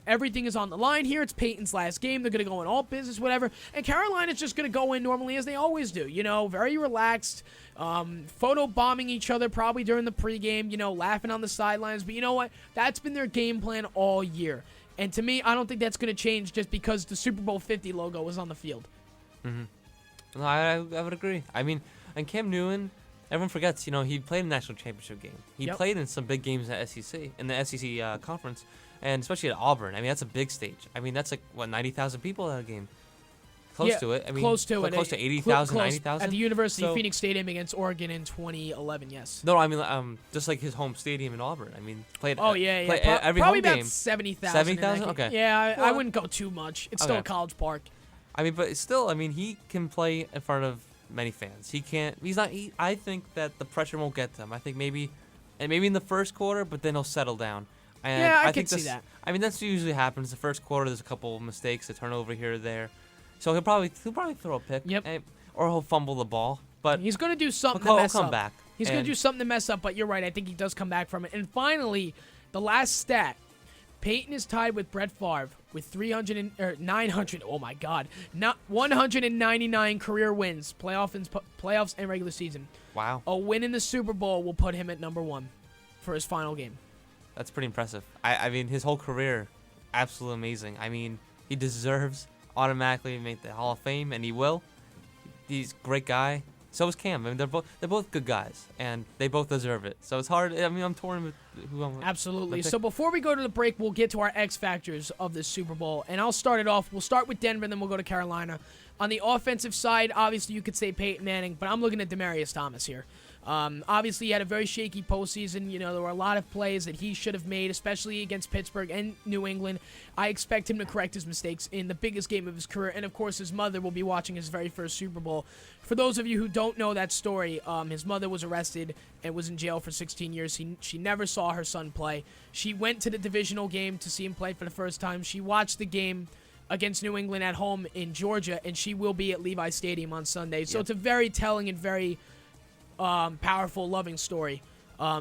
Everything is on the line here. It's Peyton's last game. They're going to go in all business, whatever. And Carolina's just going to go in normally as they always do. Very relaxed, photo bombing each other probably during the pregame, laughing on the sidelines. But you know what? That's been their game plan all year. And to me, I don't think that's going to change just because the Super Bowl 50 logo is on the field. Mm-hmm. No, I would agree. I mean, and Cam Newton, everyone forgets, he played in the national championship game. He played in some big games in the SEC conference. And especially at Auburn. I mean, that's a big stage. I mean, that's 90,000 people at a game. Close to it. I mean, close to it. Close to 80,000, 90,000. At the University of Phoenix Stadium against Oregon in 2011, yes. No, I mean, just like his home stadium in Auburn. I mean, played every probably home about game. 70,000. 70,000? Okay. Yeah, I wouldn't go too much. It's still a college park. I mean, but still, I mean, he can play in front of many fans. I think that the pressure won't get to him. I think maybe in the first quarter, but then he'll settle down. And I can see that. I mean, that's usually happens. The first quarter, there's a couple of mistakes, a turnover here or there. So he'll probably throw a pick. Yep. Or he'll fumble the ball. But he's going to do something he'll to mess come up. back. He's going to do something to mess up, but you're right. I think he does come back from it. And finally, the last stat. Peyton is tied with Brett Favre with 900. Oh, my God. 199 career wins, playoffs and regular season. Wow. A win in the Super Bowl will put him at number 1 for his final game. That's pretty impressive. I mean, his whole career, absolutely amazing. I mean, he deserves automatically to make the Hall of Fame, and he will. He's a great guy. So is Cam. I mean, they're both good guys, and they both deserve it. So it's hard. I mean, I'm torn with who I'm. Absolutely. So before we go to the break, we'll get to our X factors of this Super Bowl, and I'll start it off. We'll start with Denver, then we'll go to Carolina. On the offensive side, obviously you could say Peyton Manning, but I'm looking at Demaryius Thomas here. Obviously, he had a very shaky postseason. There were a lot of plays that he should have made, especially against Pittsburgh and New England. I expect him to correct his mistakes in the biggest game of his career. And, of course, his mother will be watching his very first Super Bowl. For those of you who don't know that story, his mother was arrested and was in jail for 16 years. She never saw her son play. She went to the divisional game to see him play for the first time. She watched the game against New England at home in Georgia, and she will be at Levi Stadium on Sunday. So it's a very telling and very powerful, loving story,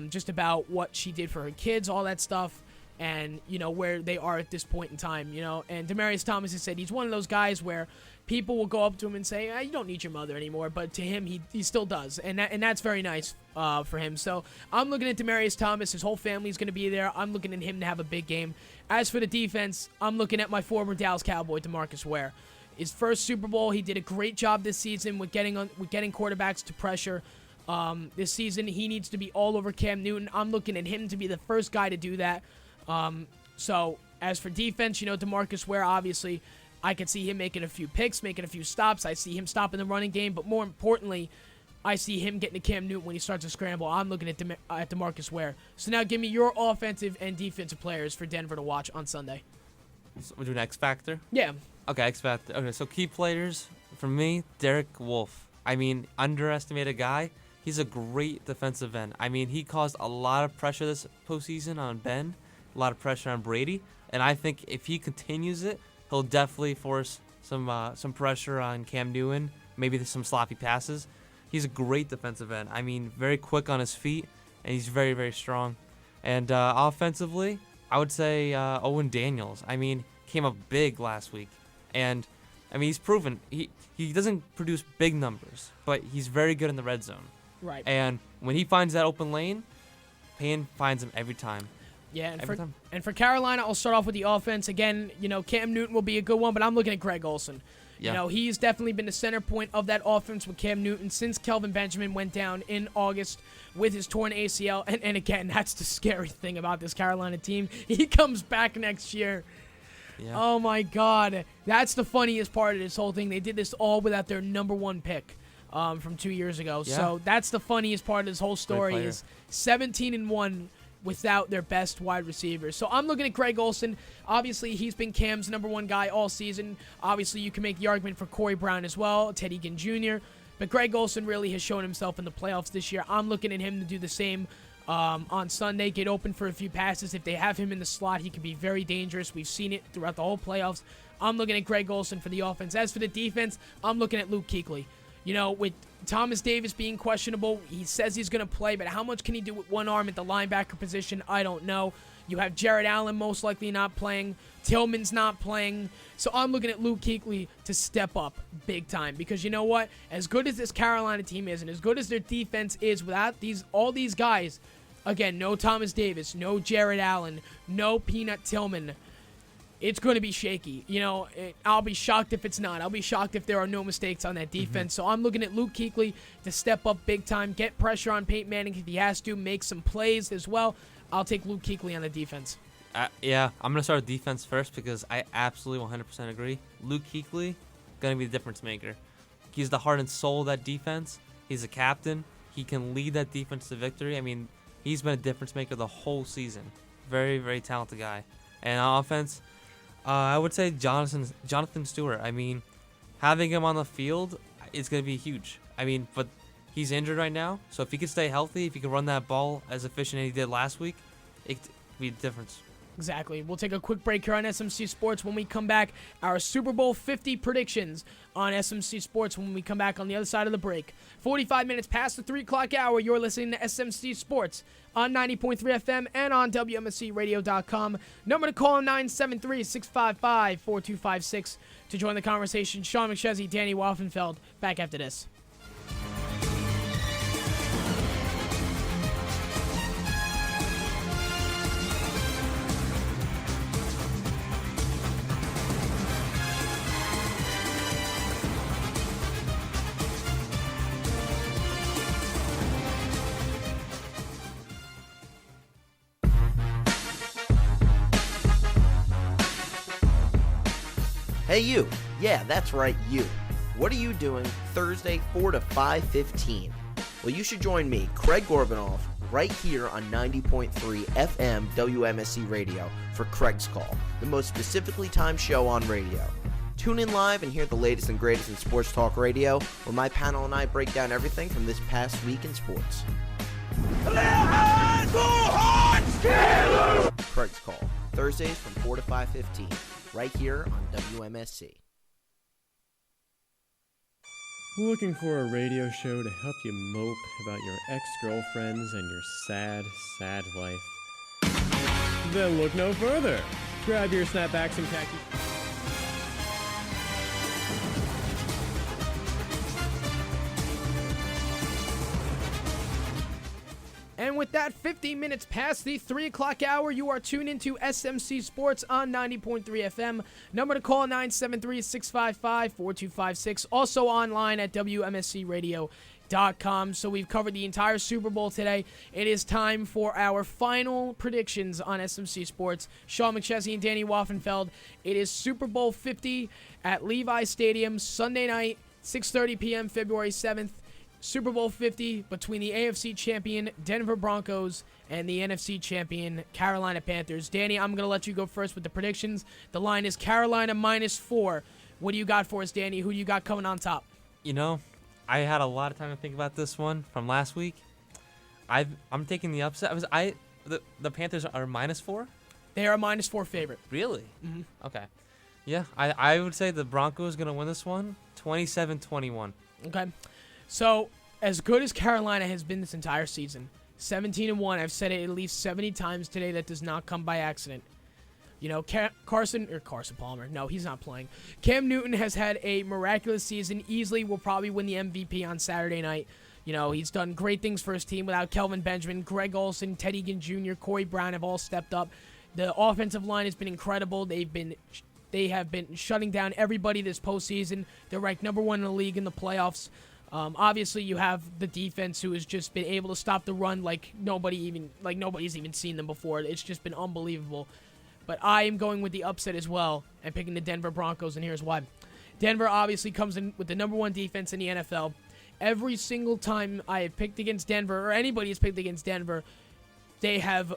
just about what she did for her kids, all that stuff, and where they are at this point in time. And Demaryius Thomas has said he's one of those guys where people will go up to him and say, you don't need your mother anymore, but to him he still does, and that's very nice for him. So I'm looking at Demaryius Thomas. His whole family's going to be there. I'm looking at him to have a big game. As for the defense, I'm looking at my former Dallas Cowboy, DeMarcus Ware. His first Super Bowl, he did a great job this season with getting quarterbacks to pressure. This season, he needs to be all over Cam Newton. I'm looking at him to be the first guy to do that. So, as for defense, DeMarcus Ware, obviously, I could see him making a few picks, making a few stops. I see him stopping the running game. But more importantly, I see him getting to Cam Newton when he starts to scramble. I'm looking at DeMarcus Ware. So now give me your offensive and defensive players for Denver to watch on Sunday. So we're doing X Factor? Yeah. Okay, X Factor. Okay, so key players for me, Derek Wolfe. I mean, underestimated guy. He's a great defensive end. I mean, he caused a lot of pressure this postseason on Ben, a lot of pressure on Brady, and I think if he continues it, he'll definitely force some pressure on Cam Newton, maybe some sloppy passes. He's a great defensive end. I mean, very quick on his feet, and he's very, very strong. And offensively, I would say Owen Daniels. I mean, came up big last week, and I mean, he's proven he doesn't produce big numbers, but he's very good in the red zone. Right. And when he finds that open lane, Payne finds him every time. Yeah, Every time. and for Carolina, I'll start off with the offense. Again, Cam Newton will be a good one, but I'm looking at Greg Olsen. Yeah. He's definitely been the center point of that offense with Cam Newton since Kelvin Benjamin went down in August with his torn ACL. And again, that's the scary thing about this Carolina team. He comes back next year. Yeah. Oh, my God. That's the funniest part of this whole thing. They did this all without their number one pick from 2 years ago. Yeah. So that's the funniest part of this whole story player. is 17-1 without their best wide receivers. So I'm looking at Greg Olsen. Obviously, he's been Cam's number one guy all season. Obviously, you can make the argument for Corey Brown as well, Teddy Ginn Jr., but Greg Olsen really has shown himself in the playoffs this year. I'm looking at him to do the same on Sunday, get open for a few passes. If they have him in the slot, he can be very dangerous. We've seen it throughout the whole playoffs. I'm looking at Greg Olsen for the offense. As for the defense, I'm looking at Luke Kuechly. With Thomas Davis being questionable, he says he's going to play, but how much can he do with one arm at the linebacker position? I don't know. You have Jared Allen most likely not playing. Tillman's not playing. So I'm looking at Luke Kuechly to step up big time because you know what? As good as this Carolina team is and as good as their defense is without all these guys, again, no Thomas Davis, no Jared Allen, no Peanut Tillman, it's going to be shaky. I'll be shocked if it's not. I'll be shocked if there are no mistakes on that defense. So I'm looking at Luke Kuechly to step up big time, get pressure on Peyton Manning if he has to, make some plays as well. I'll take Luke Kuechly on the defense. Yeah, I'm going to start with defense first because I absolutely 100% agree. Luke Kuechly, going to be the difference maker. He's the heart and soul of that defense. He's a captain. He can lead that defense to victory. I mean, he's been a difference maker the whole season. Very, very talented guy. And on offense, I would say Jonathan Stewart. I mean, having him on the field is going to be huge. I mean, but he's injured right now, so if he could stay healthy, if he could run that ball as efficient as he did last week, it could be a difference. Exactly. We'll take a quick break here on SMC Sports. When we come back, our Super Bowl 50 predictions on SMC Sports when we come back on the other side of the break. 45 minutes past the 3 o'clock hour, you're listening to SMC Sports on 90.3 FM and on WMSCRadio.com. Number to call 973-655-4256 to join the conversation. Sean McChesney, Danny Waffenfield, back after this. Hey you, yeah, that's right, you. What are you doing Thursday 4 to 5:15? Well, you should join me, Craig Gorbunoff, right here on 90.3 FM WMSC Radio for Craig's Call, the most specifically timed show on radio. Tune in live and hear the latest and greatest in sports talk radio, where my panel and I break down everything from this past week in sports. Craig's Call, Thursdays from 4 to 5:15. Right here on WMSC. Looking for a radio show to help you mope about your ex-girlfriends and your sad, sad life? Then look no further. Grab your snapbacks and khaki. And with that, 15 minutes past the 3 o'clock hour, you are tuned into SMC Sports on 90.3 FM. Number to call, 973-655-4256. Also online at WMSCRadio.com. So we've covered the entire Super Bowl today. It is time for our final predictions on SMC Sports. Sean McChesney and Danny Waffenfield. It is Super Bowl 50 at Levi Stadium, Sunday night, 6:30 p.m., February 7th. Super Bowl 50 between the AFC Champion Denver Broncos and the NFC Champion Carolina Panthers. Danny, I'm going to let you go first with the predictions. The line is Carolina -4. What do you got for us, Danny? Who do you got coming on top? You know, I had a lot of time to think about this one from last week. I'm taking the upset. The Panthers are -4? They are a -4 favorite. Really? Mm-hmm. Okay. Yeah, I would say the Broncos going to win this one 27-21. Okay. So, as good as Carolina has been this entire season, 17-1, I've said it at least 70 times today, that does not come by accident. You know, Carson Palmer, no, he's not playing. Cam Newton has had a miraculous season, easily will probably win the MVP on Saturday night. You know, he's done great things for his team without Kelvin Benjamin, Greg Olsen, Ted Egan Jr., Corey Brown have all stepped up. The offensive line has been incredible. They have been shutting down everybody this postseason. They're ranked #1 in the league in the playoffs. Obviously, you have the defense who has just been able to stop the run like nobody's even seen them before. It's just been unbelievable. But I am going with the upset as well and picking the Denver Broncos, and here's why. Denver obviously comes in with the #1 defense in the NFL. Every single time I have picked against Denver, or anybody has picked against Denver, they have,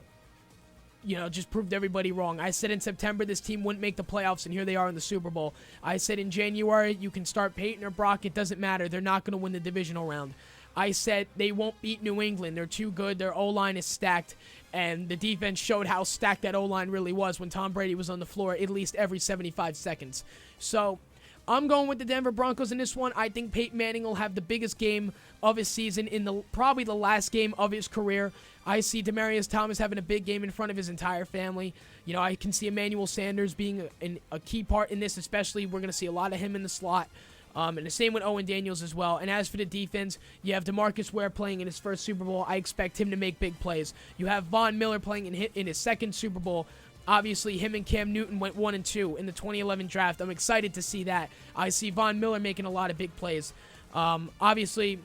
just proved everybody wrong. I said in September this team wouldn't make the playoffs, and here they are in the Super Bowl. I said in January you can start Peyton or Brock, it doesn't matter. They're not going to win the divisional round. I said they won't beat New England. They're too good. Their O-line is stacked, and the defense showed how stacked that O-line really was when Tom Brady was on the floor at least every 75 seconds. So I'm going with the Denver Broncos in this one. I think Peyton Manning will have the biggest game of his season in probably the last game of his career. I see Demaryius Thomas having a big game in front of his entire family. I can see Emmanuel Sanders being a key part in this, especially. We're going to see a lot of him in the slot. And the same with Owen Daniels as well. And as for the defense, you have DeMarcus Ware playing in his first Super Bowl. I expect him to make big plays. You have Von Miller playing in his second Super Bowl. Obviously, him and Cam Newton went 1-2 in the 2011 draft. I'm excited to see that. I see Von Miller making a lot of big plays. Obviously,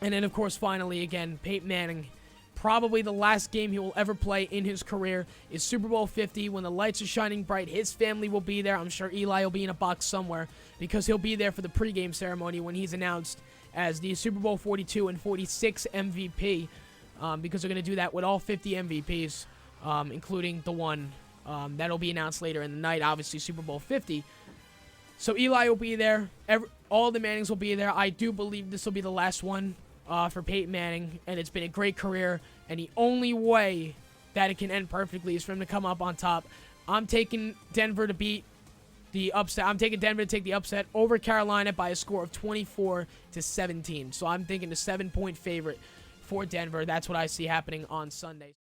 and then, of course, finally, again, Peyton Manning. Probably the last game he will ever play in his career is Super Bowl 50. When the lights are shining bright, his family will be there. I'm sure Eli will be in a box somewhere because he'll be there for the pregame ceremony when he's announced as the Super Bowl 42 and 46 MVP because they're going to do that with all 50 MVPs, including the one that'll be announced later in the night, obviously Super Bowl 50. So Eli will be there. All the Mannings will be there. I do believe this will be the last one for Peyton Manning, and it's been a great career, and the only way that it can end perfectly is for him to come up on top. I'm taking Denver to beat the upset. I'm taking Denver to take the upset over Carolina by a score of 24-17. So I'm thinking a 7-point favorite for Denver. That's what I see happening on Sunday.